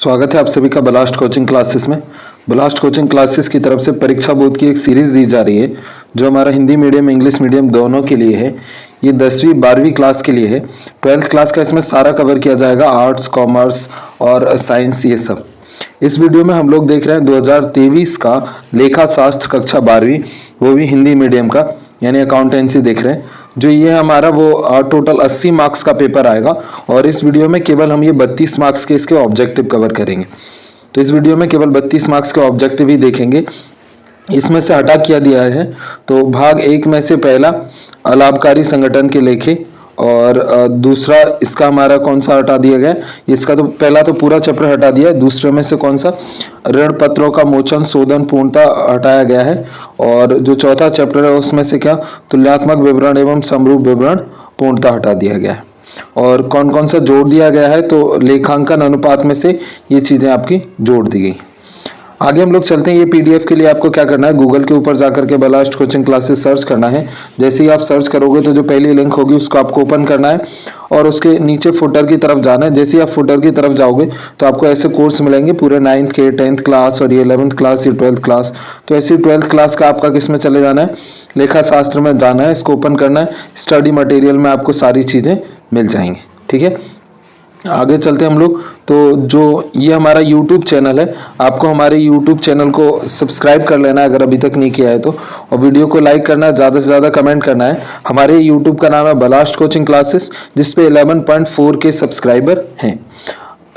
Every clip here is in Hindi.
स्वागत है आप सभी का ब्लास्ट कोचिंग क्लासेस में। ब्लास्ट कोचिंग क्लासेस की तरफ से परीक्षा बोर्ड की एक सीरीज दी जा रही है जो हमारा हिंदी मीडियम इंग्लिश मीडियम दोनों के लिए है। ये 10वीं 12वीं क्लास के लिए है। 12th क्लास का इसमें सारा कवर किया जाएगा, आर्ट्स कॉमर्स और साइंस ये सब। इस वीडियो में हम लोग देख रहे हैं 2023 का लेखा शास्त्र कक्षा 12वीं, वो भी हिंदी मीडियम का यानी अकाउंटेंसी देख रहे हैं। जो ये हमारा वो टोटल 80 मार्क्स का पेपर आएगा और इस वीडियो में केवल हम ये 32 मार्क्स के इसके ऑब्जेक्टिव कवर करेंगे। तो इस वीडियो में केवल 32 मार्क्स के ऑब्जेक्टिव ही देखेंगे। इसमें से हटा किया दिया है तो भाग 1 में से पहला अलाभकारी संगठन के लेखे और दूसरा इसका हमारा कौन सा हटा दिया गया, इसका तो पहला तो पूरा चैप्टर हटा दिया है। दूसरे में से कौन सा ऋण पत्रों का मोचन शोधन पूर्णतः हटाया गया है और जो चौथा चैप्टर है उसमें से क्या तुलनात्मक विवरण एवं समरूप विवरण पूर्णतः हटा दिया गया है। और कौन कौन सा जोड़ दिया गया है तो लेखांकन अनुपात में से ये चीजें आपकी जोड़ दी गई। आगे हम लोग चलते हैं। ये पीडीएफ के लिए आपको क्या करना है, गूगल के ऊपर जाकर के ब्लास्ट कोचिंग क्लासेस सर्च करना है। जैसे ही आप सर्च करोगे तो जो पहली लिंक होगी उसको आपको ओपन करना है और उसके नीचे फुटर की तरफ जाना है। जैसे ही आप फुटर की तरफ जाओगे तो आपको ऐसे कोर्स मिलेंगे पूरे 9th के 10th क्लास और ये 11th क्लास ये 12th क्लास। तो ऐसी 12th क्लास का आपका किस में चले जाना है, लेखा शास्त्र में जाना है। इसको ओपन करना है। स्टडी मटेरियल में आपको सारी चीज़ें मिल जाएंगी। ठीक है, आगे चलते हैं हम लोग। तो जो ये हमारा YouTube चैनल है, आपको हमारे YouTube चैनल को सब्सक्राइब कर लेना है अगर अभी तक नहीं किया है तो, और वीडियो को लाइक करना है, ज़्यादा से ज़्यादा कमेंट करना है। हमारे YouTube का नाम है ब्लास्ट कोचिंग क्लासेस, जिसपे 11.4 के सब्सक्राइबर हैं।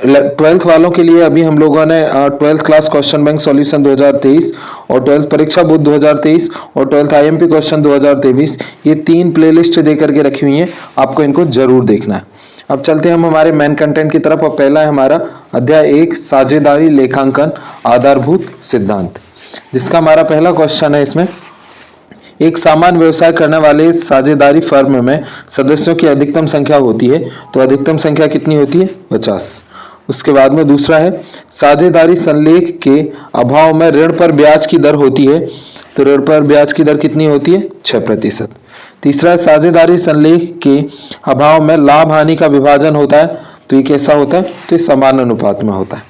12th वालों के लिए अभी हम लोगों ने 12th class question bank solution 2023 और 12th परीक्षा बुध 2023 और 12th IMP क्वेश्चन 2023 ये 3 प्लेलिस्ट दे करके रखी हुई हैं। आपको इनको जरूर देखना है। अब चलते हैं हम हमारे मेन कंटेंट की तरफ और पहला है हमारा अध्याय 1 साझेदारी लेखांकन आधारभूत सिद्धांत, जिसका हमारा पहला क्वेश्चन है। इसमें एक सामान्य व्यवसाय करने वाले साझेदारी फर्म में सदस्यों की अधिकतम संख्या होती है, तो अधिकतम संख्या कितनी होती है 50। उसके बाद में दूसरा है साझेदारी संलेख के अभाव में ऋण पर ब्याज की दर होती है, तो ऋण पर ब्याज की दर कितनी होती है 6%। तीसरा है साझेदारी संलेख के अभाव में लाभ हानि का विभाजन होता है, तो ये कैसा होता है, तो ये समान अनुपात में होता है।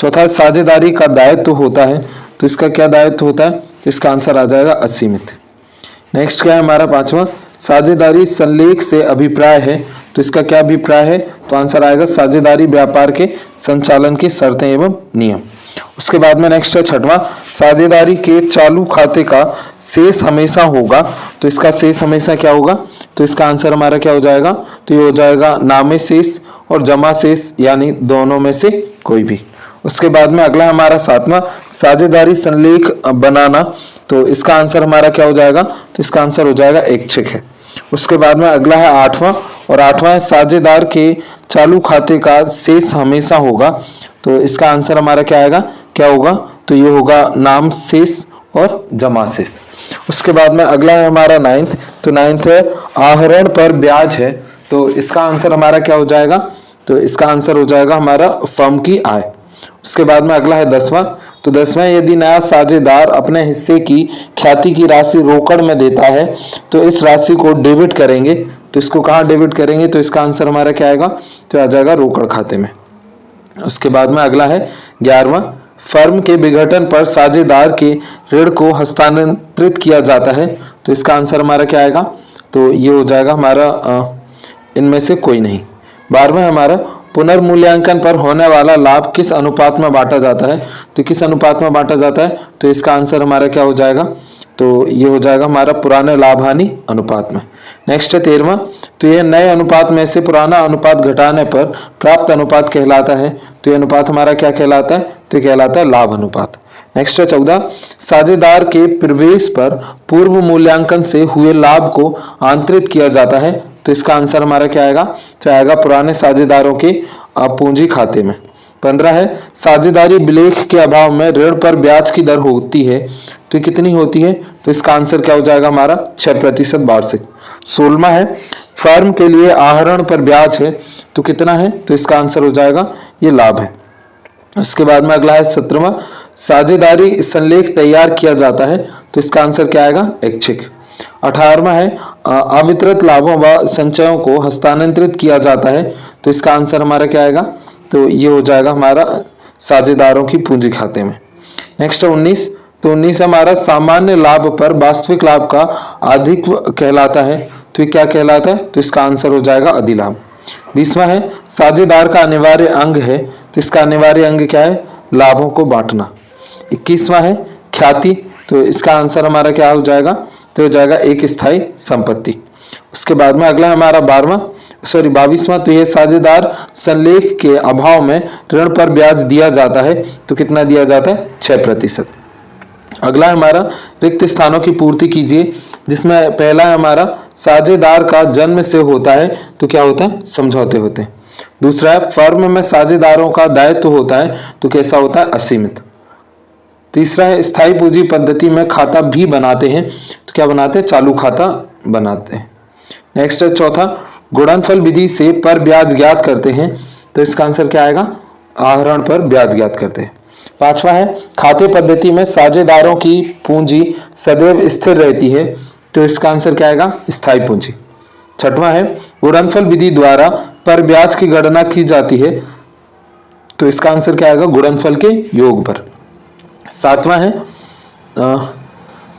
चौथा है साझेदारी का दायित्व होता है, तो इसका क्या दायित्व होता है, तो इसका आंसर आ जाएगा असीमित। नेक्स्ट क्या है हमारा पांचवा, साझेदारी संलेख से अभिप्राय है, तो इसका क्या अभिप्राय है, तो आंसर आएगा साझेदारी व्यापार के संचालन की शर्तें एवं नियम। उसके बाद में नेक्स्ट है छठवां, साझेदारी के चालू खाते का शेष हमेशा होगा, तो इसका शेष हमेशा क्या होगा, तो इसका आंसर हमारा क्या हो जाएगा, तो ये हो जाएगा नामे शेष और जमा शेष, यानी दोनों में से कोई भी। उसके बाद में अगला हमारा सातवां, साझेदारी संलेख बनाना, तो इसका आंसर हमारा क्या हो जाएगा, तो इसका आंसर हो जाएगा ऐच्छिक है। उसके बाद में अगला है आठवां, और आठवां है साझेदार के चालू खाते का शेष हमेशा होगा, तो इसका आंसर हमारा क्या आएगा, क्या होगा, तो ये होगा नाम शेष और जमा शेष। उसके बाद में अगला है हमारा 9th, तो 9th है आहरण पर ब्याज है, तो इसका आंसर हमारा क्या हो जाएगा, तो इसका आंसर हो जाएगा हमारा फर्म की आय। उसके बाद में अगला है 10वां, तो 10वां यदि नया साझेदार अपने हिस्से की ख्याति की राशि रोकड़ में देता है तो इस राशि को डेबिट करेंगे, तो इसको कहाँ डेबिट करेंगे, तो इसका आंसर हमारा क्या आएगा, तो आ जाएगा रोकड़ खाते में। उसके बाद में अगला है 11वां, फर्म के विघटन पर साझेदार के ऋण को हस्तांतरित किया जाता है, तो इसका आंसर हमारा क्या आएगा, तो ये हो जाएगा हमारा इनमें से कोई नहीं। 12वां हमारा पुनर्मूल्यांकन पर होने वाला लाभ किस अनुपात में बांटा जाता है, तो किस अनुपात में बांटा जाता है, तो इसका आंसर हमारा क्या हो जाएगा, तो ये हो जाएगा हमारा पुराने लाभ हानि अनुपात में। नेक्स्ट है 13वां, तो यह नए अनुपात में से पुराना अनुपात घटाने पर प्राप्त अनुपात कहलाता है, तो ये अनुपात हमारा क्या कहलाता है, तो कहलाता है लाभ अनुपात। नेक्स्ट है 14, साझेदार के प्रवेश पर पूर्व मूल्यांकन से हुए लाभ को आंतरित किया जाता है, तो इसका आंसर हमारा क्या आएगा, तो आएगा पुराने साझेदारों के पूंजी खाते में। 15 है साझेदारी विलेख के अभाव में ऋण पर ब्याज की दर होती है, तो कितनी होती है, तो इसका आंसर क्या हो जाएगा हमारा 6% वार्षिक। 16वां है फर्म के लिए आहरण पर ब्याज है, तो कितना है, तो इसका आंसर हो जाएगा ये लाभ है। उसके बाद में अगला है 17वां, साझेदारी संलेख तैयार किया जाता है, तो इसका आंसर क्या आएगा ऐच्छिक। 18वां है अवितरित लाभों व संचयों को हस्तांतरित किया जाता है, तो इसका आंसर हमारा क्या आएगा, तो ये हो जाएगा हमारा साझेदारों की पूंजी खाते में। नेक्स्ट 19, तो 19 हमारा सामान्य लाभ पर वास्तविक लाभ का अधिक कहलाता है, तो ये क्या कहलाता है, तो इसका आंसर हो जाएगा अधिलाभ। 20वां है साझेदार का अनिवार्य अंग है, तो इसका अनिवार्य अंग क्या है, लाभों को बांटना। 21वां है ख्याति, तो इसका आंसर हमारा क्या हो जाएगा, तो हो जाएगा एक स्थायी संपत्ति। उसके बाद में अगला हमारा 22वां, तो ये साझेदार संलेख के अभाव में ऋण पर ब्याज दिया जाता है, तो कितना दिया जाता है, 6%। अगला हमारा रिक्त स्थानों की पूर्ति कीजिए, जिसमें पहला है हमारा साझेदार का जन्म से होता है, तो क्या होता है, समझौते होते हैं। दूसरा है फर्म में साझेदारों का दायित्व होता है, तो कैसा होता है, असीमित। तीसरा है स्थायी पूंजी पद्धति में खाता भी बनाते हैं, तो क्या बनाते हैं, चालू खाता बनाते हैं। नेक्स्ट है चौथा गुणनफल विधि से पर ब्याज ज्ञात करते हैं, तो इसका आंसर क्या आएगा, आहरण पर ब्याज ज्ञात करते हैं। 5वां है खाते पद्धति में साझेदारों की पूंजी सदैव स्थिर रहती है, तो इसका आंसर क्या आएगा, स्थायी पूंजी। 6वां है गुणनफल विधि द्वारा पर ब्याज की गणना की जाती है, तो इसका आंसर क्या आएगा, गुणनफल के योग पर। 7वां है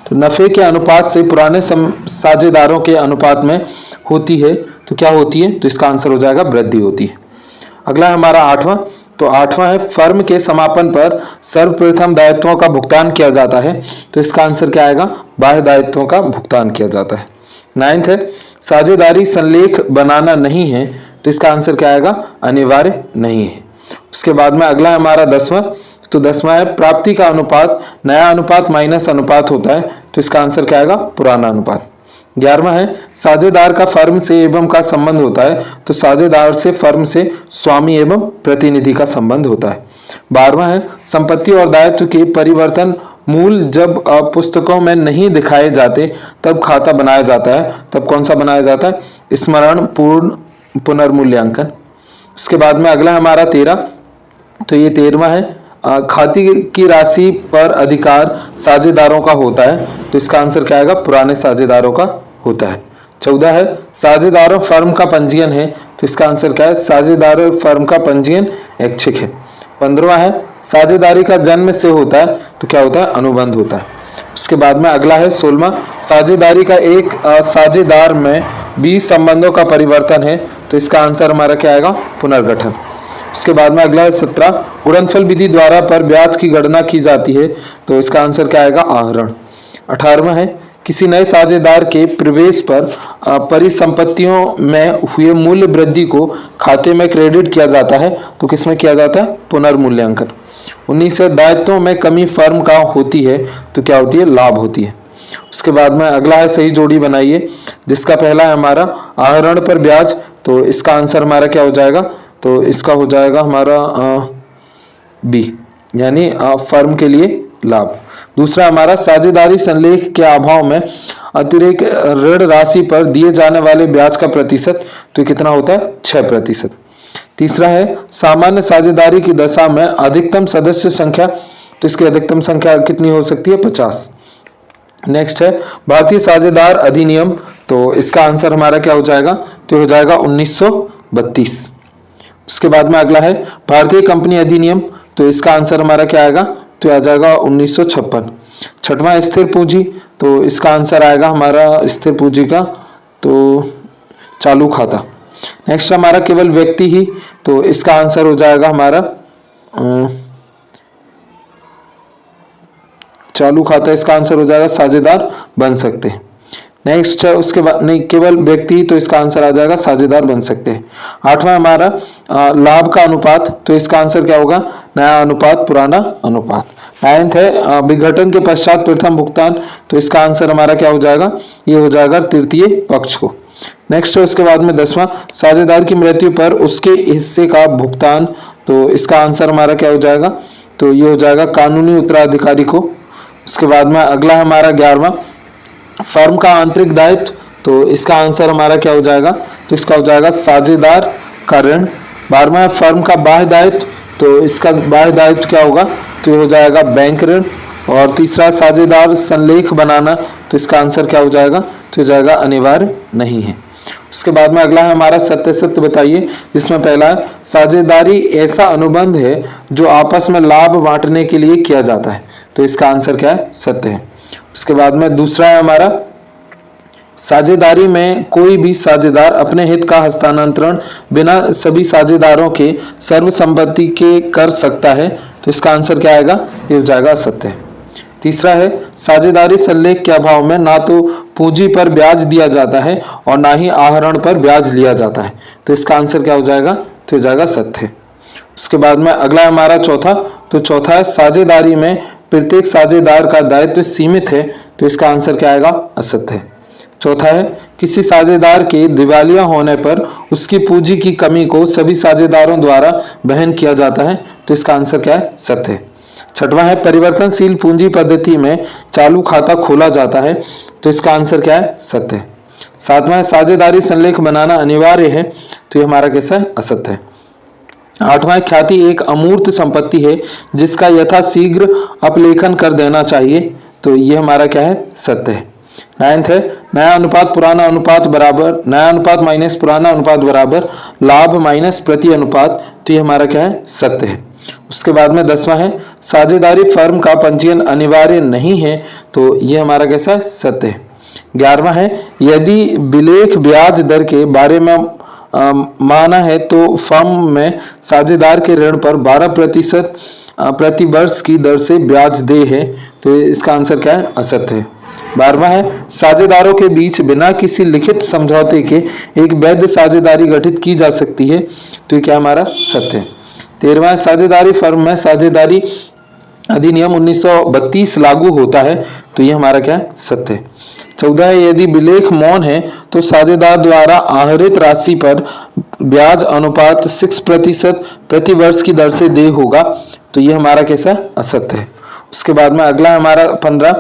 तो नफे के अनुपात से पुराने साझेदारों के अनुपात में होती है, तो क्या होती है, तो इसका आंसर हो जाएगा वृद्धि होती है। अगला है हमारा 8वां, तो 8वां है फर्म के समापन पर सर्वप्रथम दायित्वों का भुगतान किया जाता है, तो इसका आंसर क्या आएगा, बाह्य दायित्वों का भुगतान किया जाता है। 9वां है साझेदारी संलेख बनाना नहीं है, तो इसका आंसर क्या आएगा, अनिवार्य नहीं है। उसके बाद में अगला है हमारा 10वां, तो 10वां है प्राप्ति का अनुपात नया अनुपात माइनस अनुपात होता है, तो इसका आंसर क्या आएगा, पुराना अनुपात। 11वां है साझेदार का फर्म से एवं का संबंध होता है, तो साझेदार से फर्म से स्वामी एवं प्रतिनिधि का संबंध होता है। 12वां है संपत्ति और दायित्व के परिवर्तन मूल जब पुस्तकों में नहीं दिखाए जाते तब खाता बनाया जाता है, तब कौन सा बनाया जाता है, स्मरण पूर्ण पुनर्मूल्यांकन। उसके बाद में अगला हमारा 13, तो ये 13वां है खाते की राशि पर अधिकार साझेदारों का होता है, तो इसका आंसर क्या आएगा, पुराने साझेदारों का होता है। 14 है साझेदारों फर्म का पंजीयन है, तो इसका आंसर क्या है, साझेदारों फर्म का पंजीयन ऐच्छिक है। 15वां है साझेदारी का जन्म से होता है, तो क्या होता है, अनुबंध होता है। उसके बाद में अगला है 16वां साझेदारी का एक साझेदार में 20 संबंधों का परिवर्तन है, तो इसका आंसर हमारा क्या आएगा, पुनर्गठन। उसके बाद में अगला है 17 गुणनफल विधि द्वारा पर ब्याज की गणना की जाती है, तो इसका आंसर क्या आएगा, आहरण। 18वां है किसी नए साझेदार के प्रवेश पर परिसंपत्तियों में हुए मूल्य वृद्धि को खाते में क्रेडिट किया जाता है, तो किसमें किया जाता है, पुनर्मूल्यांकन। 19 है दायित्वों में कमी फर्म का होती है, तो क्या होती है, लाभ होती है। उसके बाद में अगला है सही जोड़ी बनाइए, जिसका पहला है हमारा आहरण पर ब्याज, तो इसका आंसर हमारा क्या हो जाएगा, तो इसका हो जाएगा हमारा बी, यानी फर्म के लिए लाभ। दूसरा हमारा साझेदारी संलेख के अभाव में अतिरिक्त ऋण राशि पर दिए जाने वाले ब्याज का प्रतिशत, तो कितना होता है, 6%। तीसरा है सामान्य साझेदारी की दशा में अधिकतम सदस्य संख्या, तो इसकी अधिकतम संख्या कितनी हो सकती है, 50। नेक्स्ट है भारतीय साझेदार अधिनियम, तो इसका आंसर हमारा क्या हो जाएगा, तो हो जाएगा 1932। उसके बाद में अगला है भारतीय कंपनी अधिनियम, तो इसका आंसर हमारा क्या आएगा, तो आ जाएगा 1956। 6वां स्थिर पूंजी, तो इसका आंसर आएगा हमारा स्थिर पूंजी का तो चालू खाता। नेक्स्ट हमारा केवल व्यक्ति ही, तो इसका आंसर हो जाएगा हमारा चालू खाता, इसका आंसर हो जाएगा साझेदार बन सकते हैं। नेक्स्ट है उसके बाद नहीं केवल व्यक्ति, तो इसका आंसर आ जाएगा साझेदार बन सकते हैं। 8वां हमारा लाभ का अनुपात, तो इसका आंसर क्या होगा, नया अनुपात पुराना अनुपात। 9th है विघटन के पश्चात प्रथम भुगतान, तो इसका आंसर हमारा क्या हो जाएगा, ये हो जाएगा तृतीय पक्ष को। नेक्स्ट है उसके बाद में 10वां साझेदार की मृत्यु पर उसके हिस्से का भुगतान, तो इसका आंसर हमारा क्या हो जाएगा, तो ये हो जाएगा कानूनी उत्तराधिकारी को। उसके बाद में अगला हमारा 11वां फर्म का आंतरिक दायित्व, तो इसका आंसर हमारा क्या हो जाएगा, तो इसका हो जाएगा साझेदार का ऋण। 12वां फर्म का बाह्य दायित्व, तो इसका बाह्य दायित्व क्या होगा, तो ये हो जाएगा बैंक ऋण। और तीसरा साझेदार संलेख बनाना, तो इसका आंसर क्या हो जाएगा, तो हो जाएगा अनिवार्य नहीं है। उसके बाद में अगला है हमारा सत्य सत्य बताइए, जिसमें पहला है साझेदारी ऐसा अनुबंध है जो आपस में लाभ बांटने के लिए किया जाता है। तो इसका आंसर क्या है? सत्य है। उसके बाद में दूसरा है हमारा साझेदारी में कोई भी साझेदार अपने हित का हस्तांतरण बिना सभी साझेदारों के सर्वसम्मति के कर सकता है। तो इसका आंसर क्या आएगा? ये हो जाएगा सत्य। तीसरा है साझेदारी संलेख के अभाव में ना तो पूंजी पर ब्याज दिया जाता है और ना ही आहरण पर ब्याज लिया जाता है। तो इसका आंसर क्या हो जाएगा? तो हो जाएगा सत्य। उसके बाद में अगला हमारा चौथा, तो चौथा है साझेदारी में प्रत्येक साझेदार का दायित्व सीमित है। तो इसका आंसर क्या आएगा? असत्य है। चौथा है किसी साझेदार के दिवालिया होने पर उसकी पूंजी की कमी को सभी साझेदारों द्वारा वहन किया जाता है। तो इसका आंसर क्या है? सत्य है। छठवां है परिवर्तनशील पूंजी पद्धति में चालू खाता खोला जाता है। तो इसका आंसर क्या है? सत्य है। सातवां है साझेदारी संलेख बनाना अनिवार्य है। तो ये हमारा कैसा है? असत्य है। आठवां, ख्याति एक अमूर्त संपत्ति है जिसका यथाशीघ्र अपलेखन कर देना चाहिए। तो ये हमारा क्या है? सत्य है। नाइन्थ है नया अनुपात पुराना अनुपात बराबर, नया अनुपात माइनस पुराना अनुपात बराबर लाभ माइनस प्रति अनुपात। तो ये हमारा क्या है? सत्य है। उसके बाद में 10वां है साझेदारी फर्म का पंजीयन अनिवार्य नहीं है। तो ये हमारा कैसा है? सत्य है। 11वां है यदि विलेख ब्याज दर के बारे में माना है तो फर्म में साझेदार के ऋण पर 12% प्रति वर्ष की दर से ब्याज दे है। तो इसका आंसर क्या है? असत्य है। 12वां है साझेदारों के बीच बिना किसी लिखित समझौते के एक वैध साझेदारी गठित की जा सकती है। तो ये क्या हमारा? सत्य है। 13वां साझेदारी फर्म में साझेदारी अधिनियम 1932 लागू होता है। तो ये हमारा क्या है? सत्य है। 14 है यदि विलेख मौन है तो साझेदार द्वारा आहरित राशि पर ब्याज अनुपात 6% प्रति वर्ष की दर से देय होगा। तो ये हमारा कैसा है? असत्य है। उसके बाद में अगला हमारा 15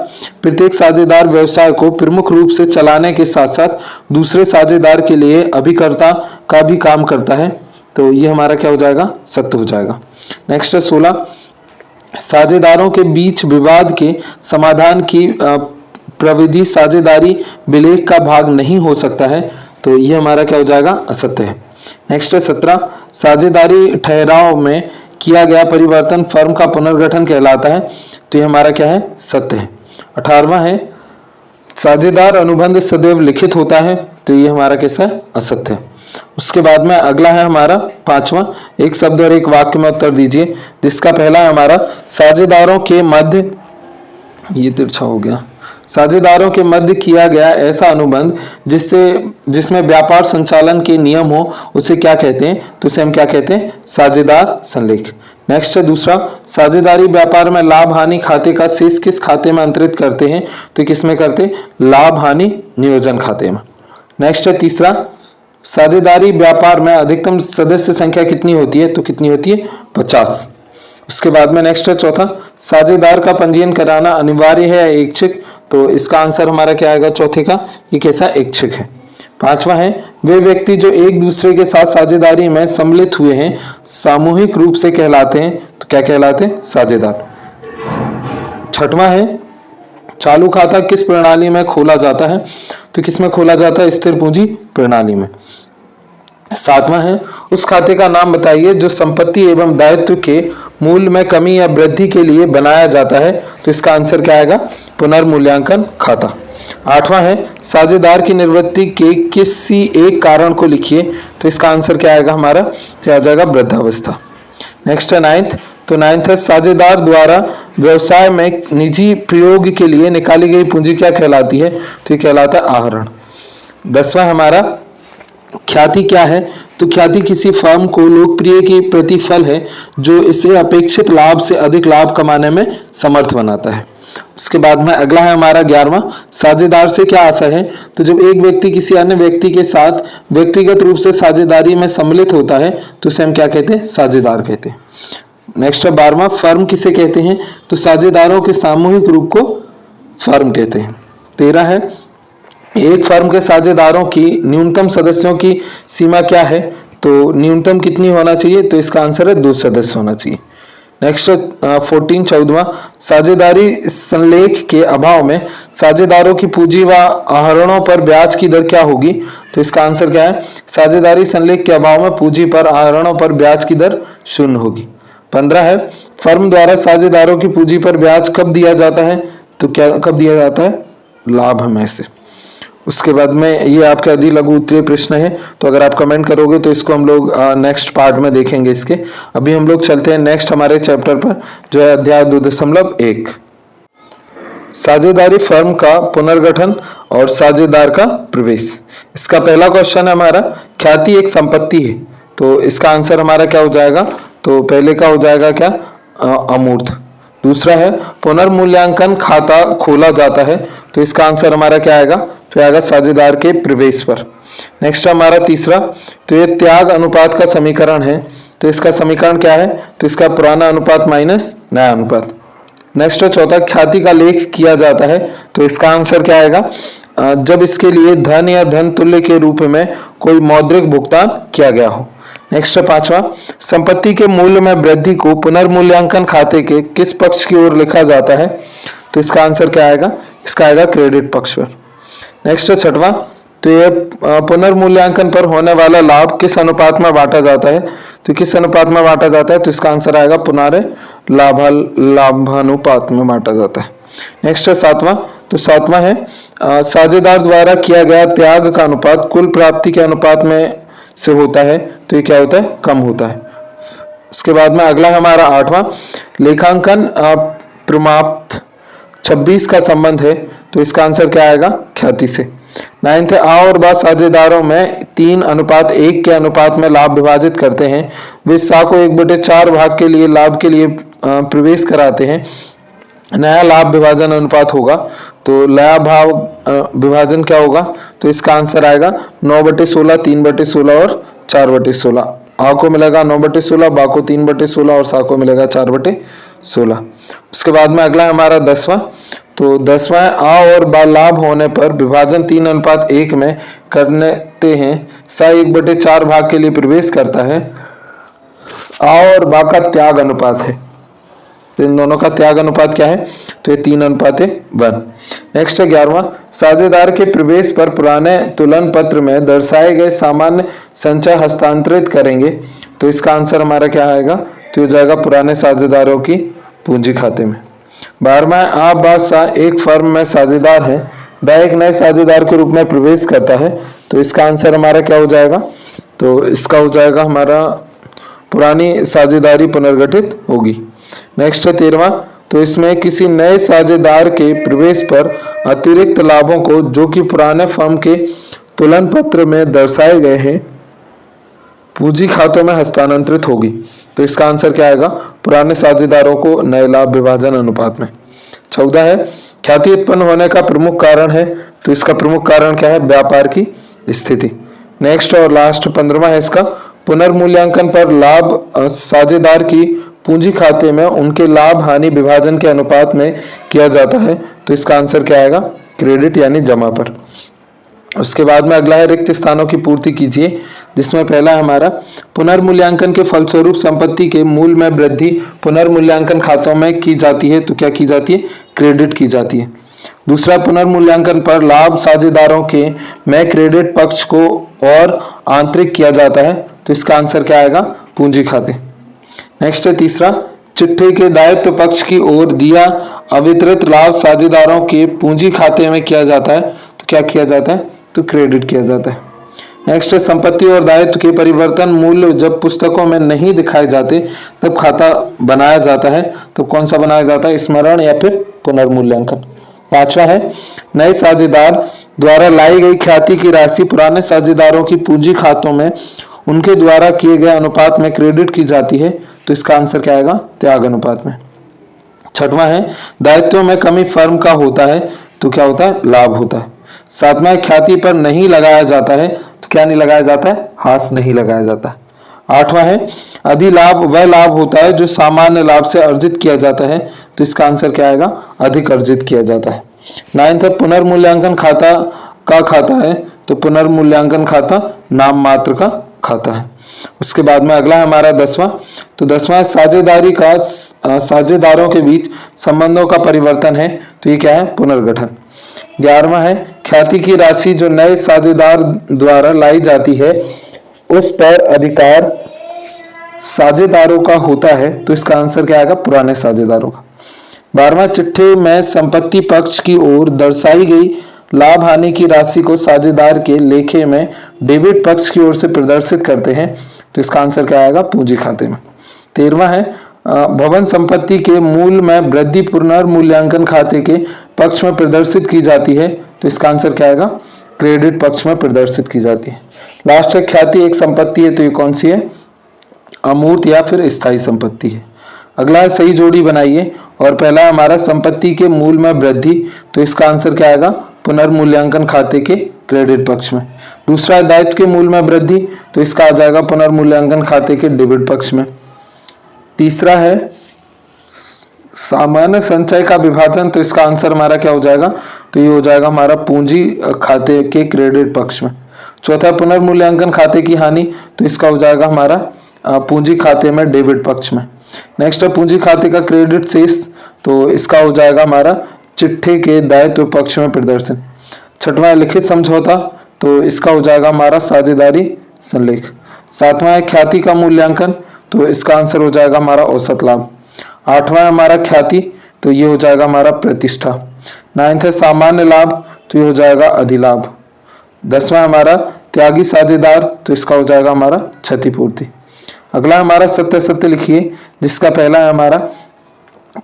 प्रत्येक साझेदार व्यवसाय को प्रमुख रूप से चलाने के साथ साथ दूसरे साझेदार के लिए अभिकर्ता का भी काम करता है। तो ये हमारा क्या हो जाएगा? सत्य हो जाएगा। नेक्स्ट है 16 साझेदारों के बीच विवाद के समाधान की प्रविधि साझेदारी विलेख का भाग नहीं हो सकता है। तो ये हमारा क्या हो जाएगा? असत्य है। नेक्स्ट है 17 साझेदारी ठहराव में किया गया परिवर्तन फर्म का पुनर्गठन कहलाता है। तो ये हमारा क्या है? सत्य है। 18वां है साझेदार अनुबंध सदैव लिखित होता है। तो ये हमारा कैसा है? असत्य है। उसके बाद में अगला है हमारा 5वां एक शब्द और एक वाक्य में उत्तर दीजिए, जिसका पहला है हमारा साझेदारों के मध्य, ये तिरछा हो गया, साझेदारों के मध्य किया गया ऐसा अनुबंध जिसमें व्यापार संचालन के नियम हो उसे क्या कहते हैं? तो इसे हम क्या कहते हैं? साझेदार संलेख। नेक्स्ट है दूसरा साझेदारी व्यापार में लाभ हानि खाते का शेष किस खाते में अंतरित करते हैं? तो किस में करते? लाभ हानि नियोजन खाते में। नेक्स्ट है तीसरा साझेदारी व्यापार में अधिकतम सदस्य संख्या कितनी होती है? तो कितनी होती है? 50। उसके बाद में नेक्स्ट है चौथा साझेदार का पंजीयन कराना अनिवार्य है या ऐच्छिक? तो इसका आंसर हमारा क्या आएगा चौथे का? ये कैसा? ऐच्छिक है। 5वां है वे व्यक्ति जो एक दूसरे के साथ साझेदारी में सम्मिलित हुए हैं सामूहिक रूप से कहलाते हैं। तो क्या कहलाते हैं? साझेदार। 6वां है चालू खाता किस प्रणाली में खोला जाता है? तो किसमें खोला जाता है? स्थिर पूंजी प्रणाली में। 7वां है उस खाते का नाम बताइए जो संपत्ति एवं दायित्व के मूल्य में कमी या वृद्धि के लिए बनाया जाता है। तो इसका आंसर क्या आएगा? पुनर्मूल्यांकन खाता। 8वां है साझेदार की निवृत्ति के किसी एक कारण को लिखिए। तो इसका आंसर क्या आएगा हमारा? तो आ जाएगा वृद्धावस्था। नेक्स्ट है 9th, तो 9th है साझेदार द्वारा व्यवसाय में निजी प्रयोग के लिए निकाली गई पूंजी क्या कहलाती है? तो ये कहलाता है आहरण। 10वां हमारा ख्याति क्या है? तो ख्याति किसी फर्म को लोकप्रिय की प्रतिफल है जो इसे अपेक्षित लाभ से अधिक लाभ कमाने में समर्थ बनाता है। उसके बाद में अगला है हमारा 11वां साझेदार से क्या आशा है? तो जब एक व्यक्ति किसी अन्य व्यक्ति के साथ व्यक्तिगत रूप से साझेदारी में सम्मिलित होता है तो उसे हम क्या कहते हैं? साझेदार कहते हैं। नेक्स्ट है 12वां फर्म किसे कहते हैं? तो साझेदारों के सामूहिक रूप को फर्म कहते हैं। 13 है एक फर्म के साझेदारों की न्यूनतम सदस्यों की सीमा क्या है? तो न्यूनतम कितनी होना चाहिए? तो इसका आंसर है 2 सदस्य होना चाहिए। नेक्स्ट 14 14वां, साझेदारी संलेख के अभाव में साझेदारों की पूंजी व आहरणों पर ब्याज की दर क्या होगी? तो इसका आंसर क्या है? साझेदारी संलेख के अभाव में पूंजी पर आहरणों पर ब्याज की दर 0 होगी। 15 है, फर्म द्वारा साझेदारों की पूंजी पर ब्याज कब दिया जाता है? तो क्या कब दिया जाता है? लाभ में से। उसके बाद में ये आपके अधि लघु उत्तरीय प्रश्न है, तो अगर आप कमेंट करोगे तो इसको हम लोग नेक्स्ट पार्ट में देखेंगे इसके। अभी हम लोग चलते हैं नेक्स्ट हमारे चैप्टर पर, जो है अध्याय 2.1, साझेदारी फर्म का पुनर्गठन और साझेदार का प्रवेश। इसका पहला क्वेश्चन है हमारा, ख्याति एक संपत्ति है, तो इसका आंसर हमारा क्या हो जाएगा? तो पहले का हो जाएगा क्या? अमूर्त। दूसरा है, पुनर्मूल्यांकन खाता खोला जाता है, तो इसका आंसर हमारा क्या आएगा? तो आएगा साझेदार के प्रवेश पर। नेक्स्ट हमारा तीसरा, तो ये त्याग अनुपात का समीकरण है, तो इसका समीकरण क्या है? तो इसका पुराना अनुपात माइनस नया अनुपात। नेक्स्ट चौथा, ख्याति का लेख किया जाता है, तो इसका आंसर क्या आएगा? जब इसके लिए धन या धन तुल्य के रूप में कोई मौद्रिक भुगतान किया गया हो। नेक्स्ट पांचवा, संपत्ति के मूल्य में वृद्धि को पुनर्मूल्यांकन खाते के किस पक्ष की ओर लिखा जाता है? तो इसका आंसर क्या आएगा? इसका आएगा क्रेडिट पक्ष पर। नेक्स्ट छठवां, तो ये पुनर्मूल्यांकन पर होने वाला लाभ किस अनुपात में बांटा जाता है? तो किस अनुपात में बांटा जाता है? तो इसका आंसर आएगा पुनः लाभानुपात में बांटा जाता है। नेक्स्ट सातवां, तो सातवां है, साझेदार द्वारा किया गया त्याग का अनुपात कुल प्राप्ति के अनुपात में से होता है, तो ये क्या होता है? कम होता है। उसके बाद में अगला हमारा आठवां, लेखांकन प्रमाप्त 26 का संबंध है, तो इसका आंसर क्या आएगा? ख्याति से। 9th है, आ और बा साझेदारों में 3:1 के अनुपात में लाभ विभाजित करते हैं, वे सा को 1/4 भाग के लिए लाभ के लिए प्रवेश कराते हैं। नया लाभ विभाजन अनुपात होगा, तो नया भाव विभाजन क्या होगा? तो इसका आंसर आएगा 9/16, 3/16 और 4/16। आ को मिलेगा 9/16, बा को 3/16 और सा को मिलेगा 4/16। उसके बाद में अगला हमारा 10वां, तो 10वां है, आ और बा लाभ होने पर विभाजन 3:1 में करते हैं, सा 1/4 भाग के लिए प्रवेश करता है। आ और बा का त्याग अनुपात है, इन दोनों का त्याग अनुपात क्या है? तो ये 3:1। नेक्स्ट है 11वां, साझेदार के प्रवेश पर पुराने तुलन पत्र में दर्शाए गए सामान्य संचय हस्तांतरित करेंगे, तो इसका आंसर हमारा क्या आएगा? तो हो जाएगा पुराने साझेदारों की पूंजी खाते में। 12वां, आप बा सा एक फर्म में साझेदार है, वह एक नए साझेदार के रूप में प्रवेश करता है, तो इसका आंसर हमारा क्या हो जाएगा? तो इसका हो जाएगा हमारा पुरानी साझेदारी पुनर्गठित होगी। नेक्स्ट है 13वां, तो इसमें किसी नए साझेदार के प्रवेश पर अतिरिक्त लाभों को जो कि पुराने फर्म के तुलन पत्र में दर्शाए गए हैं पूंजी खातों में हस्तांतरित होगी, तो इसका आंसर क्या आएगा? पुराने साझेदारों को नए लाभ विभाजन अनुपात में। 14 है, ख्याति उत्पन्न होने का प्रमुख कारण है, तो इसका प्रमुख कारण क्या है? व्यापार की स्थिति। नेक्स्ट और लास्ट 15वां है इसका, पुनर्मूल्यांकन पर लाभ साझेदार की पूंजी खाते में उनके लाभ हानि विभाजन के अनुपात में किया जाता है, तो इसका आंसर क्या आएगा? क्रेडिट यानी जमा पर। उसके बाद में अगला है, रिक्त स्थानों की पूर्ति कीजिए, जिसमें पहला हमारा, पुनर्मूल्यांकन के फलस्वरूप संपत्ति के मूल्य में वृद्धि पुनर्मूल्यांकन खातों में की जाती है, तो क्या की जाती है? क्रेडिट की जाती है। दूसरा, पुनर्मूल्यांकन पर लाभ साझेदारों के में क्रेडिट पक्ष को और आंतरिक किया जाता है, तो इसका आंसर क्या आएगा? पूंजी खाते। नेक्स्ट है तीसरा, चिट्ठी के दायित्व पक्ष की ओर दिया अवितरित लाभ साझेदारों के पूंजी खाते में किया जाता है, तो क्या किया जाता है? तो क्रेडिट किया जाता है। नेक्स्ट है, संपत्ति और दायित्व के परिवर्तन मूल्य जब पुस्तकों में नहीं दिखाए जाते तब खाता बनाया जाता है, तो कौन सा बनाया जाता है? स्मरण या फिर पुनर्मूल्यांकन। 5वां है, नए साझेदार द्वारा लाई गई ख्याति की राशि पुराने साझेदारों की पूंजी खातों में उनके द्वारा किए गए अनुपात में क्रेडिट की जाती है, तो इसका आंसर क्या आएगा? त्याग अनुपात में। 6वां है, दायित्वों में कमी फर्म का होता है, तो क्या होता है? लाभ होता है। 7वां, ख्याति पर नहीं लगाया जाता है, तो क्या नहीं लगाया जाता है? हास नहीं लगाया जाता है। 8वां है, अधिलाभ वह लाभ होता है जो सामान्य लाभ से अर्जित किया जाता है, तो इसका आंसर क्या आएगा? अधिक अर्जित किया जाता है। 9th है, पुनर्मूल्यांकन खाता का खाता है, तो पुनर्मूल्यांकन खाता नाम मात्र का खाता है। उसके बाद में अगला है हमारा 10वां। तो 10वां साझेदारी का साझेदारों के बीच संबंधों का परिवर्तन है, तो ये क्या है? पुनर्गठन। 11वां है ख्याति की राशि जो नए साझेदार द्वारा लाई जाती है उस पर अधिकार साझेदारों का होता है, तो इसका आंसर क्या आएगा? पुराने साझेदारों का। 12वां चिट्ठे में संपत्ति पक्ष की ओर दर्शाई गई लाभ हानि की राशि को साझेदार के लेखे में डेबिट पक्ष की ओर से प्रदर्शित करते हैं, तो इसका आंसर क्या आएगा? पूंजी खाते में। 13वां है भवन संपत्ति के मूल में वृद्धि पुनर्मूल्यांकन खाते के पक्ष में प्रदर्शित की जाती है, तो इसका आंसर क्या आएगा? क्रेडिट पक्ष में प्रदर्शित की जाती है। लास्ट है ख्याति एक संपत्ति है, तो ये कौन सी है? अमूर्त या फिर स्थायी संपत्ति है। अगला है सही जोड़ी बनाइए, और पहला है हमारा संपत्ति के मूल में वृद्धि, तो इसका आंसर क्या आएगा? पुनर्मूल्यांकन खाते के क्रेडिट पक्ष में। दूसरा है दायित्व के मूल में वृद्धि, तो इसका आ जाएगा पुनर्मूल्यांकन खाते के डेबिट पक्ष में। तीसरा है सामान्य संचय का विभाजन, तो इसका आंसर हमारा क्या हो जाएगा? तो ये हो जाएगा हमारा पूंजी खाते के क्रेडिट पक्ष में। चौथा पुनर्मूल्यांकन खाते की हानि, तो इसका हो जाएगा हमारा पूंजी खाते में डेबिट पक्ष में। नेक्स्ट है पूंजी खाते का क्रेडिट शेष, तो इसका हो जाएगा हमारा चिट्ठे के दायित्व पक्ष में प्रदर्शन। छठवां है लिखित समझौता, तो इसका हो जाएगा हमारा साझेदारी संलेख। सातवां है ख्याति का मूल्यांकन, तो इसका आंसर हो जाएगा हमारा औसत लाभ। आठवां है हमारा ख्याति, तो ये हो जाएगा हमारा प्रतिष्ठा। 9वां है सामान्य लाभ, तो ये हो जाएगा अधिलाभ। 10वां हमारा त्यागी साझेदार, तो इसका हो जाएगा हमारा क्षतिपूर्ति। अगला हमारा सत्य सत्य लिखिए, जिसका पहला है हमारा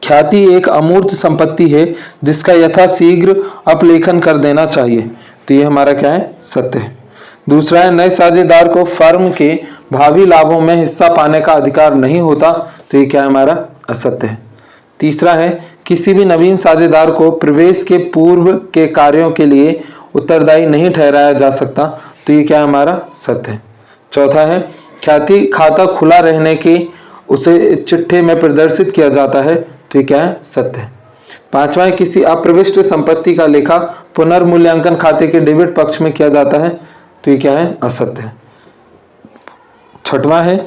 ख्याति एक अमूर्त संपत्ति है जिसका यथाशीघ्र अपलेखन कर देना चाहिए, तो ये हमारा क्या है? सत्य है। दूसरा है नए साझेदार को फर्म के भावी लाभों में हिस्सा पाने का अधिकार नहीं होता, तो ये क्या है? हमारा असत्य है। तीसरा है किसी भी नवीन साझेदार को प्रवेश के पूर्व के कार्यों के लिए उत्तरदायी नहीं ठहराया जा सकता, तो ये क्या है? हमारा सत्य है। चौथा है ख्याति खाता खुला रहने के उसे चिट्ठे में प्रदर्शित किया जाता है, तो ये क्या है? सत्य है। 5वां है किसी अप्रविष्ट संपत्ति का लेखा पुनर्मूल्यांकन खाते के डेबिट पक्ष में किया जाता है, तो ये क्या है? असत्य है। 6वां है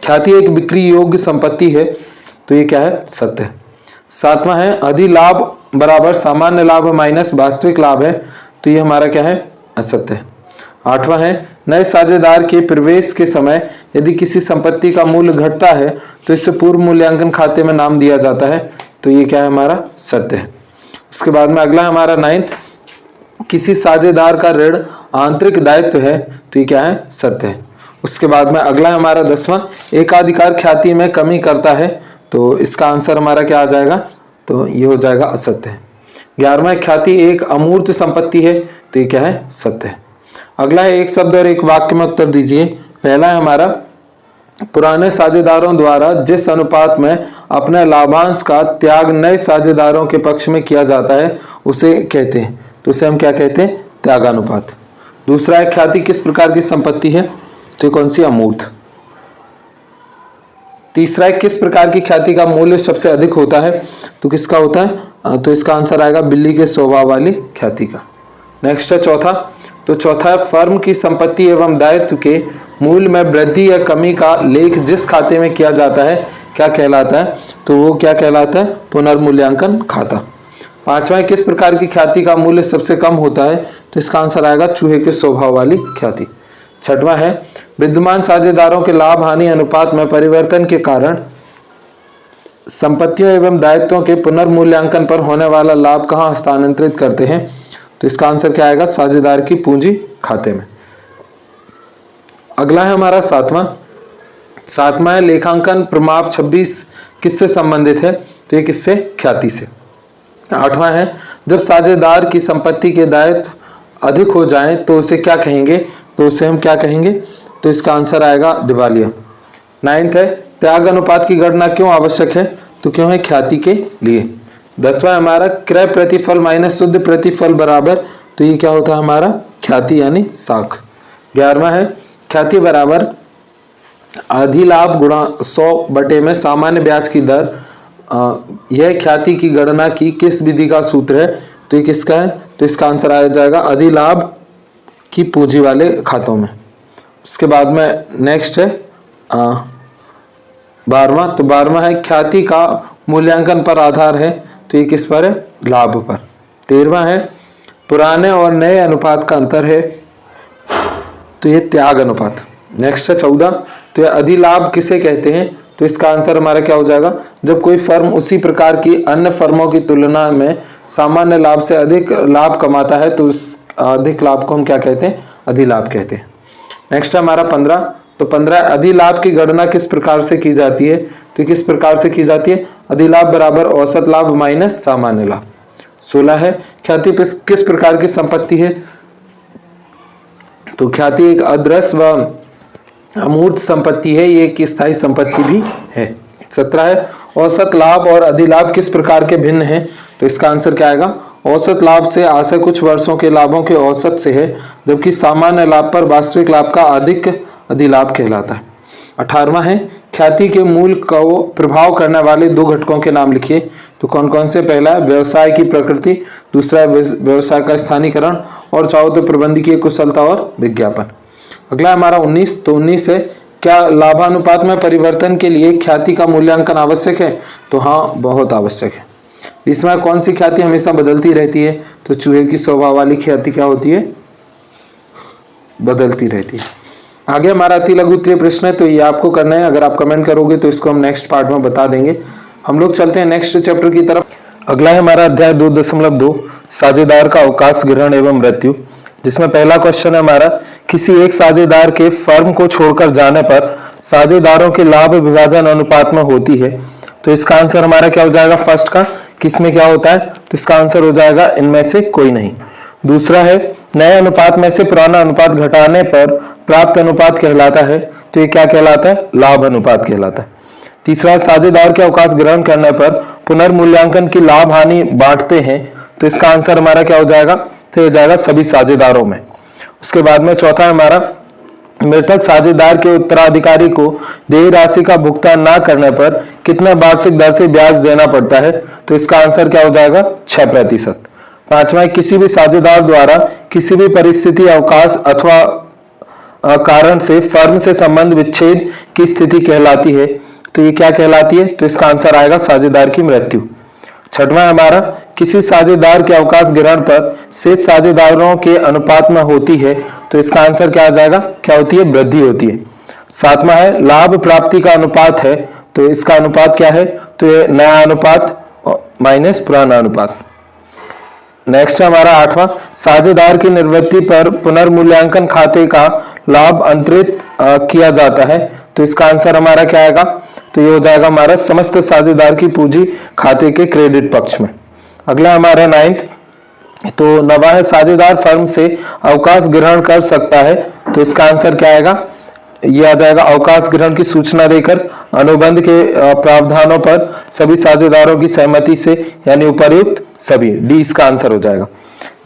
ख्याति एक बिक्री योग्य संपत्ति है, तो ये क्या है? सत्य है। 7वां है अधिलाभ बराबर सामान्य लाभ माइनस वास्तविक लाभ है, तो ये हमारा क्या है? असत्य है। 8वां है नए साझेदार के प्रवेश के समय यदि किसी संपत्ति का मूल्य घटता है तो इससे पूर्व मूल्यांकन खाते में नाम दिया जाता है, तो ये क्या है? हमारा सत्य है। उसके बाद में अगला हमारा 9वां किसी साझेदार का ऋण आंतरिक दायित्व है, तो ये क्या है? सत्य है। उसके बाद में अगला हमारा 10वां एकाधिकार ख्याति में कमी करता है, तो इसका आंसर हमारा क्या आ जाएगा? तो ये हो जाएगा असत्य है। 11वां ख्याति एक अमूर्त संपत्ति है, तो ये क्या है? सत्य है। अगला है एक शब्द और एक वाक्य में उत्तर दीजिए। पहला है हमारा पुराने साझेदारों द्वारा जिस अनुपात में अपने लाभांश का त्याग नए साझेदारों के पक्ष में किया जाता है उसे कहते हैं, तो उसे हम क्या कहते हैं? त्यागानुपात। दूसरा है ख्याति किस प्रकार की संपत्ति है, तो कौन सी? अमूर्त। तीसरा है किस प्रकार की ख्याति का मूल्य सबसे अधिक होता है, तो किसका होता है? तो इसका आंसर आएगा बिल्ली के स्वभाव वाली ख्याति का। नेक्स्ट है चौथा, तो चौथा है फर्म की संपत्ति एवं दायित्व के मूल्य में वृद्धि या कमी का लेख जिस खाते में किया जाता है क्या कहलाता है, तो वो क्या कहलाता है? पुनर्मूल्यांकन खाता। 5वां किस प्रकार की ख्याति का मूल्य सबसे कम होता है, तो इसका आंसर आएगा चूहे के स्वभाव वाली ख्याति। 6वां है विद्यमान साझेदारों के लाभ हानि अनुपात में परिवर्तन के कारण संपत्तियों एवं दायित्वों के पुनर्मूल्यांकन पर होने वाला लाभ कहाँ हस्तांतरित करते हैं, तो इसका आंसर क्या आएगा? साझेदार की पूंजी खाते में। अगला है हमारा 7वां है लेखांकन प्रमाप 26 किससे संबंधित है, तो ये किससे? ख्याति से। 8वां है जब साझेदार की संपत्ति के दायित्व अधिक हो जाएं तो उसे क्या कहेंगे, तो उसे हम क्या कहेंगे, तो इसका आंसर आएगा दिवालिया। 9वां है त्याग अनुपात की गणना क्यों आवश्यक है, तो क्यों है? ख्याति के लिए। 10वां हमारा क्रय प्रतिफल माइनस शुद्ध प्रतिफल बराबर, तो ये क्या होता है? हमारा ख्याति यानी साख। 11वां है ख्याति बराबर अधिलाभ गुणा 100 में सामान्य ब्याज की दर। यह ख्याति की गणना की किस विधि का सूत्र है, तो ये किसका है? तो इसका आंसर आ जाएगा अधिलाभ की पूंजी वाले खातों में। उसके बाद में नेक्स्ट है 12वां। तो 12वां है ख्याति का मूल्यांकन पर आधार है, तो ये किस पर है? लाभ पर। 13वां है पुराने और नए अनुपात का अंतर है, तो ये त्याग अनुपात। नेक्स्ट है 14, तो ये अधिलाभ किसे कहते हैं? तो इसका आंसर हमारा क्या हो जाएगा? जब कोई फर्म उसी प्रकार की अन्य फर्मों की तुलना में सामान्य लाभ से अधिक लाभ कमाता है, तो उस अधिक लाभ को हम क्या कहते हैं? अधिलाभ कहते हैं। नेक्स्ट है हमारा 15, तो 15 अधिलाभ की गणना किस प्रकार से की जाती है? तो किस प्रकार से की जाती है? अधिलाभ बराबर औसत लाभ माइनस सामान्य लाभ। 16 है ख्याति किस प्रकार की संपत्ति है? तो ख्याति एक अदृश्य व अमूर्त संपत्ति है, ये एक स्थायी संपत्ति भी है। 17 है औसत लाभ और अधिलाभ किस प्रकार के भिन्न हैं? तो इसका आंसर क्या आएगा? औसत लाभ से आशय कुछ वर्षों के लाभों के औसत से है, जबकि सामान्य लाभ पर वास्तविक लाभ का अधिक अधिलाभ कहलाता है। 18वां है ख्याति के मूल को प्रभाव करने वाले दो घटकों के नाम लिखिए। तो कौन कौन से? पहला है व्यवसाय की प्रकृति, दूसरा है व्यवसाय का स्थानीकरण, और चौथा प्रबंधकीय कुशलता और विज्ञापन। अगला हमारा 19, तो 19 है क्या लाभानुपात में परिवर्तन के लिए ख्याति का मूल्यांकन आवश्यक है? तो हाँ, बहुत आवश्यक है। इसमें कौन सी ख्याति हमेशा बदलती रहती है? तो चूहे की स्वभाव वाली ख्याति क्या होती है? बदलती रहती है। आगे हमारा अति लघु उत्तरीय प्रश्न है, तो ये आपको करना है। अगर आप कमेंट करोगे तो इसको हम नेक्स्ट पार्ट में बता देंगे। हम लोग चलते हैं नेक्स्ट चैप्टर की तरफ। अगला है हमारा अध्याय 2.2 साझेदार का अवकाश ग्रहण एवं मृत्यु, जिसमें पहला क्वेश्चन है हमारा किसी एक साझेदार के फर्म को छोड़कर जाने पर साझेदारों के लाभ विभाजन अनुपात में होती है। तो इसका आंसर हमारा क्या हो जाएगा? फर्स्ट का किसमें क्या होता है? तो इसका आंसर हो जाएगा इनमें से कोई नहीं। दूसरा है नए अनुपात में से पुराना अनुपात घटाने पर प्राप्त अनुपात कहलाता है, तो ये क्या कहलाता है? लाभ अनुपात कहलाता है। तीसरा साझेदार के अवकाश ग्रहण करने पर पुनर्मूल्यांकन की लाभ हानि बांटते हैं, तो इसका आंसर हमारा क्या हो जाएगा? तो हो जाएगा सभी साझेदारों में। उसके बाद में चौथा है हमारा मृतक साझेदार के उत्तराधिकारी को देय राशि का भुगतान न करने पर कितना वार्षिक दर से ब्याज देना पड़ता है? तो इसका आंसर क्या हो जाएगा? 6%। पांचवा, किसी भी साझेदार द्वारा किसी भी परिस्थिति अवकाश अथवा कारण से फर्म से संबंध विच्छेद की स्थिति कहलाती है, तो ये क्या कहलाती है? तो इसका आंसर आएगा साझेदार की मृत्यु। छठवां हमारा किसी साझेदार के अवकाश ग्रहण पर शेष साझेदारों के अनुपात में होती है, तो इसका आंसर क्या आ जाएगा? क्या होती है? वृद्धि होती है। सातवां है लाभ प्राप्ति का अनुपात है, तो इसका अनुपात क्या है? तो ये नया अनुपात माइनस पुराना अनुपात। नेक्स्ट है हमारा आठवां साझेदार की निवृत्ति पर पुनर्मूल्यांकन खाते का लाभ अंतरित किया जाता है, तो इसका आंसर हमारा क्या आएगा? तो ये हो जाएगा हमारा समस्त साझेदार की पूंजी खाते के क्रेडिट पक्ष में। अगला हमारा 9th, तो नवा है साझेदार फर्म से अवकाश ग्रहण कर सकता है, तो इसका आंसर क्या आएगा? ये आ जाएगा अवकाश ग्रहण की सूचना देकर अनुबंध के प्रावधानों पर सभी साझेदारों की सहमति से, यानी उपर्युक्त सभी। डी इसका आंसर हो जाएगा।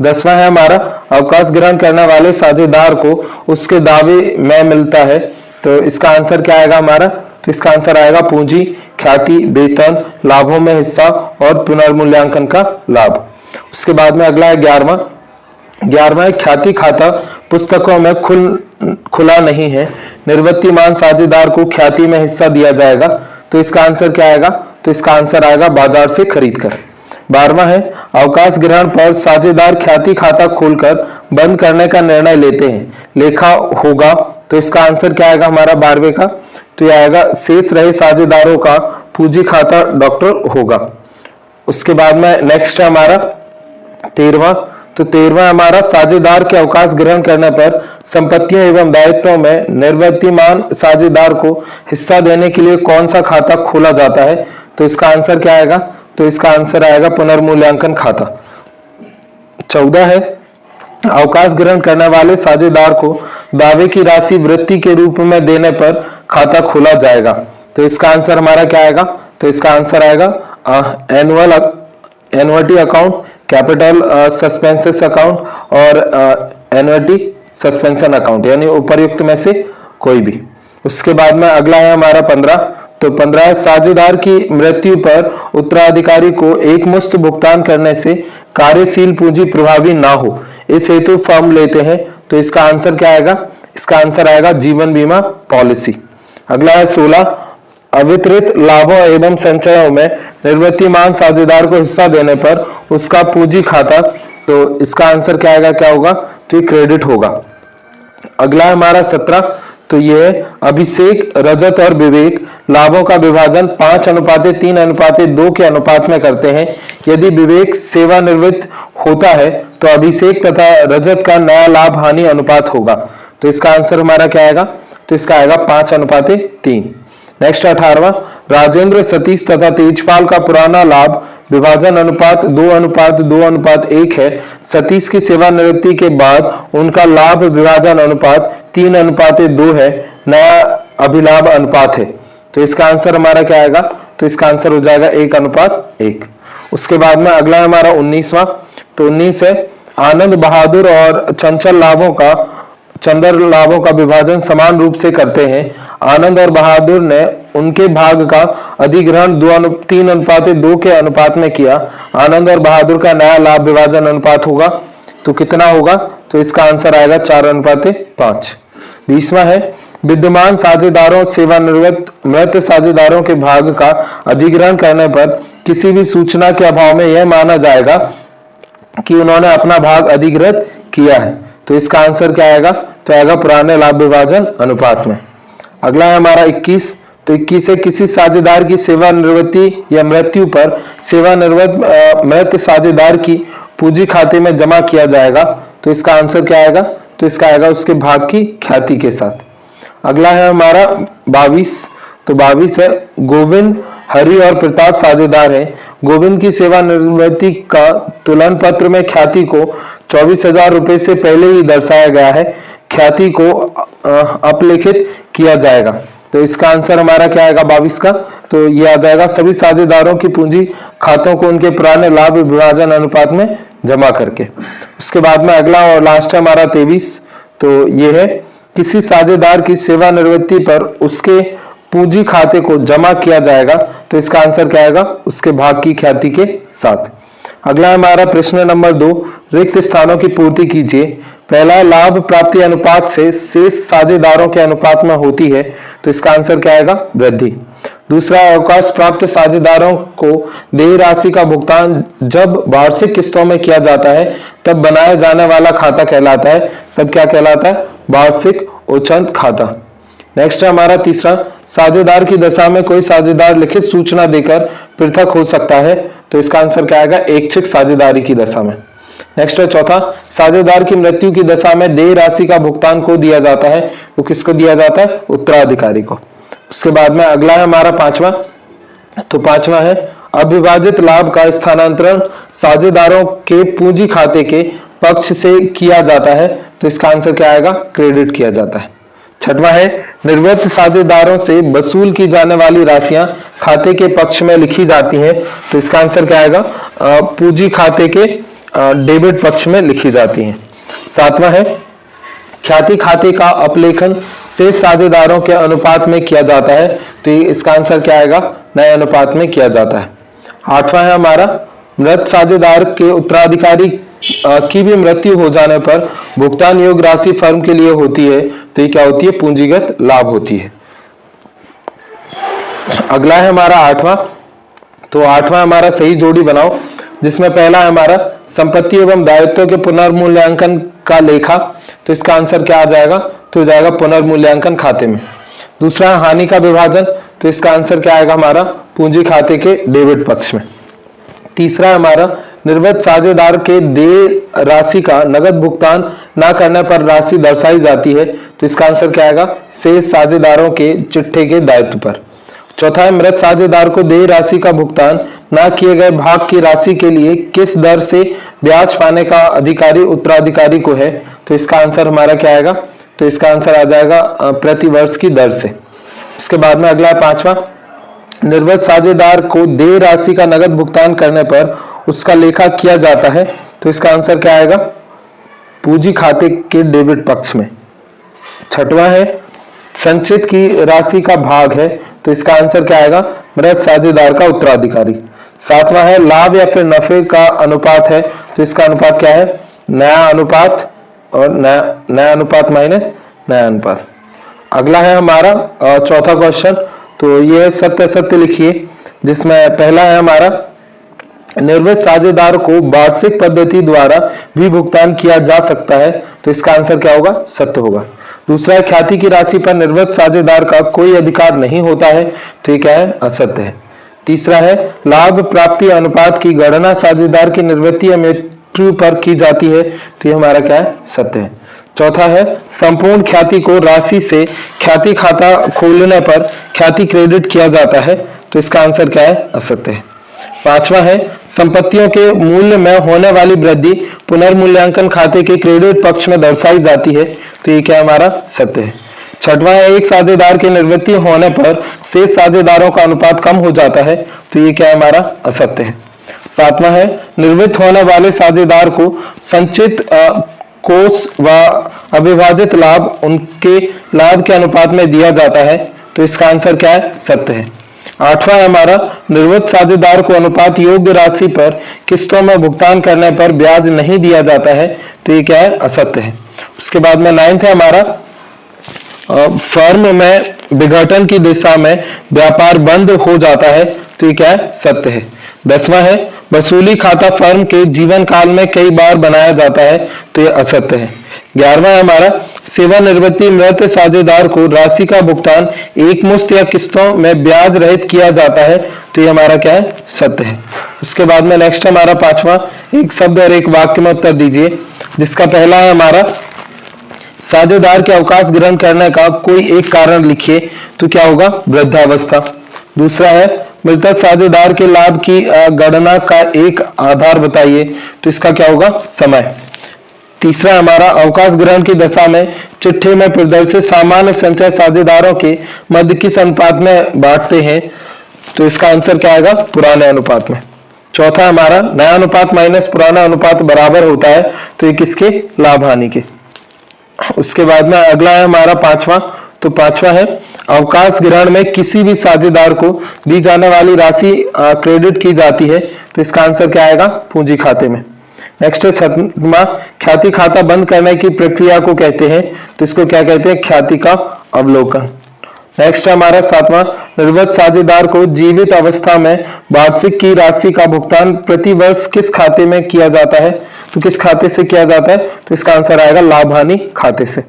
10वां है हमारा अवकाश ग्रहण करने वाले साझेदार को उसके दावे में मिलता है, तो इसका आंसर क्या आएगा हमारा? तो इसका आंसर आएगा पूंजी, ख्याति, वेतन, लाभों में हिस्सा और पुनर्मूल्यांकन का लाभ। उसके बाद में अगला है 11वां ख्याति खाता पुस्तकों में खुला नहीं है, निर्वृत्तिमान साझेदार को ख्याति में हिस्सा दिया जाएगा, तो इसका आंसर क्या आएगा? तो इसका आंसर आएगा बाजार से खरीद कर। 12वां है अवकाश ग्रहण पर साझेदार ख्याति खाता खोलकर बंद करने का निर्णय लेते हैं, लेखा होगा, तो इसका आंसर क्या आएगा हमारा 12वें का? तो यह आएगा शेष रहे साझेदारों का पूंजी खाता डॉक्टर होगा। उसके बाद में नेक्स्ट है हमारा 13वां, तो 13वां हमारा साझेदार के अवकाश ग्रहण करने पर संपत्तियों एवं दायित्वों में निर्वर्तिमान साझेदार को हिस्सा देने के लिए कौन सा खाता खोला जाता है? तो इसका आंसर क्या आएगा? तो इसका आंसर आएगा पुनर्मूल्यांकन खाता। 14 है अवकाश ग्रहण करने वाले साझेदार को दावे की राशि वृत्ति के रूप में देने पर खाता खोला जाएगा, तो इसका आंसर हमारा क्या आएगा? तो इसका आंसर आएगा annuity account, capital suspenses account और एन्युटी सस्पेंशन अकाउंट, यानी उपर्युक्त में से कोई भी। उसके बाद में अगला है हमारा 15, तो 15 साझेदार की मृत्यु पर उत्तराधिकारी को एक मुश्त भुगतान करने से कार्यशील पूंजी प्रभावी ना हो, इस हेतु फर्म लेते हैं, तो इसका आंसर क्या आएगा? इसका आंसर आएगा जीवन बीमा पॉलिसी। अगला है 16, अवितरित लाभों एवं संचयों में निवृत्तिमान साझेदार को हिस्सा देने पर उसका पूंजी खाता, तो इसका आंसर क्या आएगा? क्या होगा? तो ये क्रेडिट होगा। अगला है हमारा 17, तो ये अभिषेक, रजत और विवेक लाभों का विभाजन 5:3:2 के अनुपात में करते हैं। यदि विवेक सेवानिवृत्त होता है तो अभिषेक तथा रजत का नया लाभ हानि अनुपात होगा। तो इसका आंसर हमारा क्या आएगा? तो इसका आएगा 5:3। नेक्स्ट 18वां, राजेंद्र, सतीश तथा तेजपाल का पुराना लाभ विभाजन अनुपात 2:2:1 है। सतीश की सेवानिवृत्ति के बाद उनका लाभ विभाजन अनुपात 3:2 है। नया अभिलाभ अनुपात है। तो इसका आंसर हमारा क्या आएगा? तो इसका आंसर हो जाएगा 1:1। उसके बाद में अगला है हमारा 19वां, तो 19 है आनंद बहादुर और चंदर लाभों का विभाजन समान रूप से करते हैं। आनंद और बहादुर ने उनके भाग का अधिग्रहण 3:2 के अनुपात में किया। आनंद और बहादुर का नया लाभ विभाजन अनुपात होगा, तो कितना होगा? तो इसका आंसर आएगा 4:5। 20वां है विद्यमान साझेदारों सेवानिवृत्त मृत साझेदारों के भाग का अधिग्रहण करने पर किसी भी सूचना के अभाव में यह माना जाएगा कि उन्होंने अपना भाग अधिग्रहित किया है। तो इसका आंसर क्या आएगा? तो आएगा पुराने लाभ विभाजन अनुपात में। अगला है हमारा 21, तो 21 है किसी साझेदार की सेवानिवृत्ति या मृत्यु पर सेवानिवृत्त मृत साझेदार की पूंजी खाते में जमा किया जाएगा। तो इसका आंसर क्या आएगा? तो इसका आएगा उसके भाग की ख्याति के साथ। अगला है हमारा 22, तो 22 है गोविंद, हरि और प्रताप साझेदार हैं। गोविंद की सेवानिवृत्ति का तुलन पत्र में ख्याति को 24,000 रुपए से पहले ही दर्शाया गया है। ख्याति को अपलेखित किया जाएगा। तो इसका आंसर हमारा क्या आएगा 22 का? तो ये आ जाएगा सभी साझेदारों की पूंजी खातों को उनके पुराने लाभ विभाजन अनुपात में जमा करके। उसके बाद में अगला और लास्ट है हमारा 23, तो ये है किसी साझेदार की सेवानिवृत्ति पर उसके पूंजी खाते को जमा किया जाएगा। तो इसका आंसर क्या आएगा? उसके भाग की ख्याति के साथ। अगला हमारा प्रश्न नंबर 2, रिक्त स्थानों की पूर्ति कीजिए। पहला, लाभ प्राप्ति अनुपात से शेष साझेदारों के अनुपात में होती है। तो इसका आंसर क्या आएगा? वृद्धि। दूसरा, अवकाश प्राप्त साझेदारों को देय राशि का भुगतान जब वार्षिक किस्तों में किया जाता है तब बनाया जाने वाला खाता कहलाता है। तब क्या कहलाता है? वार्षिक उचंत खाता। नेक्स्ट है हमारा तीसरा, साझेदार की दशा में कोई साझेदार लिखित सूचना देकर पृथक हो सकता है। तो इसका आंसर क्या आएगा? ऐच्छिक साझेदारी की दशा में। नेक्स्ट है चौथा, साझेदार की मृत्यु की दशा में देय राशि का भुगतान को दिया जाता है। तो किसको दिया जाता है? उत्तराधिकारी को। उसके बाद में अगला है हमारा 5वां, तो 5वां है अविभाजित लाभ का स्थानांतरण साझेदारों के पूंजी खाते के पक्ष से किया जाता है। तो इसका आंसर क्या आएगा? क्रेडिट किया जाता है। 6वां है निवृत्त साझेदारों से वसूल की जाने वाली राशियां खाते के पक्ष में लिखी जाती हैं। तो इसका आंसर क्या आएगा? पूंजी खाते के डेबिट पक्ष में लिखी जाती हैं। 7वां है ख्याति खाते का अपलेखन शेष साझेदारों के अनुपात में किया जाता है। तो इसका आंसर क्या आएगा? नए अनुपात में किया जाता है। 8वां है हमारा मृत साझेदार के उत्तराधिकारी की भी मृत्यु हो जाने पर भुगतान योग्य राशि फर्म के लिए होती है। तो ये क्या होती है? पूंजीगत लाभ होती है। अगला है हमारा 8वां, तो 8वां हमारा सही जोड़ी बनाओ, जिसमें पहला है हमारा संपत्ति एवं दायित्व के पुनर्मूल्यांकन का लेखा। तो इसका आंसर क्या आ जाएगा? तो हो जाएगा पुनर्मूल्यांकन खाते में। दूसरा है हानि का विभाजन। तो इसका आंसर क्या आएगा हमारा? पूंजी खाते के डेबिट पक्ष में। तीसरा है हमारा निवृत्त साझेदार के देय राशि का नगद भुगतान न करने पर राशि दर्शाई जाती है। तो इसका आंसर क्या आएगा? शेष साझेदारों के चिट्ठे के दायित्व पर। चौथा है मृत साझेदार को देय राशि का भुगतान न किए गए भाग की राशि के लिए किस दर से ब्याज पाने का अधिकारी उत्तराधिकारी को है। तो इसका आंसर हमारा क्या आएगा? तो इसका आंसर आ जाएगा प्रति वर्ष की दर से। उसके बाद में अगला 5वां, निवृत्त साझेदार को देय राशि का नगद भुगतान करने पर उसका लेखा किया जाता है। तो इसका आंसर क्या आएगा? पूंजी खाते के डेबिट पक्ष में। 6वां है संचित की राशि का भाग है। तो इसका आंसर क्या आएगा? मृत साझेदार का उत्तराधिकारी। 7वां है लाभ या फिर नफे का अनुपात है। तो इसका अनुपात क्या है? नया अनुपात और नया अनुपात माइनस नया अनुपात। अगला है हमारा चौथा क्वेश्चन, तो ये है सत्य असत्य लिखिए, जिसमें पहला है हमारा निर्मित साझेदार को वार्षिक पद्धति द्वारा भी भुगतान किया जा सकता है, तो इसका आंसर क्या होगा? सत्य होगा। दूसरा है ख्याति की राशि पर निर्मित साझेदार का कोई अधिकार नहीं होता है, तो ये क्या है? असत्य है। तीसरा है लाभ प्राप्ति अनुपात की गणना साझेदार की निवृत्ति या मृत्यु पर की जाती है, तो ये हमारा क्या है? सत्य है। चौथा है संपूर्ण ख्याति को राशि से ख्याति खाता खोलने पर ख्याति क्रेडिट किया जाता है, तो इसका आंसर क्या है? असत्य है। पांचवा है संपत्तियों के मूल्य में होने वाली वृद्धि पुनर्मूल्यांकन खाते के क्रेडिट पक्ष में दर्शाई जाती है, तो ये क्या हमारा? सत्य है। छठवां है एक साझेदार के निवृत्ति होने पर शेष साझेदारों का अनुपात कम हो जाता है, तो ये क्या हमारा? असत्य है। सातवां है निवृत्त होने वाले साझेदार को संचित कोष व अविभाजित लाभ उनके लाभ के अनुपात में दिया जाता है, तो इसका आंसर क्या है? सत्य है। आठवां है हमारा निवृत्त साझेदार को अनुपात योग्य राशि पर किस्तों में भुगतान करने पर ब्याज नहीं दिया जाता है, तो ये क्या है? असत्य है। उसके बाद में नाइन्थ है हमारा फर्म में विघटन की दिशा में व्यापार बंद हो जाता है, तो ये क्या है? सत्य है। 10वां है वसूली खाता फर्म के जीवन काल में कई बार बनाया जाता है, तो ये असत्य है। 11वां है हमारा सेवानिवृत्ति मृत साझेदार को राशि का भुगतान एक मुश्त या किस्तों में ब्याज रहित किया जाता है, तो ये हमारा क्या है? सत्य है। उसके बाद में नेक्स्ट हमारा पांचवा एक शब्द और एक वाक्य में उत्तर दीजिए, जिसका पहला है हमारा साझेदार के अवकाश ग्रहण करने का कोई एक कारण लिखिए, तो क्या होगा? वृद्धावस्था। दूसरा है मृतक साझेदार के लाभ की गणना का एक आधार बताइए, तो इसका क्या होगा? समय। तीसरा हमारा अवकाश ग्रहण की दशा में चिट्ठी में प्रदर्शित सामान्य संचय साझेदारों के मध्य किस अनुपात में बांटते हैं, तो इसका आंसर क्या आएगा? पुराने अनुपात में। चौथा हमारा नया अनुपात माइनस पुराना अनुपात बराबर होता है, तो ये किसके? लाभ हानि के। उसके बाद में अगला है हमारा पांचवा, तो पांचवा है अवकाश ग्रहण में किसी भी साझेदार को दी जाने वाली राशि क्रेडिट की जाती है, तो इसका आंसर क्या आएगा? पूंजी खाते में। नेक्स्ट है छठवां ख्याति खाता बंद करने की प्रक्रिया को कहते हैं, तो इसको क्या कहते हैं? ख्याति का अवलोकन। नेक्स्ट हमारा सातवां निवृत्त साझेदार को जीवित अवस्था में वार्षिक की राशि का भुगतान प्रति वर्ष किस खाते में किया जाता है, तो किस खाते से किया जाता है, तो इसका आंसर आएगा लाभ हानि खाते से।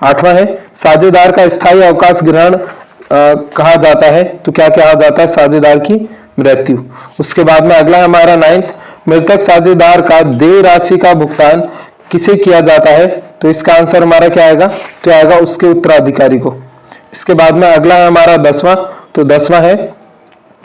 आठवां है साझेदार का स्थायी अवकाश ग्रहण कहा जाता है, तो क्या कहा जाता है? साझेदार की मृत्यु। उसके बाद में अगला हमारा नाइन्थ मृतक साझेदार का देय राशि का भुगतान किसे किया जाता है, तो इसका आंसर हमारा क्या आएगा? तो आएगा उसके उत्तराधिकारी को। इसके बाद में अगला है हमारा दसवां, तो दसवां है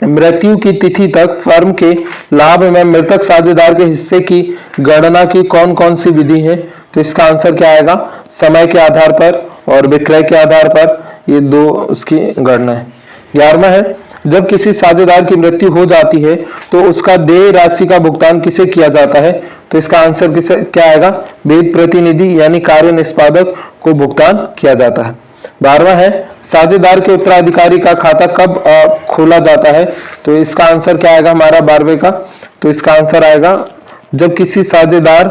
मृत्यु की तिथि तक फर्म के लाभ में मृतक साझेदार के हिस्से की गणना की कौन कौन सी विधि है, तो इसका आंसर क्या आएगा? समय के आधार पर और विक्रय के आधार पर, ये दो उसकी गणना है। 11वां है जब किसी साझेदार की मृत्यु हो जाती है तो उसका देय राशि का भुगतान किसे किया जाता है, तो इसका आंसर किसे क्या आएगा? वेद प्रतिनिधि यानी कार्य निष्पादक को भुगतान किया जाता है। 12वां है साझेदार के उत्तराधिकारी का खाता कब खोला जाता है, तो इसका आंसर क्या आएगा हमारा 12वें का, तो इसका आंसर आएगा जब किसी साझेदार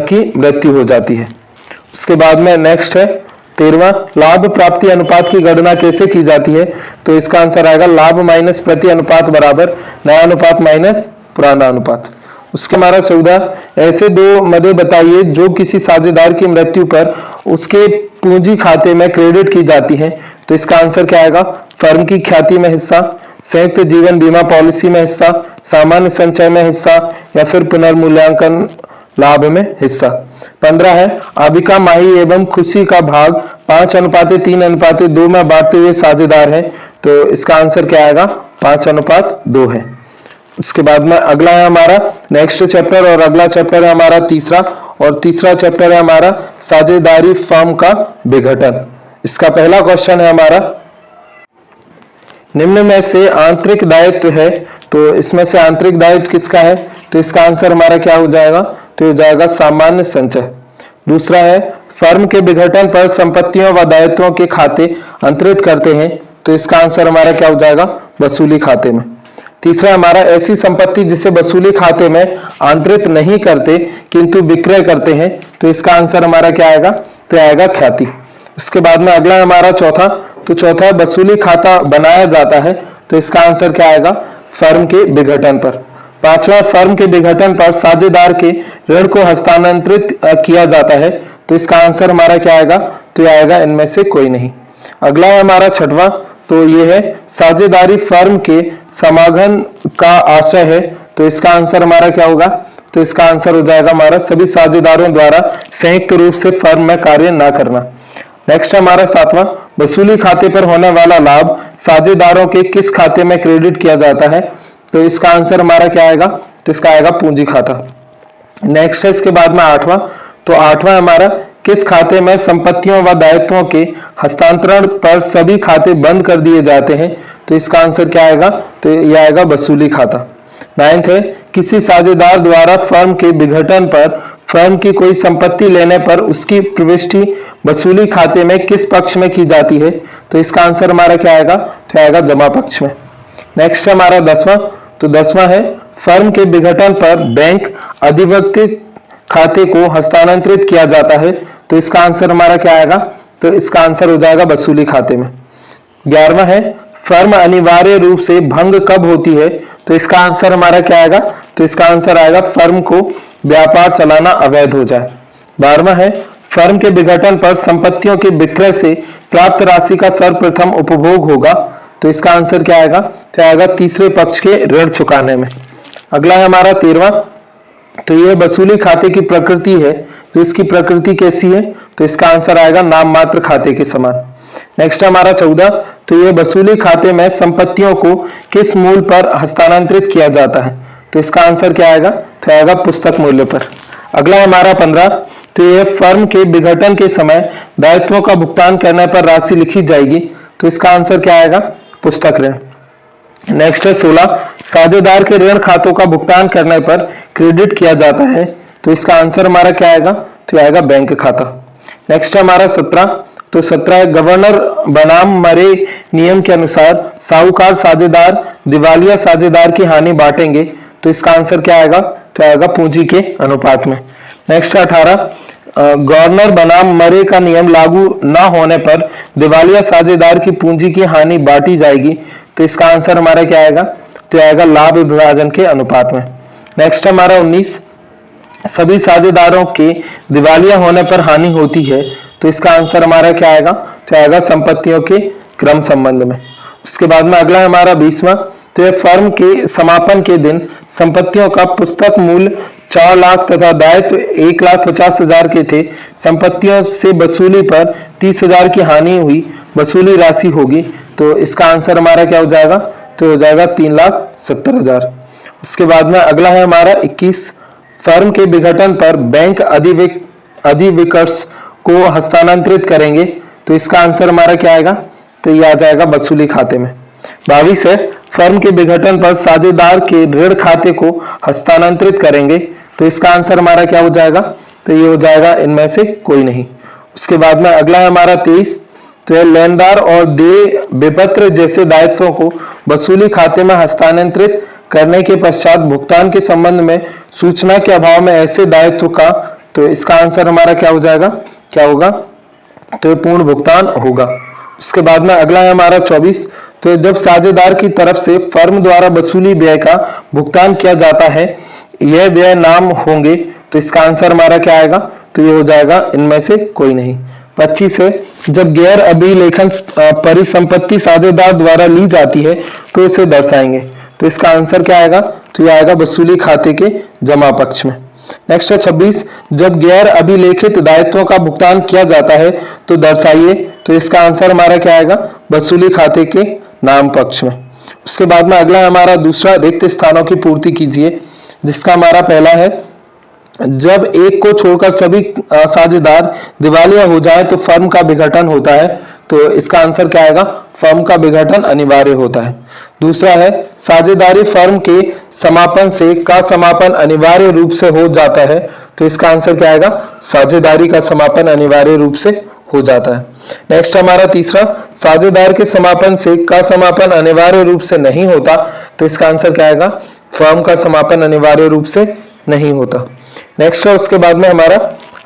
की मृत्यु हो जाती है। उसके बाद में नेक्स्ट है 13वां लाभ प्राप्ति अनुपात की गणना कैसे की जाती है, तो इसका आंसर आएगा लाभ माइनस प्रति अनुपात बराबर नया अनुपात माइनस पुराना अनुपात। उसके हमारा 14 ऐसे दो मदे बताइए जो किसी साझेदार की मृत्यु पर उसके पूंजी खाते में क्रेडिट की जाती है, तो इसका आंसर क्या आएगा? फर्म की ख्याति में हिस्सा, संयुक्त जीवन बीमा पॉलिसी में हिस्सा, सामान्य संचय में हिस्सा, या फिर पुनर्मूल्यांकन लाभ में हिस्सा। 15 है आबिका माही एवं खुशी का भाग 5:3:2 में बांटते हुए साझेदार है, तो इसका आंसर क्या आएगा? 5:2 है। उसके बाद में अगला है हमारा नेक्स्ट चैप्टर, और अगला चैप्टर है हमारा तीसरा, और तीसरा चैप्टर है हमारा साझेदारी फर्म का विघटन। इसका पहला क्वेश्चन है हमारा निम्न में से आंतरिक दायित्व है, तो इसमें से आंतरिक दायित्व किसका है, तो इसका आंसर हमारा क्या हो जाएगा? तो हो जाएगा सामान्य संचय। दूसरा है फर्म के विघटन पर संपत्तियों व दायित्वों के खाते अंतरित करते हैं, तो इसका आंसर हमारा क्या हो जाएगा? वसूली खाते में। तीसरा हमारा ऐसी संपत्ति जिसे वसूली खाते में आंतरित नहीं करते किंतु विक्रय करते हैं, तो इसका आंसर हमारा क्या आएगा, तो आएगा ख्याति। उसके बाद में अगला हमारा चौथा, तो चौथा वसूली खाता बनाया जाता है, तो इसका आंसर क्या आएगा, फर्म के विघटन पर। पांचवा, फर्म के विघटन पर साझेदार के ऋण को हस्तांतरित किया जाता है, तो इसका आंसर हमारा क्या आएगा, तो आएगा इनमें से कोई नहीं। अगला है हमारा छठवां, तो ये है साझेदारी फर्म के समागम का आशय है, तो इसका आंसर हमारा क्या होगा, तो इसका आंसर हो जाएगा हमारा सभी साझेदारों द्वारा संयुक्त रूप से फर्म में कार्य ना करना। नेक्स्ट हमारा सातवां, वसूली खाते पर होने वाला लाभ साझेदारों के किस खाते में क्रेडिट किया जाता है, तो इसका आंसर हमारा क्या आएगा, तो इसका आएगा पूंजी खाता। नेक्स्ट है इसके बाद में आठवां, तो आठवां हमारा किस खाते में संपत्तियों व दायित्वों के हस्तांतरण पर सभी खाते बंद कर दिए जाते हैं, तो इसका आंसर क्या आएगा, तो यह आएगा वसूली खाता। नाइन्थ है किसी साझेदार द्वारा फर्म के विघटन पर फर्म की कोई संपत्ति लेने पर उसकी प्रविष्टि वसूली खाते में किस पक्ष में की जाती है, तो इसका आंसर हमारा क्या आएगा, तो आएगा जमा पक्ष में। नेक्स्ट हमारा दसवां, तो दसवां है फर्म के विघटन पर बैंक अधिवक्ति खाते को हस्तांतरित किया जाता है, तो इसका आंसर हमारा क्या आएगा, तो इसका आंसर हो जाएगा वसूली खाते में। 11वां है फर्म अनिवार्य रूप से भंग कब होती है, तो इसका आंसर हमारा क्या आएगा, तो इसका आंसर आएगा फर्म को व्यापार चलाना अवैध हो जाए। 12वां है फर्म के विघटन पर संपत्तियों के विक्रय से प्राप्त राशि का सर्वप्रथम उपभोग होगा, तो इसका आंसर क्या आएगा, तो आएगा तीसरे पक्ष के ऋण चुकाने में। अगला है हमारा 13वां, तो यह वसूली खाते की प्रकृति है, तो इसकी प्रकृति कैसी है, तो इसका आंसर आएगा नाम मात्र खाते के समान। नेक्स्ट हमारा 14, तो यह वसूली खाते में संपत्तियों को किस मूल्य पर हस्तांतरित किया जाता है, तो इसका आंसर क्या आएगा, तो आएगा पुस्तक मूल्य पर। अगला हमारा 15, तो यह फर्म के विघटन के समय दायित्वों का भुगतान करने पर राशि लिखी जाएगी, तो इसका आंसर क्या आएगा, पुस्तक ऋण। नेक्स्ट है 16, साझेदार के ऋण खातों का भुगतान करने पर क्रेडिट किया जाता है, तो इसका आंसर हमारा क्या आएगा, तो आएगा बैंक खाता। नेक्स्ट हमारा 17, तो 17 गवर्नर बनाम मरे नियम के अनुसार साहूकार साझेदार दिवालिया साझेदार की हानि बांटेंगे, तो इसका आंसर क्या आएगा, तो आएगा पूंजी के अनुपात में। नेक्स्ट 18, गवर्नर बनाम मरे का नियम लागू न होने पर दिवालिया साझेदार की पूंजी की हानि बांटी जाएगी, तो इसका आंसर हमारा क्या आएगा, तो आएगा लाभ विभाजन के अनुपात में। नेक्स्ट हमारा 19, सभी साझेदारों के दिवालिया होने पर हानि होती है, तो इसका आंसर हमारा क्या आएगा, तो आएगा संपत्तियों के क्रम संबंध में। उसके बाद में अगला हमारा 20वां, तो यह फर्म के समापन के दिन संपत्तियों का पुस्तक मूल्य 4 लाख तथा दायित्व 1,50,000 के थे, संपत्तियों से वसूली पर 30,000 की हानि हुई, वसूली राशि होगी, तो इसका आंसर हमारा क्या हो जाएगा, तो हो जाएगा 3,70,000। उसके बाद में अगला है हमारा 21, फर्म के विघटन पर बैंक अधिविकर्ष को हस्तांतरित करेंगे, तो इसका आंसर हमारा क्या आएगा, तो ये आ जाएगा वसूली खाते में। 22 है फर्म के विघटन पर साझेदार के ऋण खाते को हस्तांतरित करेंगे, तो इसका आंसर हमारा क्या हो जाएगा, तो ये हो जाएगा इनमें से कोई नहीं। उसके बाद में अगला है हमारा 23, तो यह लेनदार और देय विपत्र जैसे दायित्वों को वसूली खाते में हस्तांतरित करने के पश्चात भुगतान के संबंध में सूचना के अभाव में ऐसे दायित्व का, तो इसका आंसर हमारा क्या हो जाएगा, क्या होगा, तो पूर्ण भुगतान होगा। उसके बाद में अगला है हमारा 24, तो जब साझेदार की तरफ से फर्म द्वारा वसूली व्यय का भुगतान किया जाता है, यह व्यय नाम होंगे, तो इसका आंसर हमारा क्या आएगा, तो ये हो जाएगा इनमें से कोई नहीं। 25 है जब गैर अभिलेखन परिसंपत्ति साझेदार द्वारा ली जाती है, तो इसे दर्शाएंगे, तो इसका आंसर क्या आएगा, तो ये आएगा वसूली खाते के जमा पक्ष में। नेक्स्ट है 26, जब गैर अभिलेखित दायित्वों का भुगतान किया जाता है, तो दर्शाइए, तो इसका आंसर हमारा क्या आएगा, वसूली खाते के नाम पक्ष में। उसके बाद में अगला हमारा दूसरा, रिक्त स्थानों की पूर्ति कीजिए, जिसका हमारा पहला है जब एक को छोड़कर सभी साझेदार दिवालिया हो जाए तो फर्म का विघटन होता है, तो इसका आंसर क्या आएगा, फर्म का विघटन अनिवार्य होता है। दूसरा है साझेदारी फर्म के समापन से का समापन अनिवार्य रूप से हो जाता है, तो इसका आंसर क्या आएगा, साझेदारी का समापन अनिवार्य रूप से हो जाता है। नेक्स्ट हमारा तीसरा, साझेदार के समापन से का समापन अनिवार्य रूप से नहीं होता, तो इसका आंसर क्या आएगा, फर्म का समापन अनिवार्य रूप से नहीं होता। नेक्स्ट है उसके बाद में हमारा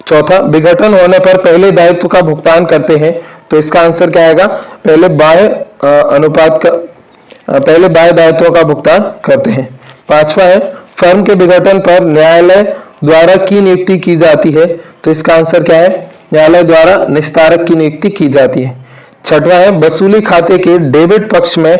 चौथा, विघटन होने पर पहले दायित्व का भुगतान करते हैं, तो इसका आंसर क्या आएगा, पहले बाह्य अनुपात का पहले बाह्य दायित्वों का भुगतान करते हैं। पांचवा है, फर्म के विघटन पर न्यायालय द्वारा की नियुक्ति की जाती है, तो इसका आंसर क्या है, न्यायालय द्वारा निस्तारक की नियुक्ति की जाती है। छठवां है, वसूली खाते के डेबिट पक्ष में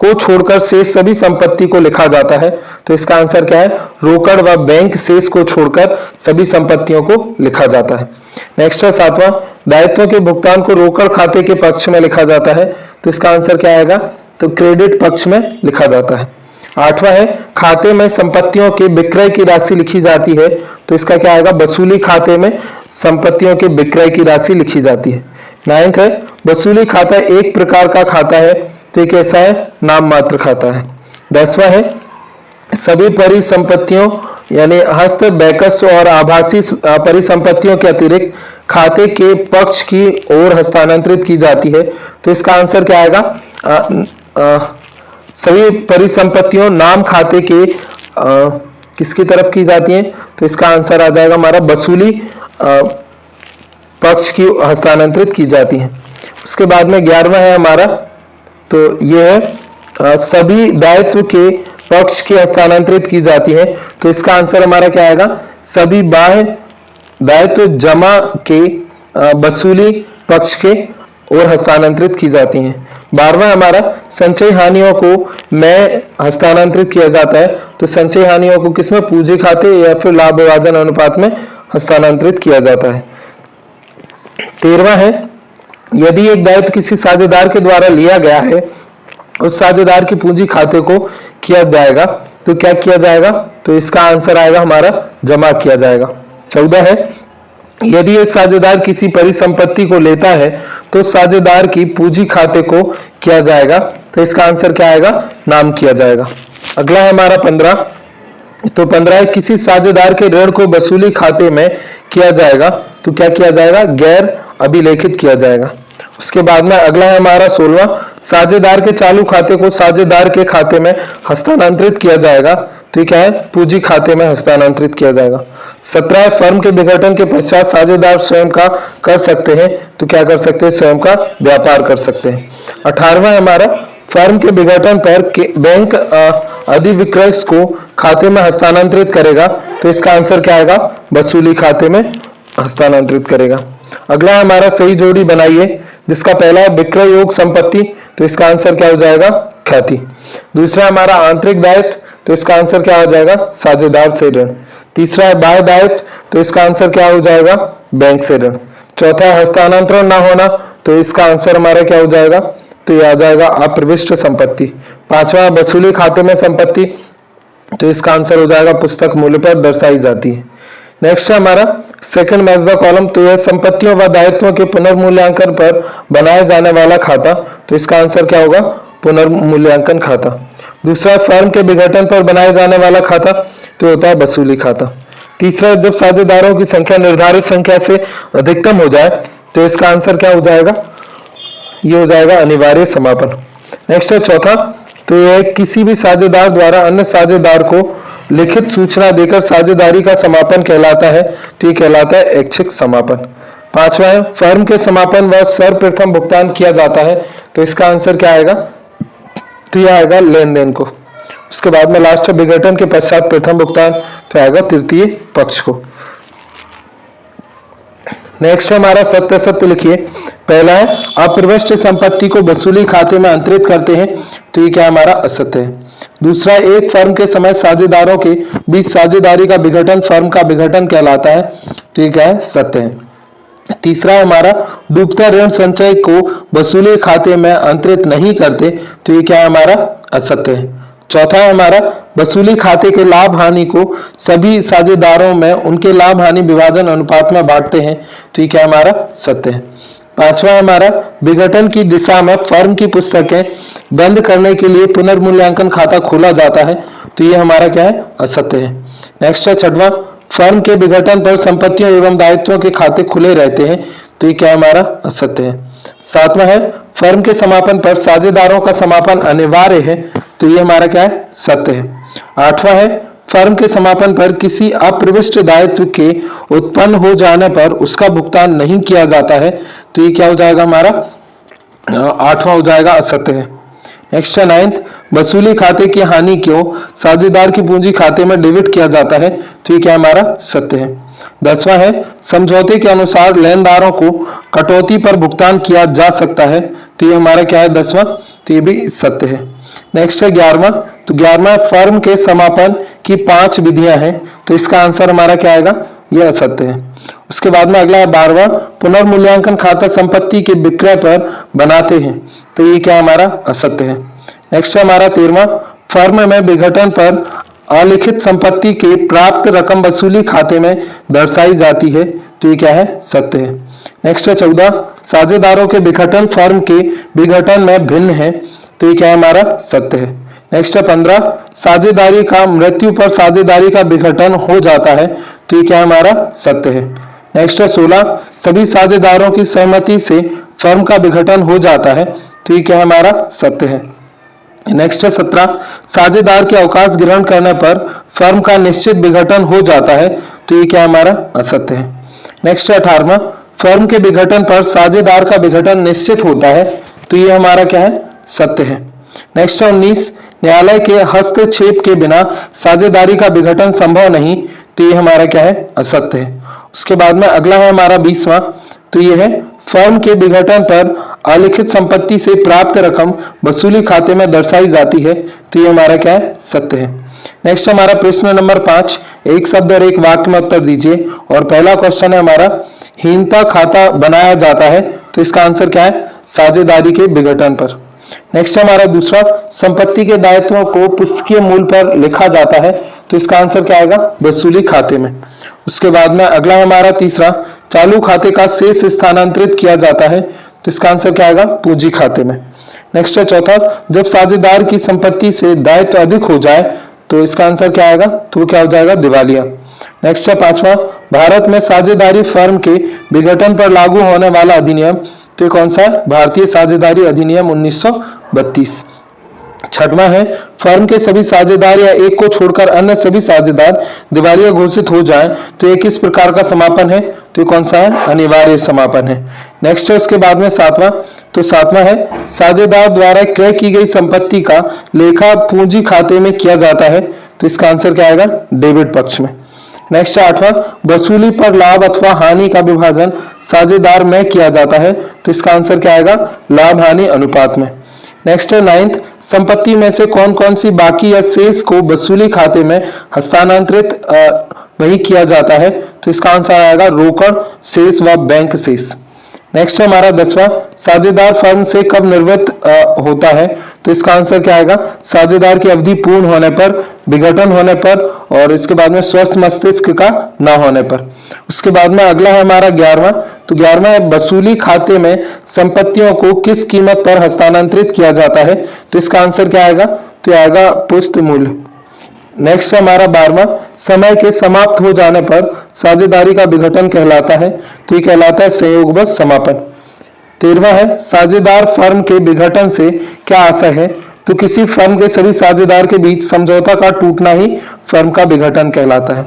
को छोड़कर शेष सभी संपत्ति को लिखा जाता है, तो इसका आंसर क्या है, रोकड़ व बैंक शेष को छोड़कर सभी संपत्तियों को लिखा जाता है। नेक्स्ट है सातवां, दायित्व के भुगतान को रोकड़ खाते के पक्ष में लिखा जाता है, तो इसका आंसर क्या आएगा, तो क्रेडिट पक्ष में लिखा जाता है। आठवां है, खाते में संपत्तियों के विक्रय की राशि लिखी जाती है, तो इसका क्या आएगा, वसूली खाते में संपत्तियों के विक्रय की राशि लिखी जाती है। नाइन्थ है, वसूली खाता एक प्रकार का खाता है, तो ये कैसा है, नाम मात्र खाता है। 10वां है, सभी परिसंपत्तियों यानी हस्त बैकस और आभासी परिसंपत्तियों के अतिरिक्त खाते के पक्ष की ओर हस्तांतरित की जाती है, तो इसका आंसर क्या आएगा, सभी परिसंपत्तियों नाम खाते के किसकी तरफ की जाती हैं, तो इसका आंसर आ जाएगा हमारा वसूली पक्ष की हस्तांतरित की जाती है। उसके बाद में 11वां है हमारा, तो यह है सभी दायित्व के पक्ष की हस्तांतरित की जाती है, तो इसका आंसर हमारा क्या आएगा, सभी बाह्य दायित्व जमा के वसूली पक्ष के और हस्तांतरित की जाती हैं। 12वां हमारा, संचय हानियों को में हस्तांतरित किया जाता है, तो संचय हानियों को किसमें, पूंजी खाते या फिर लाभ विभाजन अनुपात में हस्तांतरित किया जाता है। 13वां है, यदि एक दायित्व किसी साझेदार के द्वारा लिया गया है, उस साझेदार की पूंजी खाते को किया जाएगा, तो क्या किया जाएगा, तो इसका आंसर आएगा हमारा जमा किया जाएगा। 14 है, यदि एक साझेदार किसी परिसंपत्ति को लेता है, तो साझेदार की पूंजी खाते को किया जाएगा, तो इसका आंसर क्या आएगा, नाम किया जाएगा। अगला है हमारा 15, तो 15 है, किसी साझेदार के ऋण को वसूली खाते में किया जाएगा, तो क्या किया जाएगा, गैर अभिलेखित किया जाएगा। उसके बाद में अगला है हमारा 16वां, साझेदार के चालू खाते को साझेदार के खाते में हस्तांतरित किया जाएगा, तो ये क्या है, पूंजी खाते में हस्तांतरित किया जाएगा। 17, फर्म के विघटन के पश्चात साझेदार स्वयं का कर सकते हैं, तो क्या कर सकते हैं, स्वयं का व्यापार कर सकते हैं। 18वां हमारा, फर्म के विघटन पर बैंक अधिविक्रय को खाते में हस्तांतरित करेगा, तो इसका आंसर क्या आएगा, वसूली खाते में हस्तांतरित करेगा। अगला हमारा सही जोड़ी बनाइए, जिसका पहला है विक्रय योग संपत्ति, तो इसका आंसर क्या हो जाएगा, ख्याति। दूसरा हमारा आंतरिक दायित्व, तो इसका आंसर क्या हो जाएगा, साझेदार से ऋण। तीसरा है बाह्य दायित्व, तो इसका आंसर क्या हो जाएगा, बैंक से ऋण। चौथा है हस्तांतरण ना होना, तो इसका आंसर हमारा क्या हो जाएगा, तो यह आ जाएगा अप्रविष्ट संपत्ति। पांचवा वसूली खाते में संपत्ति, तो इसका आंसर हो जाएगा पुस्तक मूल्य पर दर्शाई जाती है। नेक्स्ट है हमारा सेकंड मैच द कॉलम, तो यह संपत्तियों व दायित्वों के पुनर्मूल्यांकन पर बनाया जाने वाला खाता, तो इसका आंसर क्या होगा, पुनर्मूल्यांकन खाता। दूसरा फर्म के विघटन पर बनाया जाने वाला खाता, तो होता है वसूली खाता। तीसरा, जब साझेदारों की संख्या निर्धारित संख्या से अधिकतम हो जाए, तो इसका आंसर क्या हो जाएगा, ये हो जाएगा अनिवार्य समापन। नेक्स्ट है चौथा, तो यह किसी भी साझेदार द्वारा अन्य साझेदार को लिखित सूचना देकर साझेदारी का समापन कहलाता है, तो ये कहलाता है ऐच्छिक समापन। पांचवा है, फर्म के समापन व सर्वप्रथम भुगतान किया जाता है, तो इसका आंसर क्या आएगा, तो यह आएगा लेन देन को। उसके बाद में लास्ट है विघटन के पश्चात प्रथम भुगतान, तो आएगा तृतीय पक्ष को। नेक्स्ट हमारा सत्य सत्य लिखिए। पहला है, अप्रविष्ट संपत्ति को वसूली खाते में अंतरित करते हैं, तो ये क्या हमारा असत्य है। दूसरा, एक फर्म के समय साझेदारों के बीच साझेदारी का विघटन फर्म का विघटन कहलाता है, तो ये क्या है, सत्य है। तीसरा हमारा, डूबता ऋण संचय को वसूली खाते में अंतरित नहीं करते, तो ये क्या है हमारा, असत्य है। चौथा है हमारा, वसूली खाते के लाभ हानि को सभी साझेदारों में उनके लाभ हानि विभाजन अनुपात में बांटते हैं, तो ये क्या हमारा, सत्य है। पांचवा है हमारा, विघटन की दिशा में फर्म की पुस्तकें बंद करने के लिए पुनर्मूल्यांकन खाता खोला जाता है, तो ये हमारा क्या है, असत्य है। नेक्स्ट है छठवां, फर्म के विघटन पर संपत्तियों एवं दायित्वों के खाते खुले रहते हैं, तो ये क्या हमारा असत्य है। सातवां है फर्म के समापन पर साझेदारों का समापन अनिवार्य है, तो ये हमारा क्या है, सत्य है। आठवां है फर्म के समापन पर किसी अप्रविष्ट दायित्व के उत्पन्न हो जाने पर उसका भुगतान नहीं किया जाता है, तो ये क्या हो जाएगा हमारा आठवां हो जाएगा, असत्य है। नेक्स्ट है नाइन्थ, वसूली खाते की हानि को साझेदार की पूंजी खाते में डेबिट किया जाता है, तो ये क्या हमारा सत्य है। दसवां है समझौते के अनुसार लेनदारों को कटौती पर भुगतान किया जा सकता है, तो ये हमारा क्या है दसवां, तो ये भी सत्य है। नेक्स्ट है ग्यारहवां, तो ग्यारहवां फर्म के समापन की 5 विधियां हैं, तो इसका आंसर हमारा क्या आएगा, यह असत्य है। उसके बाद में अगला है 12वां, पुनर्मूल्यांकन खाता संपत्ति के विक्रय पर बनाते हैं, तो ये क्या हमारा असत्य है। नेक्स्ट है हमारा 13वां, फर्म में विघटन पर अलिखित संपत्ति के प्राप्त रकम वसूली खाते में दर्शाई जाती है, तो ये क्या है, सत्य है। नेक्स्ट है 14, साझेदारों के विघटन फर्म के विघटन में भिन्न है, तो ये क्या है हमारा सत्य है। नेक्स्ट है 15, साझेदारी का मृत्यु पर साझेदारी का विघटन हो जाता है, तो ये क्या हमारा सत्य है। नेक्स्ट है 16, सभी साझेदारों की सहमति से फर्म का विघटन हो जाता है, तो ये क्या हमारा सत्य है। नेक्स्ट है 17, साझेदार के अवकाश ग्रहण करने पर फर्म का निश्चित विघटन हो जाता है, तो ये क्या हमारा असत्य है। नेक्स्ट है 18वां, फर्म के विघटन पर साझेदार का विघटन निश्चित होता है, तो ये हमारा क्या है, सत्य है। नेक्स्ट है 19, न्यायालय के हस्तक्षेप के बिना साझेदारी का विघटन संभव नहीं, तो ये हमारा क्या है, असत्य है। उसके बाद में अगला है हमारा 20वां, तो ये है फर्म के विघटन पर अलिखित संपत्ति से प्राप्त रकम वसूली खाते में दर्शाई जाती है, तो ये हमारा क्या है, सत्य है। नेक्स्ट हमारा प्रश्न नंबर 5, एक शब्द और एक वाक्य में उत्तर दीजिए। और पहला क्वेश्चन है हमारा, हीनता खाता बनाया जाता है, तो इसका आंसर क्या है, साझेदारी के विघटन पर। नेक्स्ट हमारा दूसरा, संपत्ति के दायित्वों को पुस्तकीय मूल पर लिखा जाता है, तो इसका आंसर क्या आएगा, वसूली खाते में। उसके बाद में अगला हमारा तीसरा, चालू खाते का शेष स्थानांतरित किया जाता है, तो इसका आंसर क्या आएगा, पूंजी खाते में। नेक्स्ट है चौथा, जब साझेदार की संपत्ति से दायित्व अधिक हो जाए, तो इसका आंसर क्या आएगा, तो क्या हो जाएगा, दिवालिया। नेक्स्ट है 5वां, भारत में साझेदारी फर्म के विघटन पर लागू होने वाला अधिनियम, तो ये कौन सा है, भारतीय साझेदारी अधिनियम 1932। 6वां है, फर्म के सभी साझेदार या एक को छोड़कर अन्य सभी साझेदार दिवालिया घोषित हो जाएं, तो ये किस प्रकार का समापन है, तो ये कौन सा है, अनिवार्य समापन है। नेक्स्ट है उसके बाद में 7वां, तो 7वां है, साझेदार द्वारा क्रय की गई संपत्ति का लेखा पूंजी खाते में किया जाता है, तो इसका आंसर क्या आएगा, डेबिट पक्ष में। नेक्स्ट 8वां, वसूली पर लाभ अथवा हानि का विभाजन साझेदार में किया जाता है, तो इसका आंसर क्या आएगा, लाभ हानि अनुपात में। नेक्स्ट है 9th, संपत्ति में से कौन कौन सी बाकी या शेष को वसूली खाते में हस्तांतरित वही किया जाता है, तो इसका आंसर आएगा रोकड़ शेष व बैंक शेष। नेक्स्ट है हमारा 10वां, साझेदार फर्म से कब निवृत्त होता है, तो इसका आंसर क्या आएगा, साझेदार की अवधि पूर्ण होने पर, विघटन होने पर और इसके बाद में स्वस्थ मस्तिष्क का न होने पर। उसके बाद में अगला है हमारा 11वां, तो 11वां है, वसूली खाते में संपत्तियों को किस कीमत पर हस्तांतरित किया जाता है, तो इसका आंसर क्या आएगा, तो आएगा पुस्त मूल्य। नेक्स्ट हमारा 12वां, समय के समाप्त हो जाने पर साझेदारी का विघटन कहलाता है, तो ये कहलाता है संयोगबद्ध समापन। 13वां है, साझेदार फर्म के विघटन से क्या आशय है, तो किसी फर्म के सभी साझेदार के बीच समझौता का टूटना ही फर्म का विघटन कहलाता है।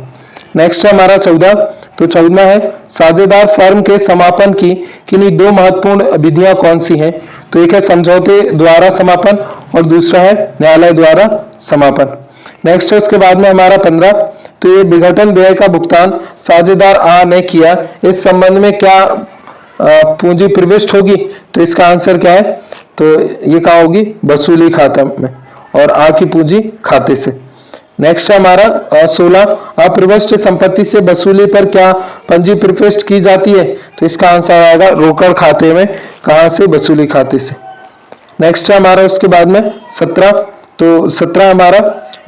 नेक्स्ट है हमारा 14, तो 14वां है, साझेदार फर्म के समापन की किन्हीं दो महत्वपूर्ण विधियां कौन सी हैं, तो एक है समझौते द्वारा समापन और दूसरा है न्यायालय द्वारा समापन। नेक्स्ट है उसके बाद में हमारा 15, तो ये विघटन व्यय का भुगतान साझेदार आ ने किया, इस संबंध में क्या पूंजी प्रविष्ट होगी, तो इसका आंसर क्या है, तो ये कहाँ होगी, वसूली खाता में और आ की पूंजी खाते से। नेक्स्ट है हमारा 16, अप्रविष्ट संपत्ति से वसूली पर क्या पूंजी प्रविष्ट की जाती है, तो इसका आंसर आएगा रोकड़ खाते में, कहां से, वसूली खाते से। नेक्स्ट है हमारा उसके बाद में 17, तो 17 हमारा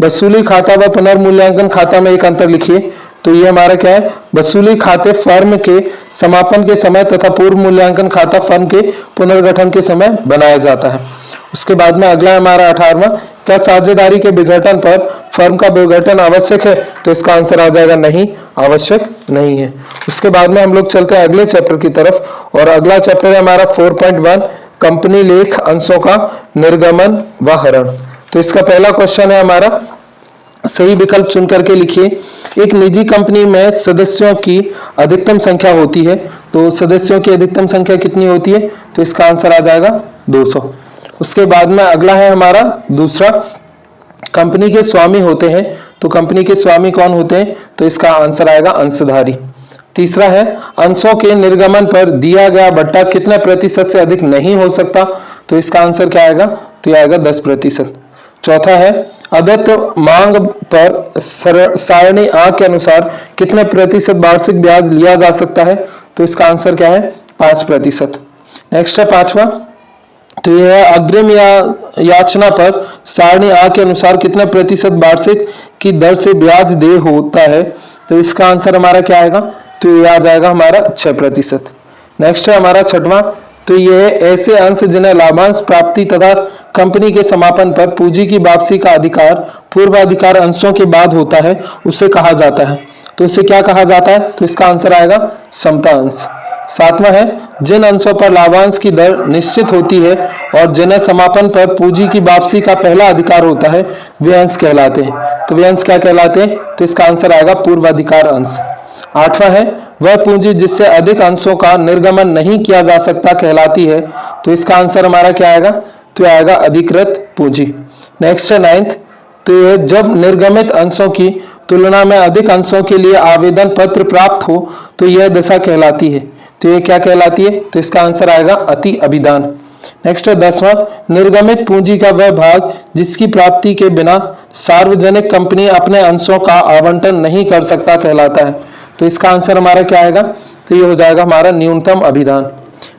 वसूली खाता व पुनर्मूल्यांकन खाता में एक अंतर लिखिए, तो ये हमारा क्या है, वसूली खाते फर्म के समापन के समय तथा पूर्व मूल्यांकन खाता फर्म के पुनर्गठन के समय बनाया जाता है। उसके बाद में अगला हमारा 18वां, क्या साझेदारी के विघटन पर फर्म का विघटन आवश्यक है? तो इसका आंसर आ जाएगा नहीं, आवश्यक नहीं है। उसके बाद में हम लोग चलते हैं अगले चैप्टर की तरफ, और अगला चैप्टर है हमारा 4.1 कंपनी लेख अंशों का निर्गमन व हरण। तो इसका पहला क्वेश्चन है हमारा, सही विकल्प चुन करके लिखिए। एक निजी कंपनी में सदस्यों की अधिकतम संख्या होती है, तो सदस्यों की अधिकतम संख्या कितनी होती है? तो इसका आंसर आ जाएगा 200। उसके बाद में अगला है हमारा दूसरा, कंपनी के स्वामी होते हैं, तो कंपनी के स्वामी कौन होते हैं? तो इसका आंसर आएगा अंशधारी। तीसरा है, अंशों के निर्गमन पर दिया गया बट्टा कितने प्रतिशत से अधिक नहीं हो सकता? तो इसका आंसर क्या आएगा? तो यह आएगा 10%। चौथा है, अदत्त मांग पर सारणी आ के अनुसार कितने प्रतिशत वार्षिक ब्याज लिया जा सकता है? तो इसका आंसर क्या है? 5%। नेक्स्ट है पांचवा, तो यह है अग्रिम या याचना पर सारणी आ के अनुसार कितने प्रतिशत वार्षिक की दर से ब्याज देय होता है? तो इसका आंसर हमारा क्या आएगा? तो यह आ जाएगा हमारा 6%। नेक्स्ट है हमारा छठवां, तो यह ऐसे अंश जिन्हें लाभांश प्राप्ति तथा कंपनी के समापन पर पूंजी की वापसी का अधिकार पूर्वाधिकार अंशों के बाद होता है, उसे कहा जाता है। तो इसे क्या कहा जाता है? तो इसका आंसर आएगा समता अंश। सातवां है, जिन अंशों पर लाभांश की दर निश्चित होती है और जिन्हें समापन पर पूंजी की वापसी का पहला अधिकार होता है, वे अंश कहलाते हैं। तो वे अंश क्या कहलाते हैं? तो इसका आंसर आएगा पूर्वाधिकार अंश। आठवां है, वह पूंजी जिससे अधिक अंशों का निर्गमन नहीं किया जा सकता कहलाती है। तो इसका आंसर हमारा क्या आएगा? तो आएगा अधिकृत पूंजी। नेक्स्ट है नाइन्थ, तो यह जब निर्गमित अंशों की तुलना में अधिक अंशों के लिए आवेदन पत्र प्राप्त हो तो यह दशा कहलाती है। तो यह क्या कहलाती है? तो इसका आंसर आएगा अति अभिदान। नेक्स्ट है 10वां, निर्गमित पूंजी का वह भाग जिसकी प्राप्ति के बिना सार्वजनिक कंपनी अपने अंशों का आवंटन नहीं कर सकता कहलाता है। तो इसका आंसर हमारा क्या आएगा? तो ये हो जाएगा हमारा न्यूनतम अभिदान।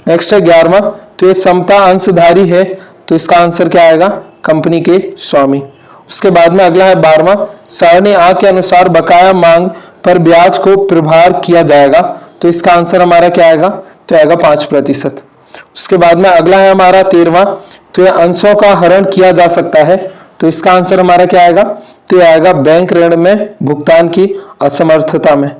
नेक्स्ट है 11वां, तो ये समता अंशधारी है, तो इसका आंसर क्या आएगा? कंपनी के स्वामी। उसके बाद में अगला है 12वां, सारणी आ के अनुसार बकाया मांग पर ब्याज को प्रभार किया जाएगा। तो इसका आंसर हमारा क्या आएगा? तो आएगा 5%। उसके बाद में अगला है हमारा 13वां, तो यह अंशों का हरण किया जा सकता है। तो इसका आंसर हमारा क्या आएगा? तो आएगा बैंक ऋण में भुगतान की असमर्थता में।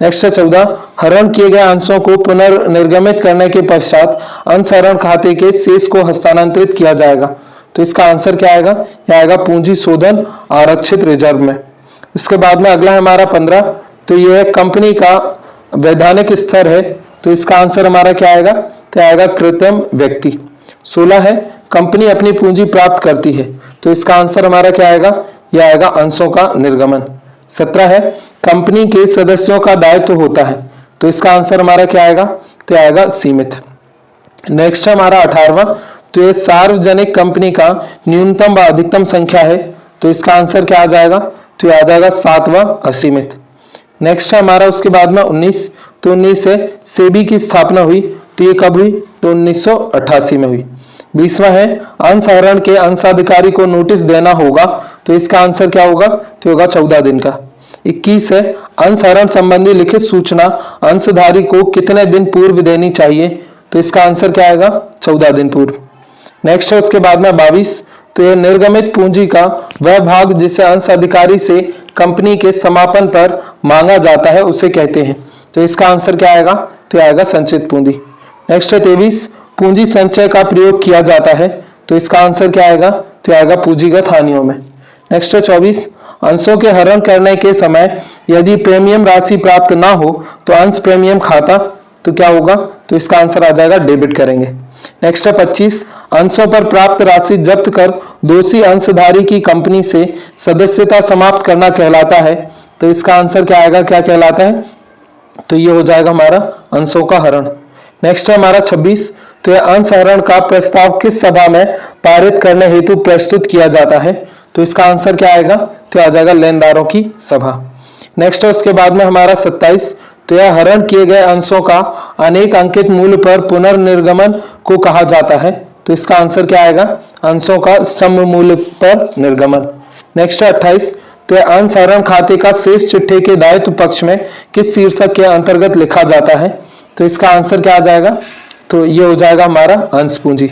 नेक्स्ट है 14, हरण किए गए अंशों को पुनर्निर्गमित करने के पश्चात अंशहरण खाते के शेष को हस्तांतरित किया जाएगा। तो इसका आंसर क्या आएगा? यह आएगा पूंजी शोधन आरक्षित रिजर्व में। इसके बाद में अगला है हमारा 15, तो यह कंपनी का वैधानिक स्तर है। तो इसका आंसर हमारा क्या आएगा? तो आएगा कृत्रिम व्यक्ति। 16 है, कंपनी अपनी पूंजी प्राप्त करती है। तो इसका आंसर हमारा क्या आएगा? यह आएगा अंशों का निर्गमन। 17 है, कंपनी के सदस्यों का दायित्व होता है। तो इसका आंसर हमारा क्या आएगा? तो आएगा सीमित। नेक्स्ट है हमारा 18वां, तो ये सार्वजनिक कंपनी का न्यूनतम व अधिकतम संख्या है। तो इसका आंसर क्या आ जाएगा? तो आ जाएगा 7वां असीमित। नेक्स्ट है हमारा उसके बाद में 19, तो 19 से सेबी की स्थापना हुई। तो ये कब हुई? तो 1988 में हुई। 20वां है, अंशहरण के अंशाधिकारी को नोटिस देना होगा। तो इसका आंसर क्या होगा? तो होगा 14 दिन का। 21 है, अंशहरण संबंधी लिखित सूचना अंशधारी को कितने दिन पूर्व देनी चाहिए? तो इसका आंसर क्या आएगा? 14 दिन पूर्व। नेक्स्ट है उसके बाद में 22, तो यह निर्गमित पूंजी का वह भाग जिसे अंश अधिकारी से कंपनी के समापन पर मांगा जाता है उसे कहते हैं। तो इसका आंसर क्या आएगा? तो आएगा संचित पूंजी। नेक्स्ट है 23, पूंजी संचय का प्रयोग किया जाता है। तो इसका आंसर क्या आएगा? तो आएगा पूंजीगत हानियों में। नेक्स्ट है 24, अंशों के हरण करने के समय यदि प्रीमियम राशि प्राप्त ना हो तो अंश प्रीमियम खाता तो क्या होगा? तो इसका आंसर आ जाएगा डेबिट करेंगे। नेक्स्ट है 25, अंशों पर प्राप्त राशि जब्त कर दोषी अंशधारी की कंपनी से सदस्यता समाप्त करना कहलाता है। तो इसका आंसर क्या आएगा? क्या कहलाता है? तो ये हो जाएगा हमारा अंशों का हरण। नेक्स्ट है हमारा 26, तो यह अंशहरण का प्रस्ताव किस सभा में पारित करने हेतु प्रस्तुत किया जाता है? तो इसका आंसर क्या आएगा? तो आ जाएगा लेनदारों की सभा। नेक्स्ट है उसके बाद में हमारा 27, तो यह हरण किए गए अंशों का अनेक अंकित मूल्य पर पुनर्निर्गमन को कहा जाता है। तो इसका आंसर क्या आएगा? अंशों का सम मूल्य पर निर्गमन। नेक्स्ट है 28, तो यह अंशहरण खाते का शेष चिट्ठे के दायित्व पक्ष में किस शीर्षक के अंतर्गत लिखा जाता है? तो इसका आंसर क्या आ जाएगा? तो ये हो जाएगा हमारा अंश पूंजी।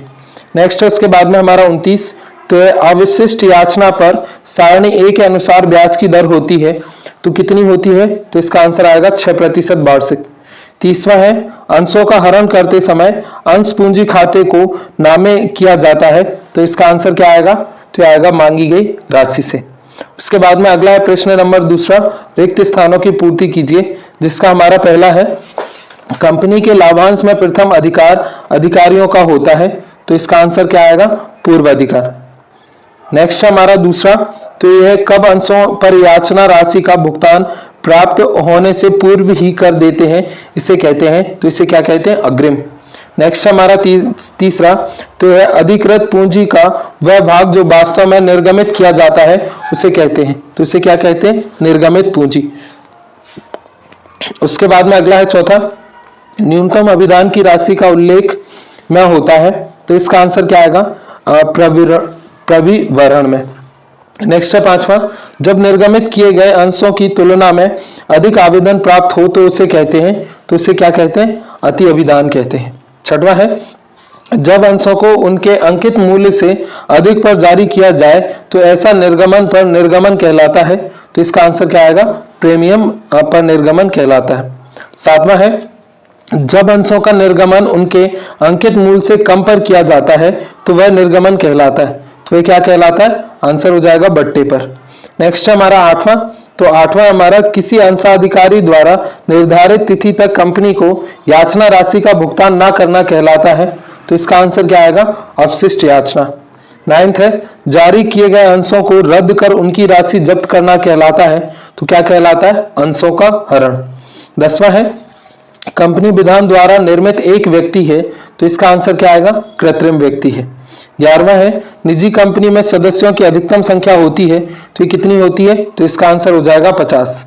नेक्स्ट है उसके बाद में हमारा 29, तो अवशिष्ट याचना पर सारणी ए के अनुसार ब्याज की दर होती है, तो कितनी होती है? तो इसका आंसर आएगा 6% वार्षिक। तीसरा है अंशों का हरण करते समय अंश पूंजी खाते को नामे किया जाता है, तो इसका आंसर क्या आएगा? तो आएगा मांगी गई राशि से। उसके बाद में अगला है प्रश्न नंबर दूसरा, रिक्त स्थानों की पूर्ति कीजिए, जिसका हमारा पहला है कंपनी के लाभांश में प्रथम अधिकार अधिकारियों का होता है, तो इसका आंसर क्या आएगा? पूर्व अधिकार। नेक्स्ट हमारा दूसरा, तो यह है कब अंशों पर याचना राशि का भुगतान प्राप्त होने से पूर्व ही कर देते हैं, इसे कहते हैं, तो इसे क्या कहते हैं? अग्रिम। नेक्स्ट हमारा तीसरा, तो है अधिकृत पूंजी का वह भाग जो वास्तव में निर्गमित किया जाता है, उसे कहते हैं, तो इसे क्या कहते हैं? निर्गमित पूंजी। उसके बाद में अगला है चौथा, न्यूनतम अभिदान की राशि का उल्लेख में होता है, तो इसका आंसर क्या आएगा? प्रविवरण में। नेक्स्ट है पांचवा, जब निर्गमित किए गए अंशों की तुलना में अधिक आवेदन प्राप्त हो तो उसे कहते हैं, तो इसे क्या कहते हैं? अति अभिदान कहते हैं। छठवा है जब अंशों को उनके अंकित मूल्य से अधिक पर जारी किया जाए तो ऐसा निर्गमन पर निर्गमन कहलाता है, तो इसका आंसर क्या आएगा? प्रीमियम पर निर्गमन कहलाता है। सातवां है जब अंशों का निर्गमन उनके अंकित मूल्य से कम पर किया जाता है तो वह निर्गमन कहलाता है, तो ये क्या कहलाता है? आंसर हो जाएगा बट्टे पर। नेक्स्ट हमारा आठवां, तो आठवां हमारा किसी अंशाधिकारी द्वारा निर्धारित तिथि तक कंपनी को याचना राशि का भुगतान ना करना कहलाता है, तो इसका आंसर क्या आएगा? अवशिष्ट याचना। नाइन्थ है जारी किए गए अंशों को रद्द कर उनकी राशि जब्त करना कहलाता है, तो क्या कहलाता है? अंशों का हरण। 10वां है कंपनी विधान द्वारा निर्मित एक व्यक्ति है, तो इसका आंसर क्या आएगा? कृत्रिम व्यक्ति है। 11वां है निजी कंपनी में सदस्यों की अधिकतम संख्या होती है, तो ये कितनी होती है? तो इसका आंसर हो जाएगा 50।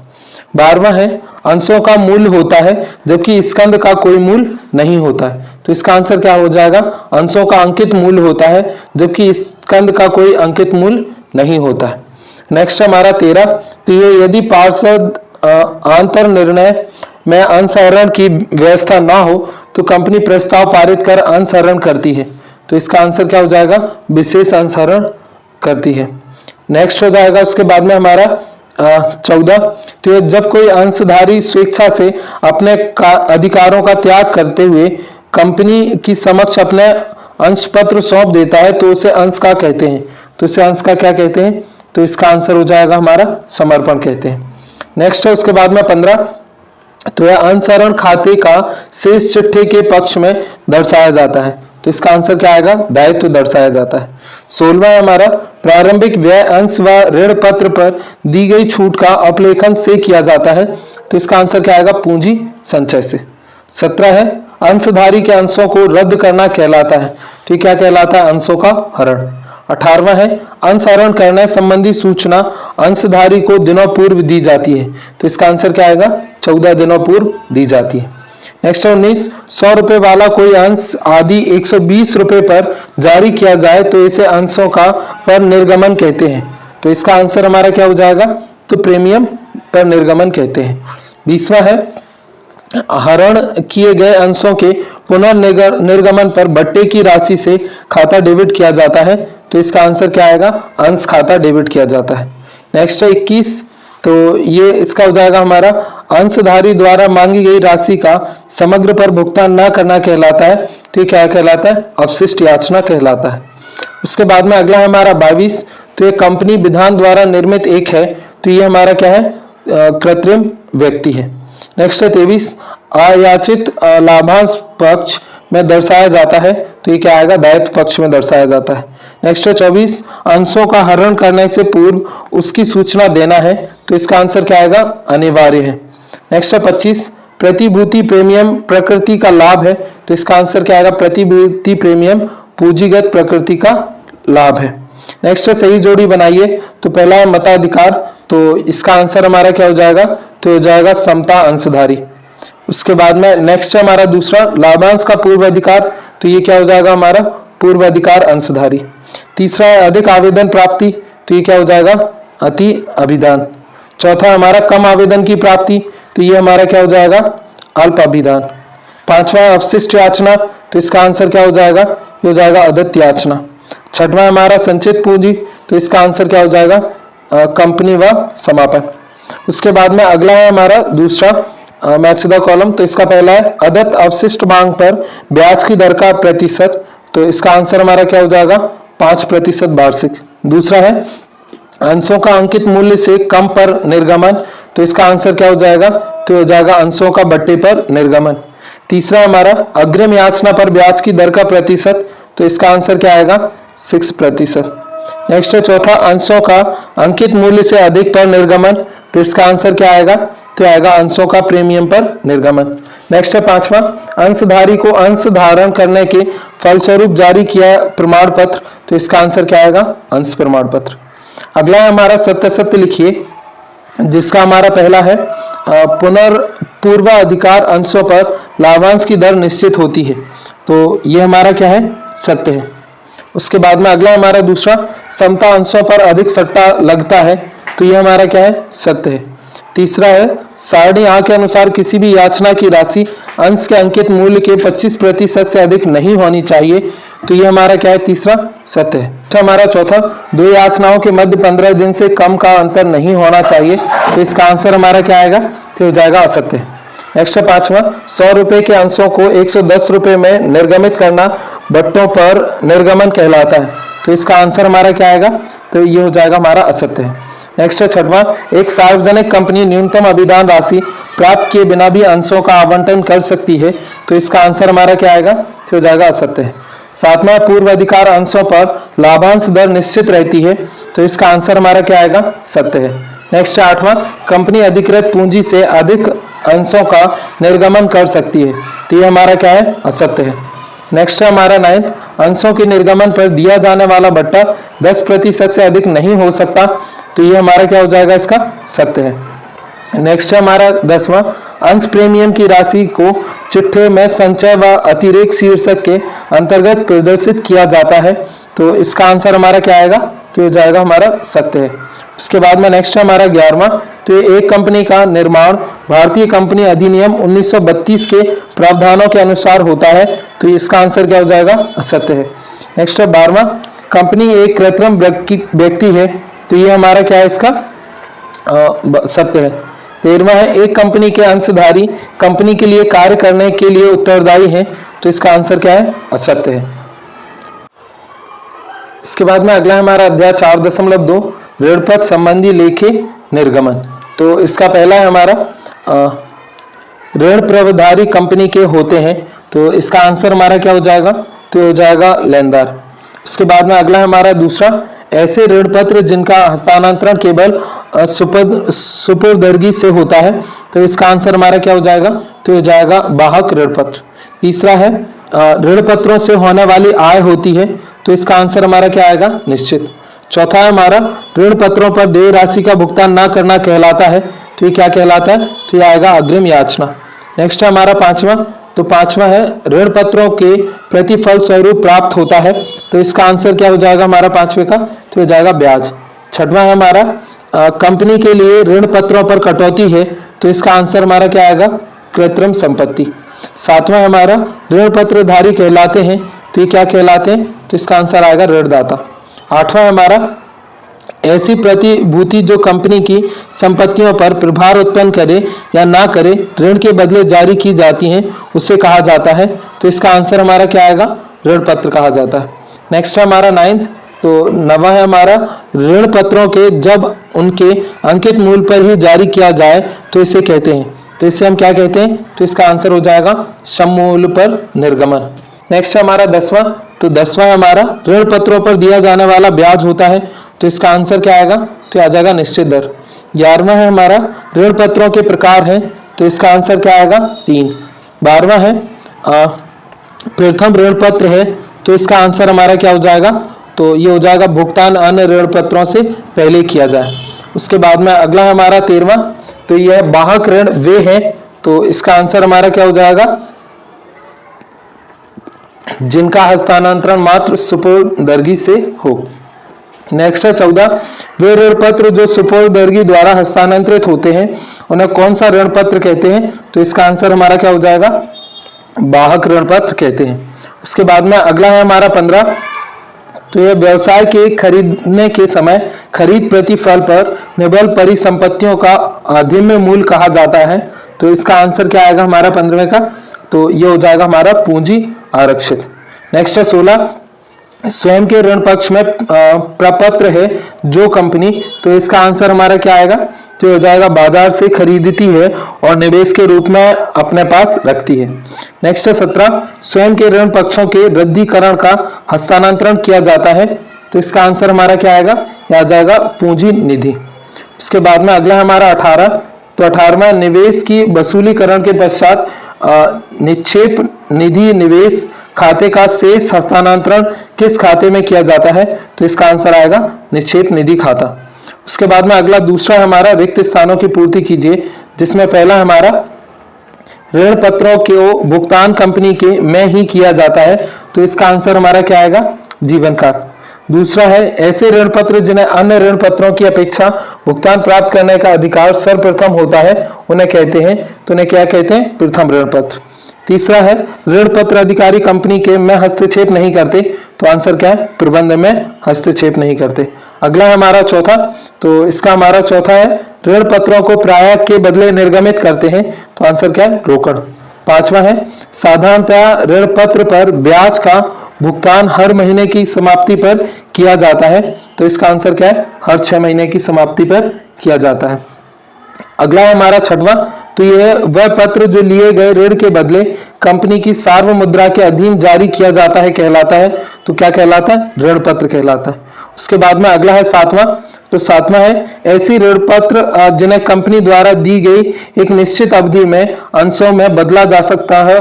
12वां है अंशों का मूल्य होता है जबकि स्कंद का कोई मूल्य नहीं होता है, तो इसका आंसर क्या हो जाएगा? अंशों का अंकित मूल्य होता है जबकि स्कंद का कोई अंकित मूल्य नहीं होता है। नेक्स्ट हमारा 13, तो ये यदि पार्षद आंतर निर्णय में अंशहरण की व्यवस्था ना हो तो कंपनी प्रस्ताव पारित कर अंशहरण करती है, तो इसका आंसर क्या हो जाएगा? विशेष अंशहरण करती है। नेक्स्ट हो जाएगा उसके बाद में हमारा 14, तो ये जब कोई अंशधारी स्वेच्छा से अपने अधिकारों का त्याग करते हुए कंपनी की समक्ष अपने अंश पत्र सौंप देता है तो उसे अंश का कहते हैं, तो इसे अंश का क्या कहते हैं? तो इसका आंसर हो जाएगा हमारा समर्पण कहते हैं। नेक्स्ट है उसके बाद में 15, तो यह अंशहरण खाते का शेष चिट्ठे के पक्ष में दर्शाया जाता है, तो इसका आंसर क्या आएगा? दायित्व दर्शाया जाता है। 16वां हमारा प्रारंभिक व्यय अंश व ऋण पत्र पर दी गई छूट का अपलेखन से किया जाता है, तो इसका आंसर क्या आएगा? पूंजी संचय से। 17 है अंशधारी के अंशों को रद्द करना कहलाता है, तो ये क्या कहलाता है? अंशों का हरण। 18वां है अंशहरण करने संबंधी सूचना अंशधारी को दिनों पूर्व दी जाती है, तो इसका आंसर क्या आएगा? 14 दिनों पूर्व दी जाती है। नेक्स्ट 19, 100 रुपए वाला कोई अंश आदि 120 रुपए पर जारी किया जाए तो इसे अंशों का पर निर्गमन कहते हैं, तो इसका आंसर हमारा क्या हो जाएगा? तो प्रीमियम पर निर्गमन कहते हैं। 20वां है हरण किए गए अंशों के पुनर्निर्गमन पर बट्टे की राशि से खाता डेबिट किया जाता है, तो इसका आंसर क्या आएगा? अंश खाता डेबिट किया जाता है। नेक्स्ट है 21, तो ये इसका हो जाएगा हमारा अंशधारी द्वारा मांगी गई राशि का समग्र पर भुगतान न करना कहलाता है, तो ये क्या कहलाता है? अवशिष्ट याचना कहलाता है। उसके बाद में अगला है हमारा 22, तो ये कंपनी विधान द्वारा निर्मित एक है, तो ये हमारा क्या है? कृत्रिम व्यक्ति है। नेक्स्ट है 23, अयाचित लाभांश पक्ष में दर्शाया जाता है, तो ये क्या आएगा? दायित्व पक्ष में दर्शाया जाता है। नेक्स्ट है 24, अंशों का हरण करने से पूर्व उसकी सूचना देना है, तो इसका आंसर क्या आएगा? अनिवार्य है। नेक्स्ट है 25, प्रतिभूति प्रीमियम प्रकृति का लाभ है, तो इसका आंसर क्या आएगा? प्रतिभूति प्रीमियम पूंजीगत प्रकृति का लाभ है। नेक्स्ट है सही जोड़ी बनाइए, तो पहला है मताधिकार, तो इसका आंसर हमारा क्या हो जाएगा? तो हो जाएगा समता अंशधारी। उसके बाद में नेक्स्ट है हमारा दूसरा लाभांश का पूर्व अधिकार, तो ये क्या हो जाएगा? हमारा पूर्व अधिकार अंशधारी। तीसरा है अधिक आवेदन प्राप्ति, तो ये क्या हो जाएगा? अति अभिदान। चौथा हमारा कम आवेदन की प्राप्ति, तो ये हमारा क्या हो जाएगा? अल्प अभिदान। पांचवा है अवशिष्ट याचना, तो इसका आंसर क्या हो जाएगा? ये हो जाएगा अदत्त याचना। छठवां है हमारा संचित पूंजी, तो इसका आंसर क्या हो जाएगा? कंपनी व समापन। उसके बाद में अगला है हमारा दूसरा मैच द कॉलम, तो इसका पहला है अदत्त अवशिष्ट मांग पर ब्याज की दर का प्रतिशत, तो इसका आंसर हमारा क्या हो जाएगा? 5% वार्षिक। दूसरा है अंशों का अंकित मूल्य से कम पर निर्गमन, तो इसका आंसर क्या हो जाएगा? तो हो जाएगा अंशों का बट्टे पर निर्गमन। तीसरा हमारा अग्रिम याचना पर ब्याज की दर का प्रतिशत, तो इसका आंसर क्या आएगा? 6%। नेक्स्ट है चौथा अंशों का अंकित मूल्य से अधिक पर निर्गमन, तो इसका आंसर क्या आएगा? तो आएगा अंशों का प्रीमियम पर निर्गमन। नेक्स्ट है पांचवा अंशधारी को अंश धारण करने के फलस्वरूप जारी किया प्रमाण पत्र, तो इसका आंसर क्या आएगा? अंश प्रमाण पत्र। अगला है हमारा सत्य सत्य लिखिए, जिसका हमारा पहला है पुनर्पूर्व अधिकार अंशों पर लाभांश की दर निश्चित होती है, तो ये हमारा क्या है? सत्य है। उसके बाद में अगला हमारा दूसरा समता अंशों पर अधिक सट्टा लगता है, तो ये हमारा क्या है? सत्य है। तीसरा है सारणी आ के अनुसार किसी भी याचना की राशि अंश के अंकित मूल्य के 25% से अधिक नहीं होनी चाहिए, तो ये हमारा क्या है? तीसरा सत्य है। अच्छा हमारा चौथा दो याचनाओं के मध्य 15 दिन से कम का अंतर नहीं होना चाहिए, तो इसका आंसर हमारा क्या आएगा? तो हो जाएगा असत्य। नेक्स्ट है पांचवा 100 रुपए के अंशों को 110 रुपए में निर्गमित करना बट्टों पर निर्गमन कहलाता है, तो इसका आंसर हमारा क्या आएगा? तो ये हो जाएगा हमारा असत्य है। नेक्स्ट है छठवां एक सार्वजनिक कंपनी न्यूनतम अभिदान राशि प्राप्त किए बिना भी अंशों का आवंटन कर सकती है, तो इसका आंसर हमारा क्या आएगा? तो हो जाएगा असत्य है। सातवां पूर्व अधिकार अंशों पर लाभांश दर निश्चित रहती है, तो इसका आंसर हमारा क्या आएगा? सत्य है। नेक्स्ट है आठवां कंपनी अधिकृत पूंजी से अधिक अंशों का निर्गमन कर सकती है, तो ये हमारा क्या है? असत्य है। नेक्स्ट है हमारा 9 अंशों के निर्गमन पर दिया जाने वाला बट्टा 10% से अधिक नहीं हो सकता, तो ये हमारा क्या हो जाएगा? इसका सत्य है। नेक्स्ट है हमारा 10वां अंश प्रीमियम की राशि को चिट्ठे में संचय व अतिरेक शीर्षक के अंतर्गत प्रदर्शित किया जाता है, तो इसका आंसर हमारा क्या आएगा? तो ये जाएगा हमारा सत्य है। उसके बाद में नेक्स्ट है हमारा 11वां तो एक कंपनी का निर्माण भारतीय कंपनी अधिनियम 1932 के प्रावधानों के अनुसार होता है, तो इसका आंसर क्या हो जाएगा? असत्य है। नेक्स्ट है 12वां कंपनी एक कृत्रिम व्यक्ति है, तो ये हमारा क्या है? इसका सत्य है। 13वां है एक कंपनी के अंशधारी कंपनी के लिए कार्य करने के लिए उत्तरदायी है, तो इसका आंसर क्या है? असत्य है। इसके बाद में अगला हमारा अध्याय 4.2 ऋणपत्र संबंधी लेखे निर्गमन, तो इसका पहला है हमारा ऋण प्रवधारी कंपनी के होते हैं, तो इसका आंसर हमारा क्या हो जाएगा? तो हो जाएगा लेनदार। उसके बाद में अगला है हमारा दूसरा ऐसे ऋण पत्र जिनका हस्तांतरण केवल सुपुर्दगी से होता है, तो इसका आंसर हमारा क्या हो जाएगा? तो हो जाएगा वाहक ऋण पत्र। तीसरा है ऋण पत्रों से होने वाली आय होती है, तो इसका आंसर हमारा क्या आएगा? निश्चित। चौथा है हमारा ऋण पत्रों पर देय राशि का भुगतान न करना कहलाता है, तो ये क्या कहलाता है? तो ये आएगा अग्रिम याचना। नेक्स्ट है हमारा पांचवा है ऋण पत्रों के प्रतिफल स्वरूप प्राप्त होता है, तो इसका आंसर क्या हो जाएगा हमारा पांचवे का? तो हो जाएगा ब्याज। छठवां है हमारा कंपनी के लिए ऋण पत्रों पर कटौती है, तो इसका आंसर हमारा क्या आएगा? कृत्रिम संपत्ति। सातवां हमारा ऋण पत्रधारी कहलाते हैं, तो ये क्या कहलाते हैं? तो इसका आंसर आएगा ऋणदाता। आठवां हमारा ऐसी प्रतिभूति जो कंपनी की संपत्तियों पर प्रभाव उत्पन्न करे या ना करे ऋण के बदले जारी की जाती हैं, उसे कहा जाता है, तो इसका आंसर हमारा क्या आएगा? ऋण पत्र कहा जाता है। नेक्स्ट है हमारा 9 तो 9वां है हमारा ऋण पत्रों के जब उनके अंकित मूल्य पर ही जारी किया जाए तो इसे कहते हैं, तो इसे हम क्या कहते हैं? तो इसका आंसर हो जाएगा सममूल्य पर निर्गमन। नेक्स्ट है हमारा 10वां तो 10वां हमारा ऋण पत्रों पर दिया जाने वाला ब्याज होता है, तो इसका आंसर क्या आएगा? तो आ जाएगा निश्चित दर। 11वां है हमारा ऋण पत्रों के प्रकार हैं, तो इसका आंसर क्या आएगा? 3। 12वां है प्रथम ऋण पत्र है, तो इसका आंसर हमारा क्या हो जाएगा? तो ये हो जाएगा भुगतान अन्य ऋण पत्रों से पहले किया जाए। उसके बाद में अगला है हमारा 13वां तो यह वाहक ऋण वे है, तो इसका आंसर हमारा क्या हो जाएगा? जिनका हस्तांतरण मात्र सुपुर्दगी से हो। नेक्स्ट है 14 वे ऋण पत्र जो सुपुर्दगी द्वारा हस्तांतरित होते हैं उन्हें कौन सा ऋण पत्र कहते हैं? तो इसका आंसर हमारा क्या हो जाएगा? वाहक ऋण पत्र कहते हैं। उसके बाद में अगला है हमारा 15 तो यह व्यवसाय के खरीदने के समय खरीद प्रतिफल पर निबल परिसंपत्तियों का अधिम्य मूल्य कहा जाता है। तो इसका आंसर क्या आएगा हमारा 15वें का, तो ये हो जाएगा हमारा पूंजी आरक्षित। नेक्स्ट है 16, स्वयं के ऋण पक्ष में प्रपत्र है जो कंपनी, तो इसका आंसर हमारा क्या आएगा, तो हो जाएगा बाजार से खरीदती है और निवेश के रूप में अपने पास रखती है। नेक्स्ट है 17, स्वयं के ऋण पक्षों के रद्दीकरण का हस्तांतरण किया जाता है, तो इसका आंसर हमारा क्या आएगा, यह आ जाएगा पूंजी निधि। उसके बाद में अगला हमारा 18, तो 18वां, निवेश की वसूलीकरण के पश्चात निक्षेप निधि निवेश खाते का शेष हस्तांतरण किस खाते में किया जाता है, तो इसका आंसर आएगा निक्षेप निधि खाता। उसके बाद में अगला दूसरा हमारा रिक्त स्थानों की पूर्ति कीजिए, जिसमें पहला हमारा ऋण पत्रों के भुगतान कंपनी के में ही किया जाता है, तो इसका आंसर हमारा क्या आएगा, जीवन काल। दूसरा है ऐसे ऋण पत्र जिन्हें अन्य ऋण पत्रों की अपेक्षा भुगतान प्राप्त करने का अधिकार सर्वप्रथम होता है, उन्हें कहते हैं, तो उन्हें क्या कहते हैं, प्रथम ऋण पत्र। तीसरा है ऋण पत्र अधिकारी कंपनी के में हस्तक्षेप नहीं करते, तो आंसर क्या है, प्रबंध में हस्तक्षेप नहीं करते। अगला है हमारा चौथा, तो इसका हमारा चौथा है ऋण पत्रों को प्राप्य के बदले निर्गमित करते हैं, तो आंसर क्या है, रोकड़। पांचवा है साधारणतया ऋण पत्र पर ब्याज का भुगतान हर महीने की समाप्ति पर किया जाता है, तो इसका आंसर क्या है, हर 6 महीने की समाप्ति पर किया जाता है। अगला है हमारा छठवां, तो यह वह पत्र जो लिए गए ऋण के बदले कंपनी की सार्वभौम मुद्रा के अधीन जारी किया जाता है कहलाता है, तो क्या कहलाता है, ऋण पत्र कहलाता है। उसके बाद में अगला है सातवां, तो सातवां है ऐसी ऋण पत्र जिन्हें कंपनी द्वारा दी गई एक निश्चित अवधि में अंशों में बदला जा सकता है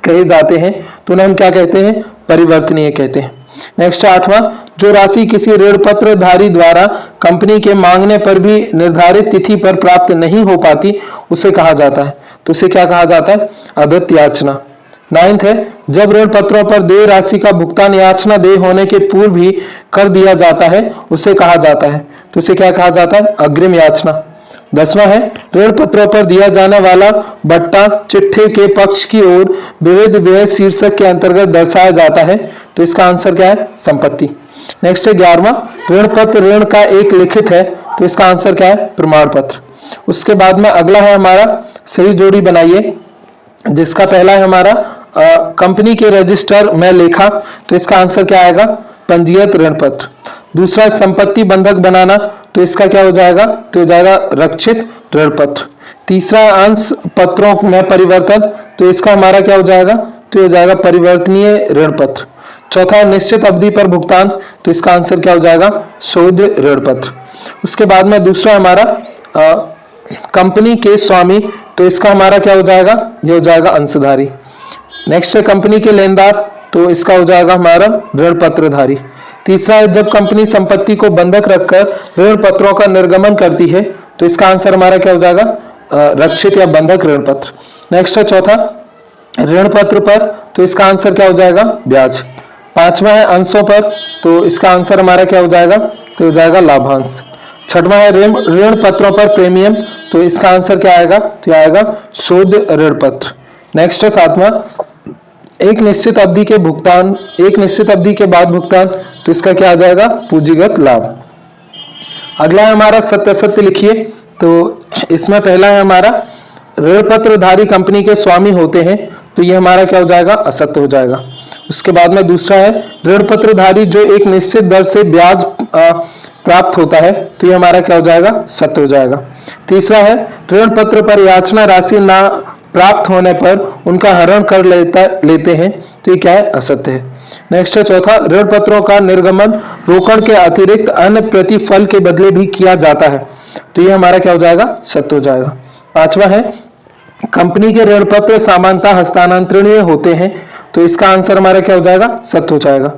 कहे जाते हैं, तो उन्हें हम क्या कहते हैं, परिवर्तनीय कहते हैं। नेक्स्ट 8वां, जो राशि किसी ऋण पत्रधारी द्वारा कंपनी के मांगने पर भी निर्धारित तिथि पर प्राप्त नहीं हो पाती, उसे कहा जाता है, तो उसे क्या कहा जाता है, अदत्त याचना। 9th है जब ऋण पत्रों पर देय राशि का भुगतान याचना देय होने के पूर्व ही कर दिया जाता है, उसे कहा जाता है, तो उसे क्या कहा जाता है, अग्रिम याचना। 10वां है ऋण पत्रों पर दिया जाने वाला बट्टा चिट्ठे के पक्ष की ओर विविध व्यय शीर्षक के अंतर्गत दर्शाया जाता है, तो इसका आंसर क्या है, संपत्ति। नेक्स्ट है 11वां, ऋण पत्र ऋण का एक लिखित है, तो इसका आंसर क्या है, प्रमाण पत्र। उसके बाद में अगला है हमारा सही जोड़ी बनाइए, जिसका पहला है हमारा कंपनी के रजिस्टर में लेखा, तो इसका आंसर क्या आएगा, पंजीयत ऋण पत्र। दूसरा संपत्ति बंधक बनाना, तो इसका क्या हो जाएगा, तो हो जाएगा रक्षित ऋण पत्र। तीसरा अंश पत्रों में परिवर्तन, तो इसका हमारा क्या हो जाएगा, तो हो जाएगा परिवर्तनीय ऋण पत्र। चौथा निश्चित अवधि पर भुगतान, तो इसका आंसर क्या हो जाएगा, शोध ऋण पत्र। उसके बाद में दूसरा हमारा कंपनी के स्वामी, तो इसका हमारा क्या हो जाएगा, ये हो जाएगा अंशधारी। नेक्स्ट है कंपनी के लेनदार, तो इसका हो जाएगा हमारा ऋण पत्रधारी। तीसरा है जब कंपनी संपत्ति को बंधक रखकर ऋण पत्रों का निर्गमन करती है, तो इसका आंसर हमारा क्या हो जाएगा, रक्षित या बंधक ऋण पत्र। नेक्स्ट है चौथा ऋण पत्र पर, तो इसका आंसर क्या हो जाएगा, ब्याज। पांचवा है अंशों पर, तो इसका आंसर हमारा क्या हो जाएगा, तो हो जाएगा लाभांश। छठवां है ऋण पत्रों पर प्रीमियम, तो इसका आंसर क्या आएगा, तो आएगा शोध ऋण पत्र। नेक्स्ट है सातवां एक निश्चित अवधि के भुगतान, एक निश्चित अवधि के बाद भुगतान, तो इसका क्या आ जाएगा, पूंजीगत लाभ। अगला है हमारा सत्य सत्य लिखिए, तो इसमें पहला है हमारा ऋण पत्रधारी कंपनी के स्वामी होते हैं, तो ये हमारा क्या हो जाएगा, असत्य हो जाएगा। उसके बाद में दूसरा है ऋण पत्रधारी जो एक निश्चित दर से ब्याज प्राप्त होता है, तो ये हमारा क्या हो जाएगा, सत्य हो जाएगा। तीसरा है ऋण पत्र पर याचना राशि ना प्राप्त होने पर उनका हरण कर लेते हैं, तो ये क्या है, असत्य है। नेक्स्ट है चौथा ऋण पत्रों का निर्गमन रोकड़ के अतिरिक्त अन्य प्रतिफल के बदले भी किया जाता है, तो ये हमारा क्या हो जाएगा, सत्य हो जाएगा। पांचवा है कंपनी के ऋण पत्र सामान्यतः हस्तांतरणीय होते हैं, तो इसका आंसर हमारा क्या हो जाएगा, सत्य हो जाएगा।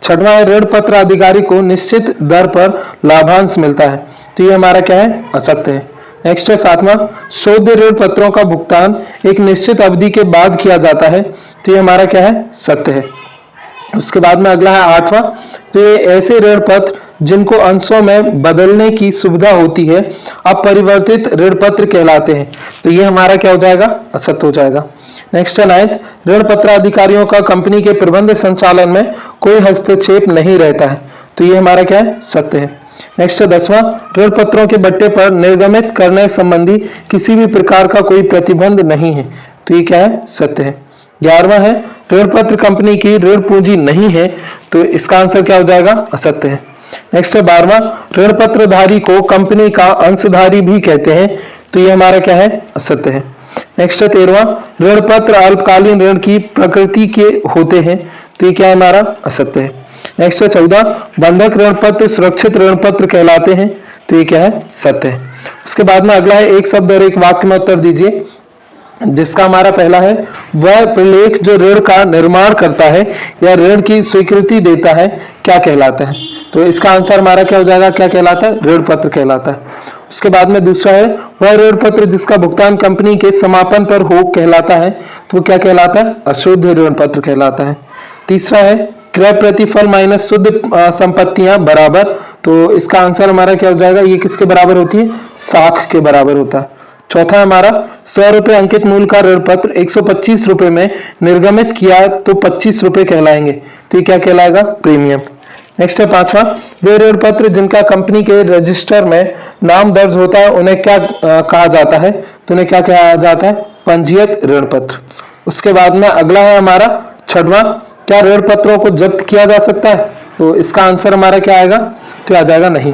छठवां है ऋण पत्र अधिकारी को निश्चित दर पर लाभांश मिलता है, तो ये हमारा क्या है, असत्य है। नेक्स्ट है सातवां शोध ऋण पत्रों का भुगतान एक निश्चित अवधि के बाद किया जाता है, तो ये हमारा क्या है, सत्य है। उसके बाद में अगला है आठवां, तो ये ऐसे ऋण पत्र जिनको अंशों में बदलने की सुविधा होती है अपरिवर्तित ऋण पत्र कहलाते हैं। तो ये हमारा क्या हो जाएगा, असत्य हो जाएगा। नेक्स्ट है 9th, ऋण पत्र अधिकारियों का कंपनी के प्रबंध संचालन में कोई हस्तक्षेप नहीं रहता है। तो ये हमारा क्या है, सत्य है। नेक्स्ट है 10वां, ऋण पत्रों के बट्टे पर निर्गमित करने संबंधी किसी भी प्रकार का कोई प्रतिबंध नहीं है। तो ये क्या है, सत्य है। 11वां है, ऋण पत्र कंपनी की ऋण पूंजी नहीं है। तो इसका आंसर क्या हो जाएगा, असत्य है। नेक्स्ट है 12वां, ऋण पत्रधारी को कंपनी का अंशधारी भी कहते हैं। तो ये हमारा क्या है, असत्य है। नेक्स्ट है 13वां, ऋण पत्र अल्पकालीन ऋण की प्रकृति के होते हैं। तो ये क्या है, हमारा असत्य है। नेक्स्ट है 14, बंधक ऋण पत्र सुरक्षित ऋण पत्र कहलाते हैं। तो ये क्या है, सत्य है। उसके बाद में अगला है, एक शब्द और एक वाक्य में उत्तर दीजिए, जिसका हमारा पहला है, वह प्रलेख जो ऋण का निर्माण करता है या ऋण की स्वीकृति देता है क्या कहलाता है। तो इसका आंसर हमारा क्या हो जाएगा, क्या कहलाता है, ऋण पत्र कहलाता है। उसके बाद में दूसरा है, वह ऋण पत्र जिसका भुगतान कंपनी के समापन पर हो कहलाता है। तो क्या कहलाता है, अशुद्ध ऋण पत्र कहलाता है। तीसरा है, क्रय प्रतिफल माइनस शुद्ध संपत्तियां बराबर। तो इसका आंसर हमारा क्या हो जाएगा, ये किसके बराबर होती है, साख के बराबर होता है। चौथा हमारा, 100 रुपए अंकित मूल्य का ऋण पत्र 125 रुपए में निर्गमित किया तो 25 रुपए कहलाएंगे। तो ये क्या कहलाएगा, प्रीमियम। नेक्स्ट है 5वां, वे ऋण पत्र जिनका कंपनी के रजिस्टर में नाम दर्ज होता है उन्हें क्या कहा जाता है। तो उन्हें क्या कहा जाता है, पंजीयत ऋण पत्र। उसके बाद में अगला है हमारा 6वां, क्या ऋण पत्रों को जब्त किया जा सकता है। तो इसका आंसर हमारा क्या आएगा, तो आ जाएगा नहीं।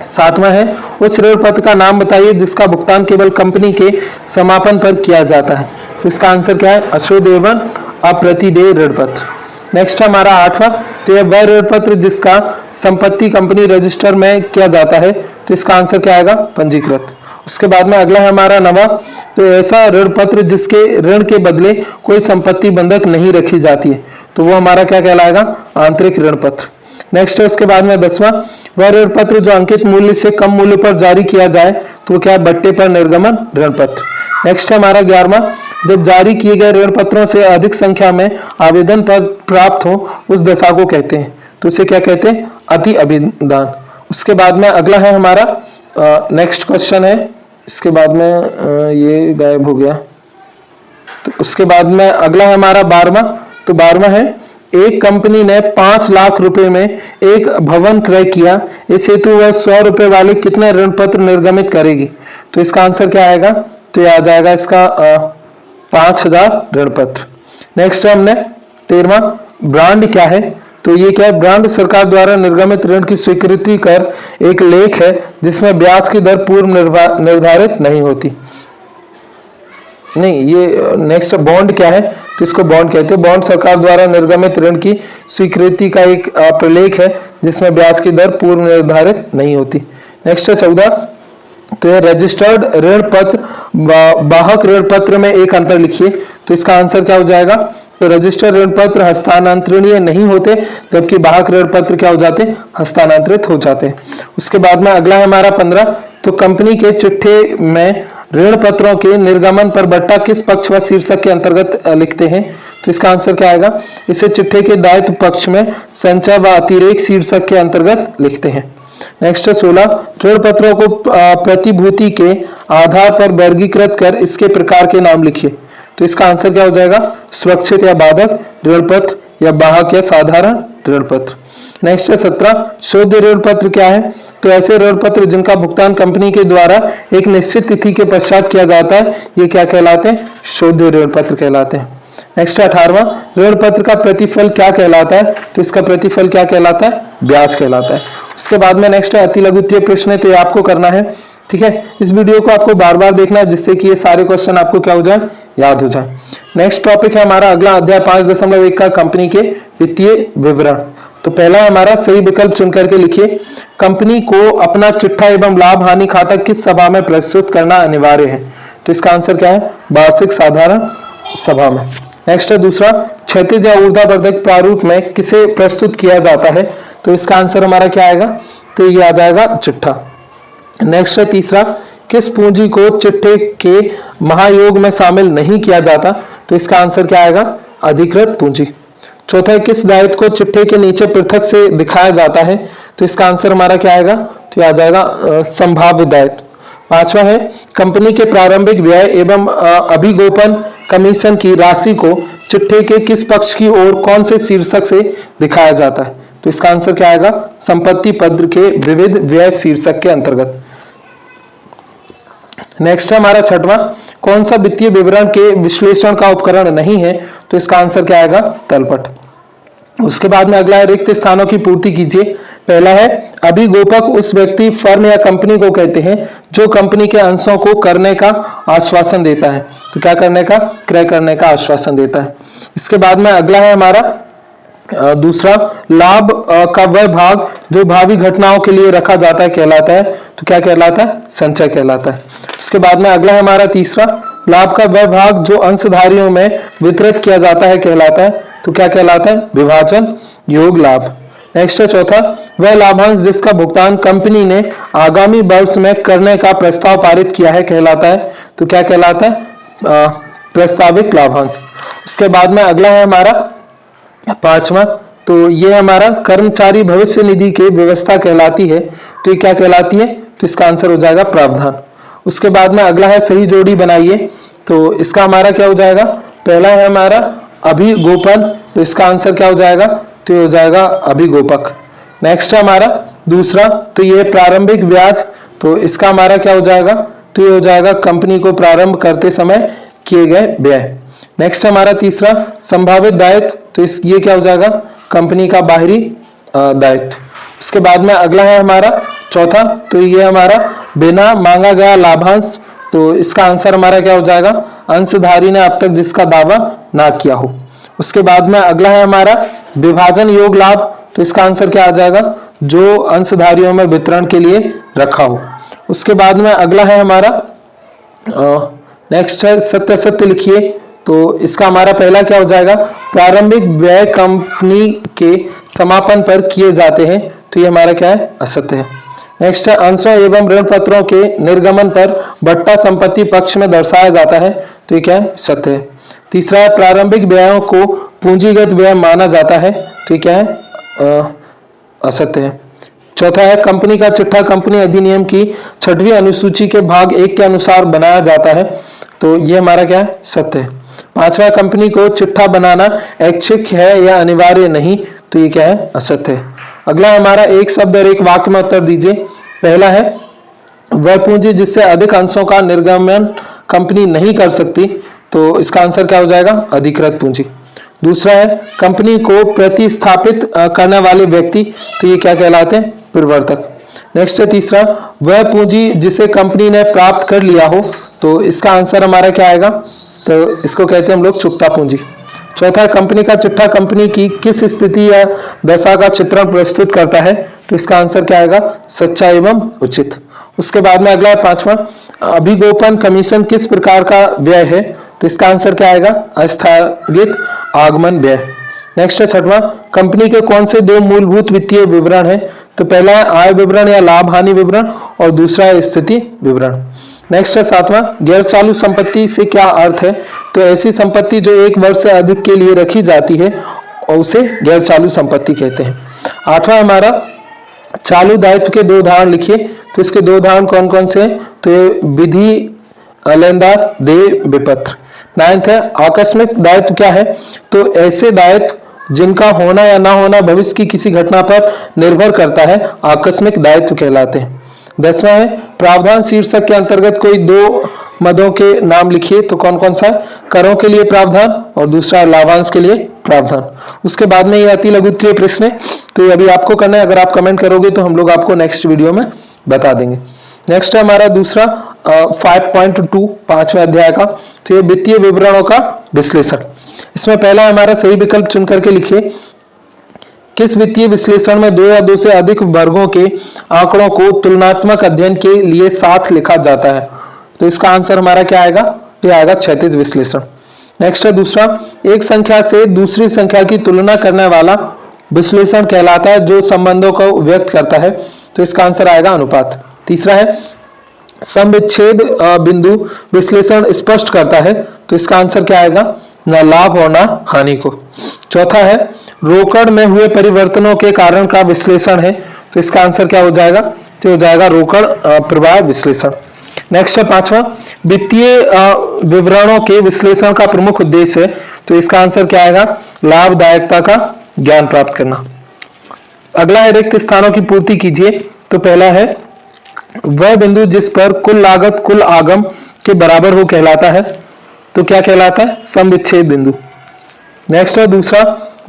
7वां है, उस ऋण पत्र का नाम बताइए जिसका भुगतान केवल कंपनी के समापन पर किया जाता है। तो इसका आंसर क्या है, अशुद्ध एवं अप्रतिदेय ऋण पत्र। नेक्स्ट हमारा 8वां, तो यह वह ऋण पत्र जिसका संपत्ति कंपनी रजिस्टर में किया जाता है। तो इसका आंसर क्या आएगा, पंजीकृत। उसके बाद में अगला है हमारा 9वां, तो ऐसा ऋण पत्र जिसके ऋण के बदले कोई संपत्ति बंधक नहीं रखी जाती है। तो वो हमारा क्या कहलाएगा, आंतरिक ऋण पत्र। नेक्स्ट है उसके बाद में 10वां, वह ऋण पत्र जो अंकित मूल्य से कम मूल्य पर जारी किया जाए तो क्या है, बट्टे पर निर्गमन ऋण पत्र। नेक्स्ट है हमारा 11वां, जब जारी किए गए ऋण पत्रों से अधिक संख्या में आवेदन पत्र प्राप्त हो उस दशा को कहते हैं। तो उसे क्या कहते हैं, अति अभिदान। उसके बाद में अगला है हमारा नेक्स्ट क्वेश्चन है, इसके बाद में ये गायब हो गया। तो उसके बाद में अगला है हमारा 12वां, तो 12वां है, एक कंपनी ने 5 लाख रुपए में एक भवन क्रय किया, इस हेतु वह 100 रुपए वाले कितने ऋण पत्र निर्गमित करेगी। तो इसका आंसर क्या आएगा, तो यह आ जाएगा इसका 5000 ऋण पत्र। नेक्स्ट हमने 13वां, ब्रांड क्या है। तो ये क्या है, ब्रांड सरकार द्वारा निर्गमित ऋण की स्वीकृति कर एक लेख है जिसमें ब्याज की दर पूर्व निर्धारित नहीं होती। नहीं, ये नेक्स्ट बॉन्ड क्या है, तो इसको बॉन्ड कहते हैं। बॉन्ड सरकार द्वारा निर्गमित ऋण की स्वीकृति का एक प्रलेख है जिसमें ब्याज की दर पूर्व निर्धारित नहीं होती। नेक्स्ट है 14, तो ये रजिस्टर्ड ऋण पत्र वाहक ऋण पत्र में एक अंतर लिखिए। तो इसका आंसर क्या हो जाएगा, तो रजिस्टर्ड ऋण पत्र हस्तांतरणीय नहीं होते जबकि वाहक ऋण पत्र क्या हो जाते, हस्तांतरित हो जाते हैं। उसके बाद में अगला है हमारा 15, तो कंपनी के चिट्ठे में ऋण पत्रों के निर्गमन पर बट्टा किस पक्ष व शीर्षक के अंतर्गत लिखते हैं। तो इसका आंसर क्या आएगा, इसे चिट्ठे के दायित्व पक्ष में संचय व अतिरेक शीर्षक के अंतर्गत लिखते हैं। नेक्स्ट 16, ऋण पत्रों को प्रतिभूति के आधार पर वर्गीकृत कर इसके प्रकार के नाम लिखिए। तो इसका आंसर क्या हो जाएगा, सुरक्षित या बाधक ऋण पत्र या वाहक या साधारण ऋण पत्र। नेक्स्ट है 17, शुद्ध ऋण पत्र क्या है। तो ऐसे ऋण पत्र जिनका भुगतान कंपनी के द्वारा एक निश्चित तिथि के पश्चात किया जाता है, ये क्या कहलाते हैं, शुद्ध ऋण पत्र कहलाते हैं। नेक्स्ट 18वां, ऋण पत्र का प्रतिफल क्या कहलाता है। तो इसका प्रतिफल क्या कहलाता है, ब्याज कहलाता है। उसके बाद में नेक्स्ट है अति लघुत्तरीय प्रश्न है, तो ये आपको करना है, ठीक है। इस वीडियो को आपको बार बार देखना है जिससे कि ये सारे क्वेश्चन आपको क्या हो जाए, याद हो जाए। नेक्स्ट टॉपिक है हमारा अगला अध्याय 5.1 का कंपनी के वित्तीय विवरण। तो पहला हमारा सही विकल्प चुन करके लिखिए, कंपनी को अपना चिट्ठा एवं लाभ हानि खाता किस सभा में प्रस्तुत करना अनिवार्य है। तो इसका आंसर क्या है, वार्षिक साधारण सभा में। नेक्स्ट है दूसरा, क्षैतिज या ऊर्ध्वाधर प्रारूप में किसे प्रस्तुत किया जाता है। तो इसका आंसर हमारा क्या आएगा, तो ये आ जाएगा चिट्ठा। नेक्स्ट है तीसरा, किस पूंजी को चिट्ठे के महायोग में शामिल नहीं किया जाता। तो इसका आंसर क्या आएगा, अधिकृत पूंजी। चौथा है किस दायित्व को चिट्ठे के नीचे पृथक से दिखाया जाता है, तो इसका आंसर हमारा क्या आएगा, तो आ जाएगा संभाव्य दायित्व। पांचवा है कंपनी के प्रारंभिक व्यय एवं अभिगोपन कमीशन की राशि को चिट्ठे के किस पक्ष की ओर कौन से शीर्षक से दिखाया जाता है, तो इसका आंसर क्या आएगा, संपत्ति पत्र के विविध व्यय शीर्षक के अंतर्गत। नेक्स्ट है हमारा छठवां, कौन सा वित्तीय विवरण के विश्लेषण का उपकरण नहीं है, तो इसका आंसर क्या आएगा, तलपट। उसके बाद में अगला है रिक्त स्थानों की पूर्ति कीजिए। पहला है अभिगोपक उस व्यक्ति, फर्म या कंपनी को कहते हैं जो कंपनी के अंशों को करने का आश्वासन देता है, तो क्या करने का, क्रय करने का आश्वासन देता है। इसके बाद में अगला है हमारा दूसरा, लाभ का वह भाग जो भावी घटनाओं के लिए रखा जाता है कहलाता है, तो क्या कहलाता है, संचय कहलाता है। उसके बाद में अगला है हमारा तीसरा, लाभ का वह भाग जो अंशधारियों में वितरित किया जाता है कहलाता है, तो क्या कहलाता है, विभाजन योग लाभ। नेक्स्ट है चौथा, वह लाभांश जिसका भुगतान कंपनी ने आगामी वर्ष में करने का प्रस्ताव पारित किया है कहलाता है, तो क्या कहलाता है, प्रस्तावित लाभांश। उसके बाद में अगला है हमारा पांचवा, तो ये हमारा कर्मचारी भविष्य निधि की व्यवस्था कहलाती है, तो ये क्या कहलाती है, तो इसका आंसर हो जाएगा प्रावधान। उसके बाद में अगला है सही जोड़ी बनाइए, तो इसका हमारा क्या हो जाएगा, पहला है हमारा अभिगोपन, तो इसका आंसर क्या हो जाएगा, तो ये हो जाएगा अभिगोपक। नेक्स्ट है हमारा दूसरा, तो ये प्रारंभिक ब्याज, तो इसका हमारा क्या हो जाएगा, तो ये हो जाएगा कंपनी को प्रारंभ करते समय किए गए व्यय। नेक्स्ट हमारा तीसरा संभावित दायित्व, तो इस ये क्या हो जाएगा, कंपनी का बाहरी दायित्व। उसके बाद में अगला है हमारा चौथा, तो ये हमारा बिना मांगा गया लाभांश, तो इसका आंसर हमारा क्या हो जाएगा, अंशधारी ने अब तक जिसका दावा ना किया हो। उसके बाद में अगला है हमारा विभाजन योग लाभ, तो इसका आंसर क्या आ जाएगा, जो अंशधारियों में वितरण के लिए रखा हो। उसके बाद में अगला है हमारा नेक्स्ट है सत्य सत्य लिखिए, तो इसका हमारा पहला क्या हो जाएगा, प्रारंभिक व्यय कंपनी के समापन पर किए जाते हैं, तो ये हमारा क्या है, असत्य है। नेक्स्ट है अंशों एवं ऋण पत्रों के निर्गमन पर भट्टा संपत्ति पक्ष में दर्शाया जाता है, तो ये क्या है, सत्य है। तीसरा है प्रारंभिक व्ययों को पूंजीगत व्यय माना जाता है, तो ये क्या है, असत्य है। चौथा है कंपनी का चिट्ठा कंपनी अधिनियम की 6वीं अनुसूची के भाग 1 के अनुसार बनाया जाता है, तो ये हमारा क्या है, सत्य है। पांचवा कंपनी को चिट्ठा बनाना ऐच्छिक है या अनिवार्य नहीं, तो ये क्या है, असत्य है। अगला हमारा एक शब्द और एक वाक्य में उत्तर दीजिए। पहला है वह पूंजी जिससे अधिक अंशों का निर्गमन कंपनी नहीं कर सकती, तो इसका आंसर क्या हो जाएगा, अधिकृत पूंजी। दूसरा है कंपनी को प्रतिस्थापित करने वाले व्यक्ति, तो ये क्या कहलाते हैं, प्रवर्तक। नेक्स्ट है तीसरा, वह पूंजी जिसे कंपनी ने प्राप्त कर लिया हो, तो इसका आंसर हमारा क्या आएगा, तो इसको कहते हैं हम लोग चुकता पूंजी। चौथा, कंपनी का चिट्ठा कंपनी की किस स्थिति या दशा का चित्रण प्रस्तुत करता है, तो इसका आंसर क्या आएगा, सच्चा एवं उचित। उसके बाद में अगला है पांचवा, अभिगोपन कमीशन किस प्रकार का व्यय है, तो इसका आंसर क्या आएगा, अस्थगित आगमन व्यय। नेक्स्ट है छठवां, कंपनी के कौन से 2 मूलभूत वित्तीय विवरण है, तो पहला है आय विवरण या लाभ हानि विवरण और दूसरा है स्थिति विवरण। नेक्स्ट है सातवां, गैर चालू संपत्ति से क्या अर्थ है, तो ऐसी संपत्ति जो 1 वर्ष से अधिक के लिए रखी जाती है और उसे गैर चालू संपत्ति कहते हैं। आठवां हमारा चालू दायित्व के 2 उदाहरण लिखिए, तो इसके 2 उदाहरण कौन कौन से हैं, तो ये विधि लेनदार देय विपत्र। 9th है आकस्मिक दायित्व क्या है, तो ऐसे दायित्व जिनका होना या ना होना भविष्य की किसी घटना पर निर्भर करता है, आकस्मिक दायित्व कहलाते हैं। 10वां है प्रावधान शीर्षक के अंतर्गत कोई 2 मदों के नाम लिखिए, तो कौन कौन सा है, करों के लिए प्रावधान और दूसरा लाभांश के लिए प्रावधान। उसके बाद में ये अति लघु उत्तरीय प्रश्न है, तो ये अभी आपको करना है, अगर आप कमेंट करोगे तो हम लोग आपको नेक्स्ट वीडियो में बता देंगे। नेक्स्ट है हमारा दूसरा 5.2 5वें अध्याय का, तो ये वित्तीय विवरणों का विश्लेषण। इसमें पहला हमारा सही विकल्प चुन करके लिखिए, किस वित्तीय विश्लेषण में 2 या 2 से अधिक वर्गों के आंकड़ों को तुलनात्मक अध्ययन के लिए साथ लिखा जाता है, तो इसका आंसर हमारा क्या आएगा, ये आएगा क्षैतिज विश्लेषण। नेक्स्ट है दूसरा, एक संख्या से दूसरी संख्या की तुलना करने वाला विश्लेषण कहलाता है जो संबंधों को व्यक्त करता है, तो इसका आंसर आएगा अनुपात। तीसरा है समविच्छेद बिंदु विश्लेषण स्पष्ट करता है, तो इसका आंसर क्या आएगा, ना लाभ और ना हानि को। चौथा है रोकड़ में हुए परिवर्तनों के कारण का विश्लेषण है, तो इसका आंसर क्या हो जाएगा, तो हो जाएगा रोकड़ प्रवाह विश्लेषण। नेक्स्ट है पांचवा, वित्तीय विवरणों के विश्लेषण का प्रमुख उद्देश्य है, तो इसका आंसर क्या आएगा, लाभदायकता का ज्ञान प्राप्त करना। अगला है रिक्त स्थानों की पूर्ति कीजिए, तो पहला है वह बिंदु जिस पर कुल लागत कुल आगम के बराबर हो कहलाता है, तो क्या कहलाता है, सम विच्छेद बिंदु। नेक्स्ट है दूसरा,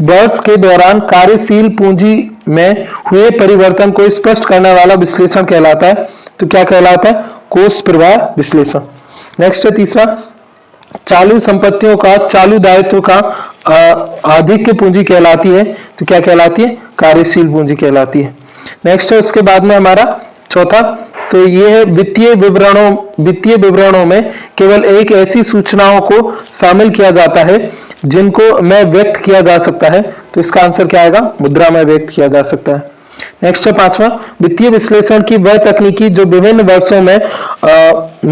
वर्ष के दौरान कार्यशील पूंजी में हुए परिवर्तन को स्पष्ट करने वाला विश्लेषण कहलाता है, तो क्या कहलाता है, कोष प्रवाह विश्लेषण। नेक्स्ट है तीसरा, चालू संपत्तियों का चालू दायित्व का आधिक्य पूंजी कहलाती है, तो क्या कहलाती है, कार्यशील पूंजी कहलाती है। नेक्स्ट है उसके बाद में हमारा चौथा, तो ये है वित्तीय विवरणों में केवल एक ऐसी सूचनाओं को शामिल किया जाता है जिनको में व्यक्त किया जा सकता है, तो इसका आंसर क्या आएगा, मुद्रा में व्यक्त किया जा सकता है। नेक्स्ट है पांचवा, वित्तीय विश्लेषण की वह तकनीकी जो विभिन्न वर्षों में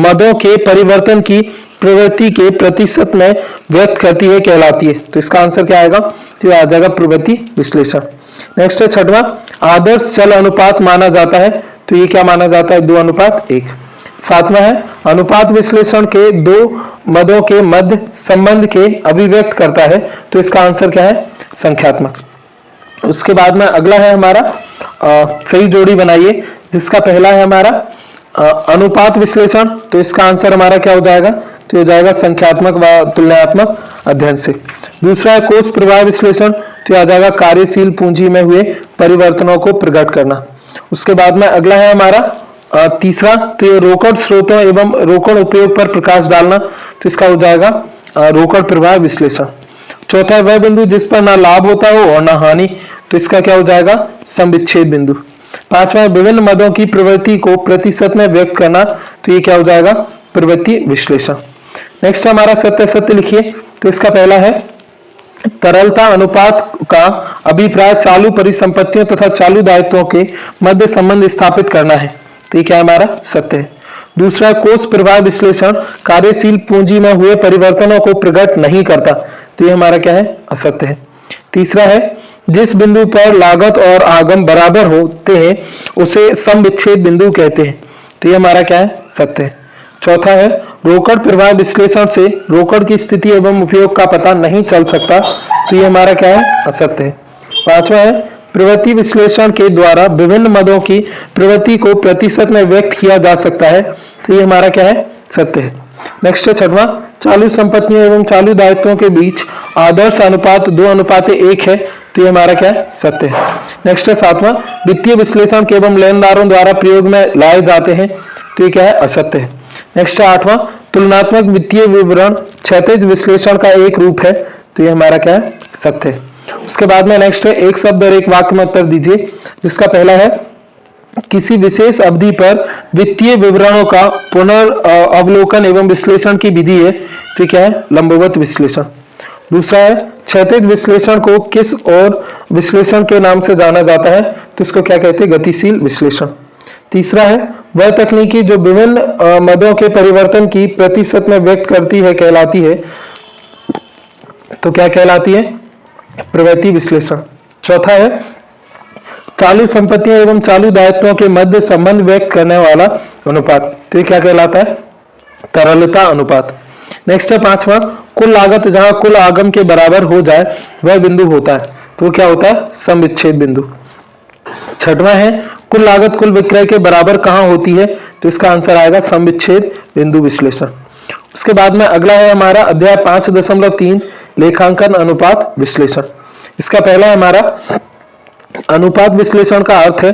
मदों के परिवर्तन की प्रवृत्ति के प्रतिशत में व्यक्त करती है कहलाती है, तो इसका आंसर क्या आएगा, तो आ जाएगा प्रवृत्ति विश्लेषण। नेक्स्ट है छठवां, आदर्श चल अनुपात माना जाता है, तो ये क्या माना जाता है, 2:1। सातवां है अनुपात विश्लेषण के दो मदों के मध्य संबंध के अभिव्यक्त करता है, तो इसका आंसर क्या है, संख्यात्मक। उसके बाद में अगला है हमारा सही जोड़ी बनाइए, जिसका पहला है हमारा अनुपात विश्लेषण, तो इसका आंसर हमारा क्या हो जाएगा, तो हो जाएगा संख्यात्मक व तुलनात्मक अध्ययन से। दूसरा है कोष प्रवाह विश्लेषण, तो आ जाएगा कार्यशील पूंजी में हुए परिवर्तनों को प्रकट करना। उसके बाद में अगला है हमारा तीसरा, तो ये रोकड़ स्रोतों एवं रोकड़ उपयोग पर प्रकाश डालना, तो इसका हो जाएगा रोकड़ प्रवाह विश्लेषण। चौथा है वह बिंदु जिस पर ना लाभ होता हो और ना हानि, तो इसका क्या हो जाएगा, सम विच्छेद बिंदु। पांचवा विभिन्न मदों की प्रवृत्ति को प्रतिशत में व्यक्त करना, तो ये क्या हो जाएगा, प्रवृत्ति विश्लेषण। नेक्स्ट हमारा सत्य सत्य लिखिए, तो इसका पहला है तरलता अनुपात का अभिप्राय चालू परिसंपत्तियों तथा चालू दायित्वों के मध्य संबंध स्थापित करना है, तो ये क्या हमारा सत्य है। दूसरा कोष प्रवाह विश्लेषण कार्यशील पूंजी में हुए परिवर्तनों को प्रकट नहीं करता, तो ये हमारा क्या है, असत्य है। तीसरा है जिस बिंदु पर लागत और आगम बराबर होते हैं उसे सम विच्छेद बिंदु कहते हैं, तो ये हमारा क्या है, सत्य है। चौथा है रोकड़ प्रवाह विश्लेषण से रोकड़ की स्थिति एवं उपयोग का पता नहीं चल सकता, तो ये हमारा क्या है, असत्य है। पांचवा है प्रवृत्ति विश्लेषण के द्वारा विभिन्न मदों की प्रवृत्ति को प्रतिशत में व्यक्त किया जा सकता है, तो ये हमारा क्या है, सत्य है। नेक्स्ट है छठवां, चालू संपत्तियों एवं चालू दायित्वों के बीच आदर्श अनुपात 2:1 है, तो ये हमारा क्या है, सत्य है। नेक्स्ट है सातवां, वित्तीय विश्लेषण के एवं लेनदारों द्वारा प्रयोग में लाए जाते हैं, तो ये क्या है, असत्य है। नेक्स्ट है आठवां, तुलनात्मक वित्तीय विवरण क्षैतिज विश्लेषण का एक रूप है, तो ये हमारा क्या है, सत्य है। उसके बाद में नेक्स्ट है एक शब्द और एक वाक्य में उत्तर दीजिए, जिसका पहला है किसी विशेष अवधि पर वित्तीय विवरणों का पुनर्अवलोकन एवं विश्लेषण की विधि है, तो क्या है, लंबवत विश्लेषण। दूसरा है क्षैतिज विश्लेषण को किस और विश्लेषण के नाम से जाना जाता है, तो इसको क्या कहते हैं, गतिशील विश्लेषण। तीसरा है वह तकनीकी जो विभिन्न मदों के परिवर्तन की प्रतिशत में व्यक्त करती है कहलाती है, तो क्या कहलाती है, प्रवृत्ति विश्लेषण। चौथा है चालू संपत्तियों एवं चालू दायित्वों के मध्य संबंध व्यक्त करने वाला अनुपात, तो ये क्या कहलाता है, तरलता अनुपात। नेक्स्ट है पांचवा, कुल लागत जहां कुल आगम के बराबर हो जाए वह बिंदु होता है, तो क्या होता है, सम विच्छेद बिंदु। छठवां है कुल लागत कुल विक्रय के बराबर कहां होती है, तो इसका आंसर आएगा सम विच्छेद बिंदु विश्लेषण। उसके बाद में अगला है हमारा अध्याय 5.3 लेखांकन अनुपात विश्लेषण। इसका पहला है हमारा अनुपात विश्लेषण का अर्थ है,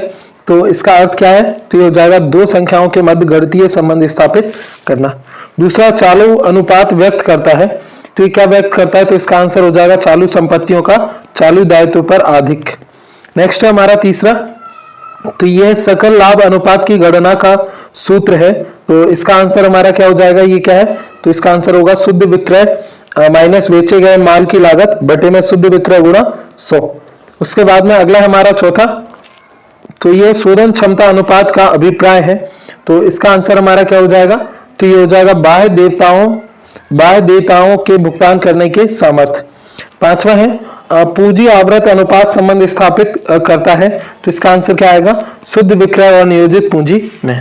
तो इसका अर्थ क्या है, तो ये हो जाएगा दो संख्याओं के मध्य गणितीय संबंध स्थापित करना। दूसरा चालू अनुपात व्यक्त करता है, तो ये क्या व्यक्त करता है, तो इसका आंसर हो जाएगा चालू संपत्तियों का चालू दायित्व पर आधिक्य। नेक्स्ट है हमारा तीसरा, तो यह सकल लाभ अनुपात की गणना का सूत्र है, तो इसका आंसर हमारा क्या हो जाएगा, ये क्या है, तो इसका आंसर होगा शुद्ध विक्रय माइनस बेचे गए माल की लागत बटे में शुद्ध विक्रय गुणा 100। उसके बाद में अगला हमारा चौथा, तो ये शोधन क्षमता अनुपात का अभिप्राय है, तो इसका आंसर हमारा क्या हो जाएगा, तो ये हो जाएगा बाह्य देवताओं बाह्य देयताओं के भुगतान करने के सामर्थ्य। पांचवा है पूंजी आवृत अनुपात संबंध स्थापित करता है, तो इसका आंसर क्या आएगा, शुद्ध विक्रय और नियोजित पूंजी में।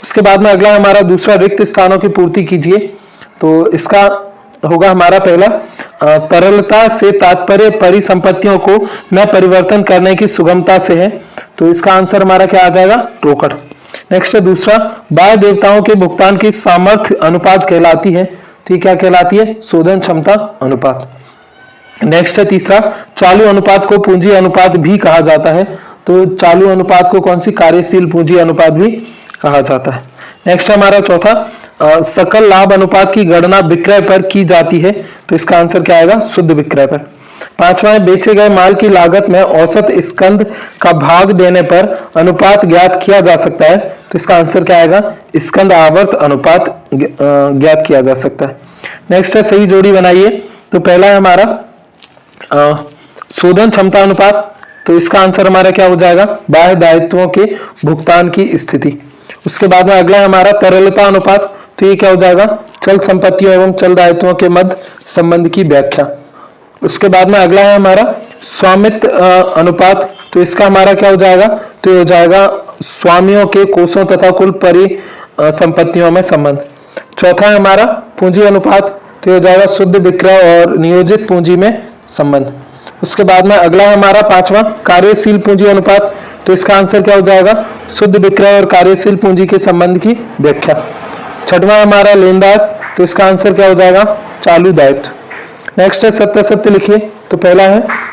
उसके बाद में अगला हमारा दूसरा, रिक्त स्थानों की पूर्ति कीजिए, तो इसका होगा हमारा पहला, तरलता से तात्पर्य परिसंपत्तियों को न परिवर्तन करने की सुगमता से है, तो इसका आंसर हमारा क्या आ जाएगा, रोकड़। नेक्स्ट है दूसरा, बाह्य देयताओं के भुगतान की सामर्थ्य अनुपात कहलाती है, तो ये क्या कहलाती है, शोधन क्षमता अनुपात। नेक्स्ट है तीसरा, चालू अनुपात को पूंजी अनुपात भी कहा जाता है, तो चालू अनुपात को कौन सी, कार्यशील पूंजी अनुपात भी कहा जाता है। नेक्स्ट हमारा चौथा, सकल लाभ अनुपात की गणना विक्रय पर की जाती है, तो इसका आंसर क्या आएगा, शुद्ध विक्रय पर। पांचवा है बेचे गए माल की लागत में औसत स्कंद का भाग देने पर अनुपात ज्ञात किया जा सकता है, तो इसका आंसर क्या आएगा, स्कंद आवर्त अनुपात ज्ञात किया जा सकता है। नेक्स्ट है सही जोड़ी बनाइए, तो पहला है हमारा शोधन क्षमता अनुपात, तो इसका आंसर हमारा क्या हो जाएगा, बाह्य दायित्वों के भुगतान की स्थिति। उसके बाद में अगला है हमारा तरलता अनुपात, तो ये क्या हो जाएगा, चल संपत्तियों एवं चल दायित्वों के मध्य संबंध की व्याख्या। उसके बाद में अगला है हमारा स्वामित्व अनुपात, तो इसका हमारा क्या हो जाएगा, तो ये हो जाएगा स्वामियों के कोषों तथा कुल परिसंपत्तियों में संबंध। चौथा है हमारा पूंजी अनुपात, तो ये हो जाएगा शुद्ध विक्रय और नियोजित पूंजी में संबंध। उसके बाद में अगला है हमारा पांचवा, कार्यशील पूंजी अनुपात, तो इसका आंसर क्या हो जाएगा, शुद्ध विक्रय और कार्यशील पूंजी के संबंध की व्याख्या। छठवां हमारा लेनदार, तो इसका आंसर क्या हो जाएगा, चालू दायित्व। नेक्स्ट है सत्य लिखिए, तो पहला है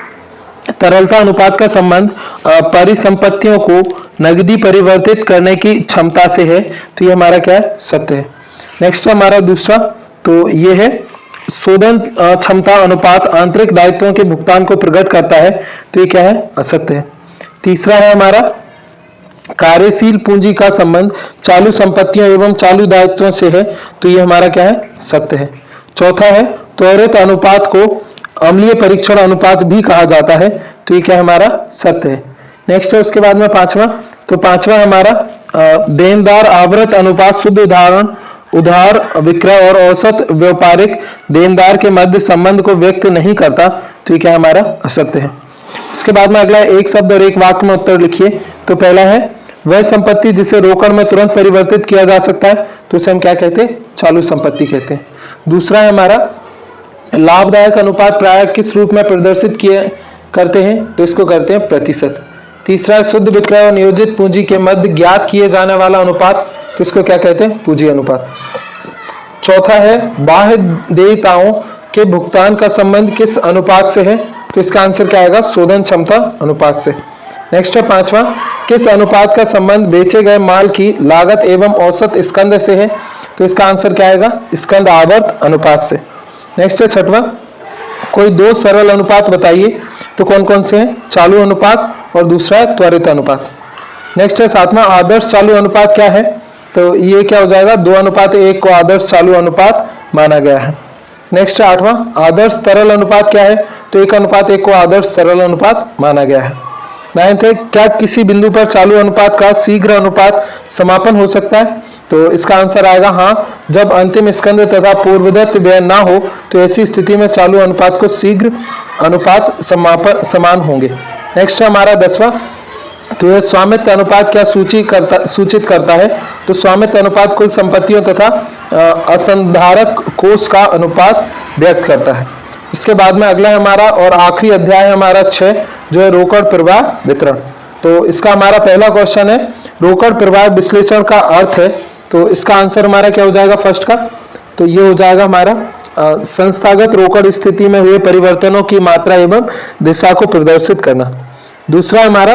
तरलता अनुपात का संबंध परिसंपत्तियों को नगदी परिवर्तित करने की क्षमता से है, तो ये हमारा क्या है, सत्य है। नेक्स्ट हमारा दूसरा, तो ये है शोधन क्षमता अनुपात आंतरिक दायित्वों के भुगतान को प्रकट करता है, तो ये क्या है, असत्य है। तीसरा है हमारा कार्यशील पूंजी का संबंध चालू संपत्तियों एवं चालू दायित्वों से है, तो ये हमारा क्या है, सत्य है। चौथा है त्वरित अनुपात को अम्लीय परीक्षण अनुपात भी कहा जाता है, तो ये क्या हमारा, सत्य है। नेक्स्ट है उसके बाद में पांचवा, तो पांचवा हमारा देनदार आवर्त अनुपात शुद्ध उधार विक्रय और औसत व्यापारिक देनदार के मध्य संबंध को व्यक्त नहीं करता, तो ये क्या हमारा, असत्य है। उसके बाद में अगला एक शब्द और एक वाक्य में उत्तर लिखिए, तो पहला है वह संपत्ति जिसे रोकड़ में तुरंत परिवर्तित किया जा सकता है, तो उसे हम क्या कहते हैं, चालू संपत्ति कहते हैं। दूसरा है हमारा लाभदायक अनुपात प्रायः किस रूप में प्रदर्शित किए करते हैं, तो इसको करते हैं प्रतिशत। तीसरा है शुद्ध विक्रय और नियोजित पूंजी के मध्य ज्ञात किए जाने वाला अनुपात, तो इसको क्या कहते हैं, पूंजी अनुपात। चौथा है बाह्य देयताओं के भुगतान का संबंध किस अनुपात से है, तो इसका आंसर क्या आएगा, शोधन क्षमता अनुपात से। नेक्स्ट है पांचवा, किस अनुपात का संबंध बेचे गए माल की लागत एवं औसत स्कंद से है, तो इसका आंसर क्या आएगा, स्कंद आवर्त अनुपात से। नेक्स्ट है छठवां, कोई दो सरल अनुपात बताइए, तो कौन कौन से हैं, चालू अनुपात और दूसरा है त्वरित अनुपात। नेक्स्ट है सातवां, आदर्श चालू अनुपात क्या है, तो ये क्या हो जाएगा, 2:1 को आदर्श चालू अनुपात माना गया है। नेक्स्ट है आठवां, आदर्श तरल अनुपात क्या है, तो 1:1 को आदर्श तरल अनुपात माना गया है। नाइन्थ है, क्या किसी बिंदु पर चालू अनुपात का शीघ्र अनुपात समापन हो सकता है, तो इसका आंसर आएगा हाँ, जब अंतिम स्कंद तथा पूर्वदत्त व्यय ना हो, तो ऐसी स्थिति में चालू अनुपात को शीघ्र अनुपात समापन समान होंगे। नेक्स्ट है हमारा 10वां, तो यह स्वामित्व अनुपात क्या सूचित करता है, तो स्वामित्व अनुपात कुल संपत्तियों तथा असंधारक कोष का अनुपात व्यक्त करता है। इसके बाद में अगला हमारा और आखिरी अध्याय हमारा 6, जो है रोकड़ प्रवाह वितरण। तो इसका हमारा पहला क्वेश्चन है, रोकड़ प्रवाह विश्लेषण का अर्थ है, तो इसका आंसर हमारा क्या हो जाएगा, फर्स्ट का, तो ये हो जाएगा हमारा संस्थागत रोकड़ स्थिति में हुए परिवर्तनों की मात्रा एवं दिशा को प्रदर्शित करना। दूसरा हमारा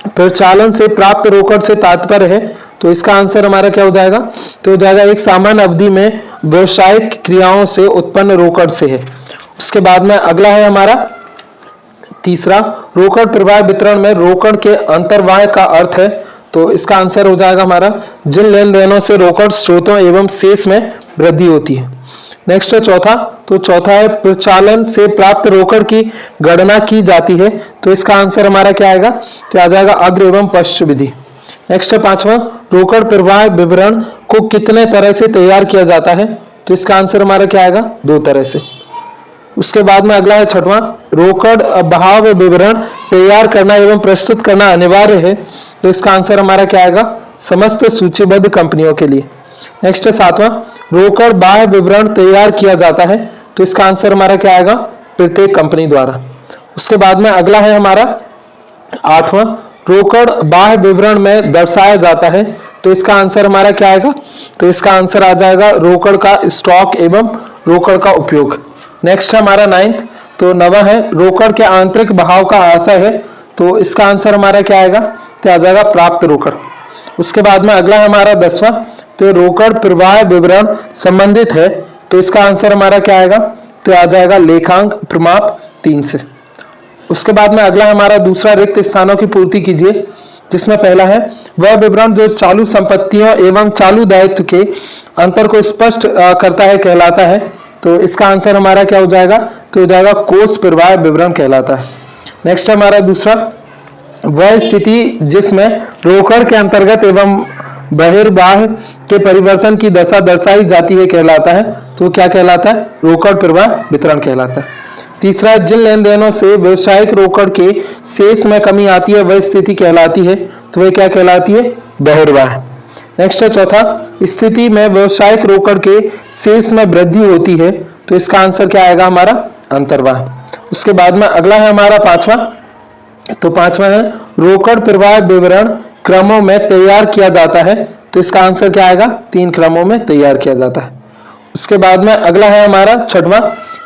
प्रचालन से प्राप्त रोकड़ से तात्पर्य है, तो इसका आंसर हमारा क्या हो जाएगा, तो हो जाएगा एक सामान्य अवधि में व्यवसायिक क्रियाओं से उत्पन्न रोकड़ से है। उसके बाद में अगला है हमारा तीसरा, रोकड़ प्रवाह वितरण में रोकड़ के अंतर्वाह का अर्थ है, तो इसका आंसर हो जाएगा हमारा जिन लेन देनों से रोकड़ स्रोतों एवं शेष में वृद्धि होती है। नेक्स्ट है चौथा, तो चौथा है प्रचालन से प्राप्त रोकड़ की गणना की जाती है, तो इसका आंसर हमारा क्या आएगा, तो आ जाएगा अग्र एवं पश्च विधि। नेक्स्ट है पांचवा, रोकड़ प्रवाह विवरण को कितने तरह से तैयार किया जाता है, तो इसका आंसर हमारा क्या आएगा, 2 तरह से। उसके बाद में अगला है छठवां, रोकड़ बहाव विवरण तैयार करना एवं प्रस्तुत करना अनिवार्य है, तो इसका आंसर हमारा क्या आएगा, समस्त सूचीबद्ध कंपनियों के लिए। नेक्स्ट है सातवां, रोकड़ बाह्य विवरण तैयार किया जाता है, तो इसका आंसर हमारा क्या आएगा, प्रत्येक कंपनी द्वारा। उसके बाद में अगला है हमारा आठवां, रोकड़ बाह्य विवरण में दर्शाया जाता है, तो इसका आंसर हमारा क्या आएगा, तो इसका आंसर आ जाएगा रोकड़ का स्टॉक एवं रोकड़ का उपयोग। नेक्स्ट है हमारा 9th, तो 9वां है, रोकड़ के आंतरिक बहाव का आशय है, तो इसका आंसर हमारा क्या आएगा, तो आ जाएगा प्राप्त रोकड़। उसके बाद में अगला है हमारा 10वां, तो रोकड़ प्रवाह विवरण संबंधित है, तो इसका आंसर हमारा क्या आएगा, तो आ जाएगा लेखांक प्रमाप 3 से। उसके बाद में अगला हमारा दूसरा, रिक्त स्थानों की पूर्ति कीजिए, जिसमें पहला है, वह विवरण जो चालू संपत्तियों एवं चालू दायित्व के अंतर को स्पष्ट करता है कहलाता है, तो इसका आंसर हमारा क्या हो जाएगा, तो हो जाएगा कोष प्रवाह विवरण कहलाता है। नेक्स्ट हमारा दूसरा, वह स्थिति जिसमें रोकड़ के अंतर्गत एवं बहिर्बाह्य के परिवर्तन की दशा दर्शाई जाती है कहलाता है, तो क्या कहलाता है, रोकड़ प्रवाह वितरण कहलाता है। तीसरा, जिन लेन देनों से व्यवसायिक रोकड़ के शेष में कमी आती है वह स्थिति कहलाती है, तो वह क्या कहलाती है, बहिर्वाह। नेक्स्ट है चौथा, स्थिति में व्यवसायिक रोकड़ के शेष में वृद्धि होती है, तो इसका आंसर क्या आएगा हमारा, अंतर्वाह। उसके बाद में अगला है हमारा पांचवा, तो पांचवा है, रोकड़ प्रवाह विवरण क्रमों में तैयार किया जाता है, तो इसका आंसर क्या आएगा, 3 क्रमों में तैयार किया जाता है। उसके बाद में अगला है हमारा छठवां,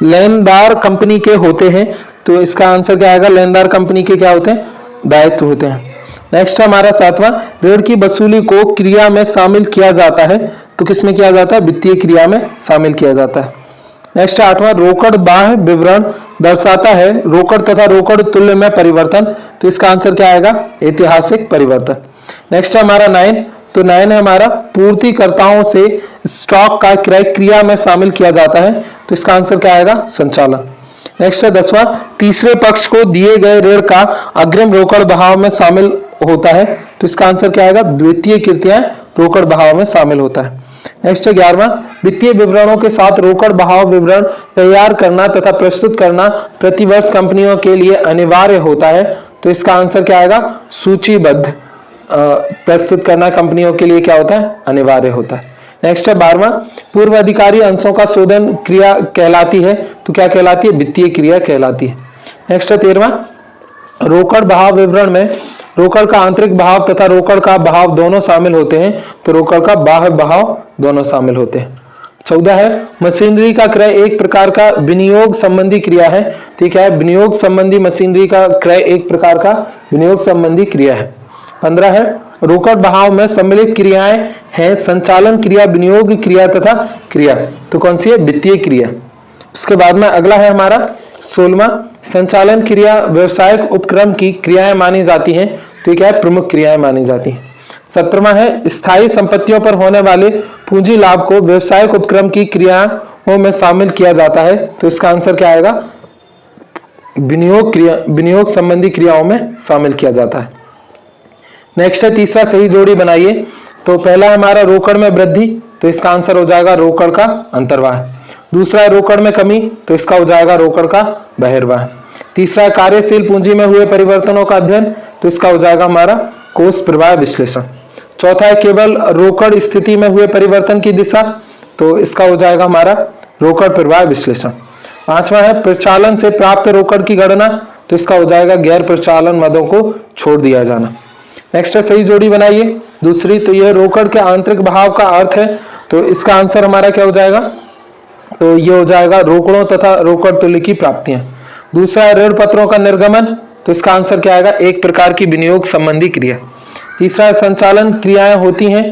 लेनदार कंपनी के होते हैं, तो इसका आंसर क्या आएगा, लेनदार कंपनी के क्या होते हैं, दायित्व होते हैं। नेक्स्ट हमारा सातवां, ऋण की वसूली को क्रिया में शामिल किया जाता है, तो किसमें किया जाता है, वित्तीय क्रिया में शामिल किया जाता है। नेक्स्ट आठवां, रोकड़ बाह्य विवरण दर्शाता है रोकड़ तथा रोकड़ तुल्य में परिवर्तन, तो इसका आंसर क्या आएगा, ऐतिहासिक परिवर्तन। नेक्स्ट हमारा 9, तो 9 है हमारा, पूर्तिकर्ताओं से स्टॉक का क्रय क्रिया में शामिल किया जाता है, तो इसका आंसर क्या आएगा, संचालन। नेक्स्ट है 10वां, तीसरे पक्ष को दिए गए ऋण का अग्रिम रोकड़ बहाव में शामिल होता है, तो इसका आंसर क्या आएगा, वित्तीय कृतियां रोकड़ बहाव में शामिल होता है। नेक्स्ट है 11वां, वित्तीय विवरणों के साथ रोकड़ बहाव विवरण तैयार करना तथा प्रस्तुत करना प्रतिवर्ष कंपनियों के लिए अनिवार्य होता है, तो इसका आंसर क्या आएगा, सूचीबद्ध प्रस्तुत करना कंपनियों के लिए क्या होता है, अनिवार्य होता है। नेक्स्ट है 12वां, पूर्व अधिकारी अंशों का शोधन क्रिया कहलाती है, तो क्या कहलाती है, वित्तीय क्रिया कहलाती है। नेक्स्ट है 13वां, रोकड़ बहाव विवरण में रोकड़ का आंतरिक बहाव तथा रोकड़ का बहाव दोनों शामिल होते हैं, तो रोकड़ का बाह्य बहाव दोनों शामिल होते हैं। 14 है, मशीनरी का क्रय एक प्रकार का विनियोग संबंधी क्रिया है, ठीक है, विनियोग संबंधी मशीनरी का क्रय एक प्रकार का विनियोग संबंधी क्रिया है। 15 है, रोकड़ बहाव में सम्मिलित क्रियाएं हैं संचालन क्रिया, विनियोग क्रिया तथा क्रिया, तो कौन सी है, वित्तीय क्रिया। उसके बाद में अगला है हमारा 16वां, संचालन क्रिया व्यवसायिक उपक्रम की क्रियाएं मानी जाती हैं, तो क्या है, प्रमुख क्रियाएं मानी जाती हैं। 17वां है, स्थायी संपत्तियों पर होने वाले पूंजी लाभ को व्यवसायिक उपक्रम की क्रियाओं में शामिल किया जाता है, तो इसका आंसर क्या आएगा, विनियोग संबंधी क्रियाओं में शामिल किया जाता है। नेक्स्ट है तीसरा, सही जोड़ी बनाइए, तो पहला हमारा रोकड़ में वृद्धि, तो इसका आंसर हो जाएगा रोकड़ का अंतर्वाह। दूसरा रोकड़ में कमी, तो इसका हो जाएगा रोकड़ का बहिर्वाह। तीसरा कार्यशील पूंजी में हुए परिवर्तनों का अध्ययन, तो इसका हो जाएगा हमारा कोष प्रवाह विश्लेषण। चौथा है केवल रोकड़ स्थिति में हुए परिवर्तन की दिशा, तो इसका हो जाएगा हमारा रोकड़ प्रवाह विश्लेषण। पांचवा है प्रचालन से प्राप्त रोकड़ की गणना, तो इसका हो जाएगा गैर प्रचालन मदों को छोड़ दिया जाना। नेक्स्ट है सही जोड़ी बनाइए दूसरी, तो यह रोकड़ के आंतरिक बहाव का अर्थ है, तो इसका आंसर हमारा क्या हो जाएगा, तो ये हो जाएगा रोकड़ों तथा रोकड़ तुल्य की प्राप्तियां। दूसरा है ऋण पत्रों का निर्गमन, तो इसका आंसर क्या आएगा, एक प्रकार की विनियोग संबंधी क्रिया। तीसरा है संचालन क्रियाएं होती हैं,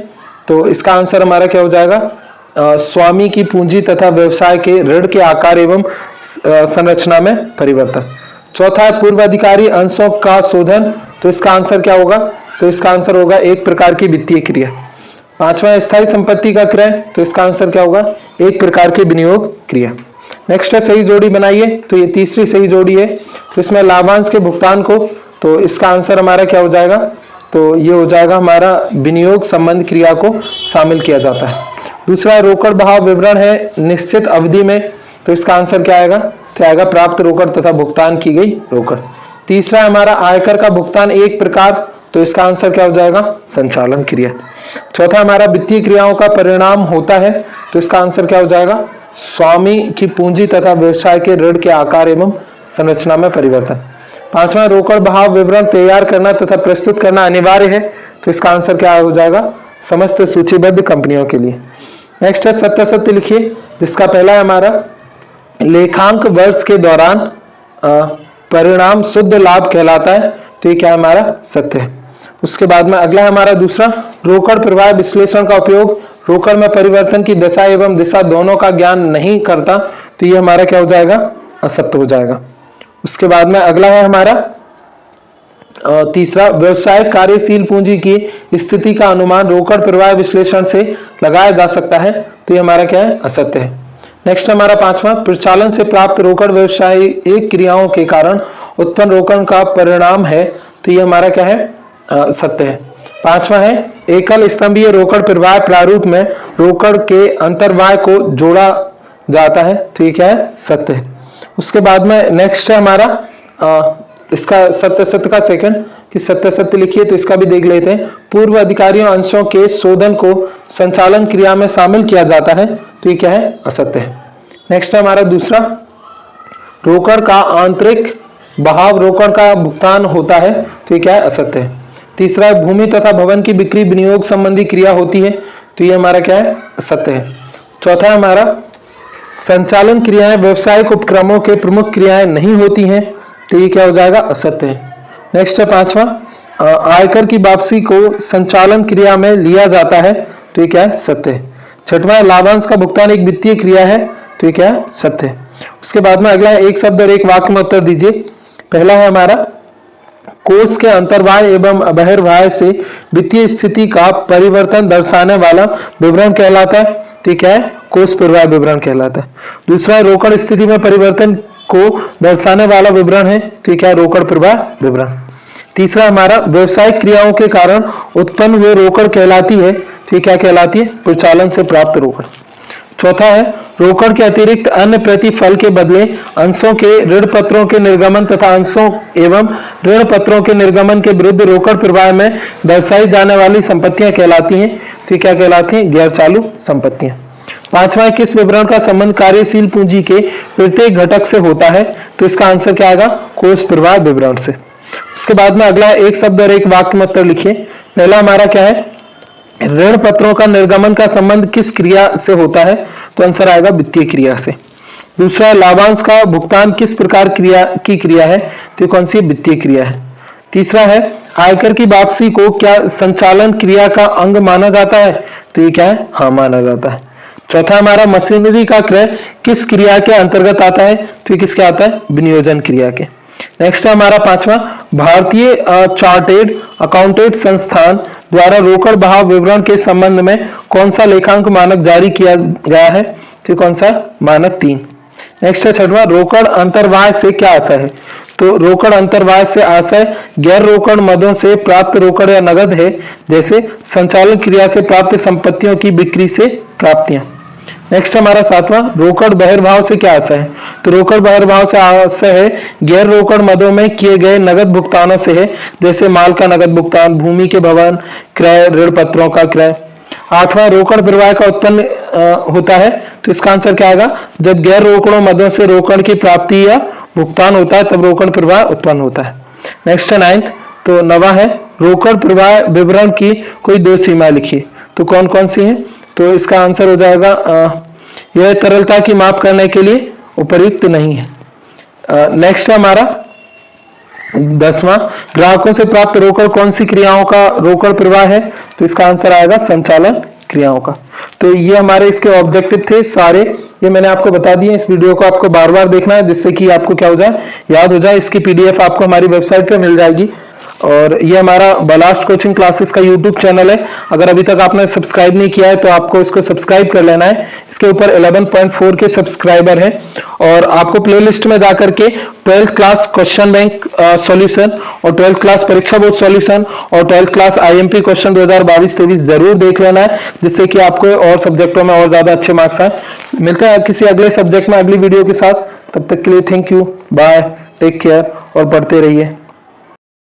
तो इसका आंसर हमारा क्या हो जाएगा, स्वामी की पूंजी तथा व्यवसाय के ऋण के आकार एवं संरचना में परिवर्तन। चौथा है पूर्वाधिकारी अंशों का शोधन, तो इसका आंसर क्या होगा, तो इसका आंसर होगा एक प्रकार की वित्तीय क्रिया। पांचवा स्थायी संपत्ति का क्रय, तो इसका आंसर क्या होगा, एक प्रकार की विनियोग क्रिया। नेक्स्ट है सही जोड़ी बनाइए, तो ये तीसरी सही जोड़ी है, तो इसमें लाभांश के भुगतान को, तो इसका आंसर हमारा क्या हो जाएगा, तो ये हो जाएगा हमारा विनियोग संबंध क्रिया को शामिल किया जाता है। दूसरा रोकड़ बहाव विवरण है निश्चित अवधि में, तो इसका आंसर क्या आएगा, तो आएगा प्राप्त रोकड़ तथा भुगतान की गई रोकड़। तीसरा हमारा आयकर का भुगतान एक प्रकार, तो इसका आंसर क्या हो जाएगा, संचालन क्रिया। चौथा हमारा वित्तीय क्रियाओं का परिणाम होता है, तो इसका आंसर क्या हो जाएगा, स्वामी की पूंजी तथा व्यवसाय के ऋण के आकार एवं संरचना में परिवर्तन। पांचवा रोकड़ बहाव विवरण तैयार करना तथा प्रस्तुत करना अनिवार्य है, तो इसका आंसर क्या हो जाएगा, समस्त सूचीबद्ध कंपनियों के लिए। नेक्स्ट है सत्यासत्य लिखिए, जिसका पहला है हमारा लेखांक वर्ष के दौरान परिणाम शुद्ध लाभ कहलाता है, तो ये क्या हमारा सत्य है। उसके बाद में अगला है हमारा दूसरा रोकड़ प्रवाह विश्लेषण का उपयोग रोकड़ में परिवर्तन की दशा एवं दिशा दोनों का ज्ञान नहीं करता, तो ये हमारा क्या हो जाएगा, असत्य हो जाएगा। उसके बाद में अगला है हमारा तीसरा व्यवसाय कार्यशील पूंजी की स्थिति का अनुमान रोकड़ प्रवाह विश्लेषण से लगाया जा सकता है, तो ये हमारा क्या है, असत्य है। नेक्स्ट हमारा पांचवा प्रचालन से प्राप्त रोकड़ व्यवसायिक क्रियाओं के कारण उत्पन्न रोकड़ का परिणाम है, तो ये हमारा क्या है, सत्य है। पांचवा है एकल स्तंभीय रोकड़ प्रवाह प्रारूप में रोकड़ के अंतर्वाह को जोड़ा जाता है, तो ये क्या है, सत्य है। उसके बाद में नेक्स्ट है हमारा इसका सत्य सत्य का सेकंड कि सत्य सत्य लिखिए, तो इसका भी देख लेते हैं। पूर्व अधिकारियों अंशों के शोधन को संचालन क्रिया में शामिल किया जाता है, तो ये क्या है, असत्य है। नेक्स्ट है हमारा दूसरा रोकड़ का आंतरिक बहाव रोकड़ का भुगतान होता है, तो ये क्या है, असत्य है। तीसरा है भूमि तथा भवन की बिक्री विनियोग संबंधी क्रिया होती है, तो ये हमारा क्या है, असत्य है। चौथा है हमारा संचालन क्रियाएं व्यवसायिक उपक्रमों के प्रमुख क्रियाएं नहीं होती हैं, तो ये क्या हो जाएगा, असत्य है। नेक्स्ट है पांचवा आयकर की वापसी को संचालन क्रिया में लिया जाता है, तो ये क्या है, सत्य है। छठवां लाभांश का भुगतान एक वित्तीय क्रिया है, तो ये क्या है, सत्य है। उसके बाद में अगला है एक शब्द और एक वाक्य में उत्तर दीजिए। पहला है हमारा कोष के अंतर्वाह एवं बहिर्वाह से वित्तीय स्थिति का परिवर्तन दर्शाने वाला विवरण कहलाता है, तो क्या है, कोष प्रवाह विवरण कहलाता है। दूसरा रोकड़ स्थिति में परिवर्तन को दर्शाने वाला विवरण है, तो क्या रोकड़ प्रवाह विवरण। तीसरा हमारा व्यवसायिक क्रियाओं के कारण उत्पन्न हुए रोकड़ कहलाती है, तो क्या कहलाती है, प्रचालन से प्राप्त रोकड़। चौथा है रोकड़ के अतिरिक्त अन्य प्रतिफल के बदले अंशों के ऋण पत्रों के निर्गमन तथा अंशों एवं ऋण पत्रों के निर्गमन के विरुद्ध रोकड़ प्रवाह में दर्शाई जाने वाली संपत्तियां कहलाती हैं, तो क्या कहलाती हैं, गैर चालू संपत्तियां। पांचवा किस विवरण का संबंध कार्यशील पूंजी के प्रत्येक घटक से होता है, तो इसका आंसर क्या आएगा, कोष प्रवाह विवरण से। उसके बाद में अगला एक शब्द और एक वाक्य में उत्तर लिखिए। पहला हमारा क्या है, ऋण पत्रों का निर्गमन का संबंध किस क्रिया से होता है, तो आंसर आएगा वित्तीय क्रिया से। दूसरा लाभांश का भुगतान किस प्रकार क्रिया है, तो कौन सी वित्तीय क्रिया है। तीसरा है आयकर की वापसी को क्या संचालन क्रिया का अंग माना जाता है, तो ये क्या है, हाँ माना जाता है। चौथा हमारा मशीनरी का क्रय किस क्रिया के अंतर्गत आता है, तो ये किसके आता है, विनियोजन क्रिया के। नेक्स्ट है हमारा पांचवा भारतीय चार्टेड अकाउंटेंट संस्थान द्वारा रोकड़ बहाव विवरण के संबंध में कौन सा लेखांक मानक जारी किया गया है, तो कौन सा, मानक 3। नेक्स्ट है छठवां रोकड़ अंतर्वाह से क्या आशय है, तो रोकड़ अंतर्वाह से आशय गैर रोकड़ मदों से प्राप्त रोकड़ या नगद है, जैसे संचालन क्रिया से प्राप्त संपत्तियों की बिक्री से प्राप्तियां। नेक्स्ट हमारा सातवां रोकड़ बहिर्भाव से क्या आशय है, तो रोकड़ बहिर्भाव से आशय है गैर रोकड़ मदों में किए गए नगद भुगतानों से है, जैसे माल का नगद भुगतान, भूमि के भवन क्रय, ऋण पत्रों का क्रय। आठवां रोकड़ प्रवाह का उत्पन्न होता है, तो इसका आंसर क्या आएगा, जब गैर रोकड़ों मदों से रोकड़ की प्राप्ति या भुगतान होता है तब रोकड़ प्रवाह उत्पन्न होता है। नेक्स्ट है 9th, तो नवा है रोकड़ प्रवाह विवरण की कोई 2 सीमा लिखिए, तो कौन कौन सी है, तो इसका आंसर हो जाएगा यह तरलता की माप करने के लिए उपयुक्त नहीं है। नेक्स्ट है हमारा 10वां ग्राहकों से प्राप्त रोकड़ कौन सी क्रियाओं का रोकड़ प्रवाह है, तो इसका आंसर आएगा संचालन क्रियाओं का। तो ये हमारे इसके ऑब्जेक्टिव थे सारे, ये मैंने आपको बता दिए। इस वीडियो को आपको बार बार देखना है जिससे कि आपको क्या हो जाए, याद हो जाए। इसकी PDF आपको हमारी वेबसाइट पे मिल जाएगी। और ये हमारा बलास्ट कोचिंग क्लासेस का यूट्यूब चैनल है। अगर अभी तक आपने सब्सक्राइब नहीं किया है तो आपको इसको सब्सक्राइब कर लेना है। इसके ऊपर 11.4 के सब्सक्राइबर हैं और आपको प्लेलिस्ट में जाकर के 12th class question bank solution और 12th क्लास परीक्षा बोर्ड सॉल्यूशन और 12th क्लास आईएमपी क्वेश्चन 2022-23 जरूर देख लेना है, जिससे कि आपको और सब्जेक्टों में और ज्यादा अच्छे मार्क्स आए। मिलते हैं किसी अगले सब्जेक्ट में अगली वीडियो के साथ। तब तक के लिए thank you, bye, take care और पढ़ते रहिए।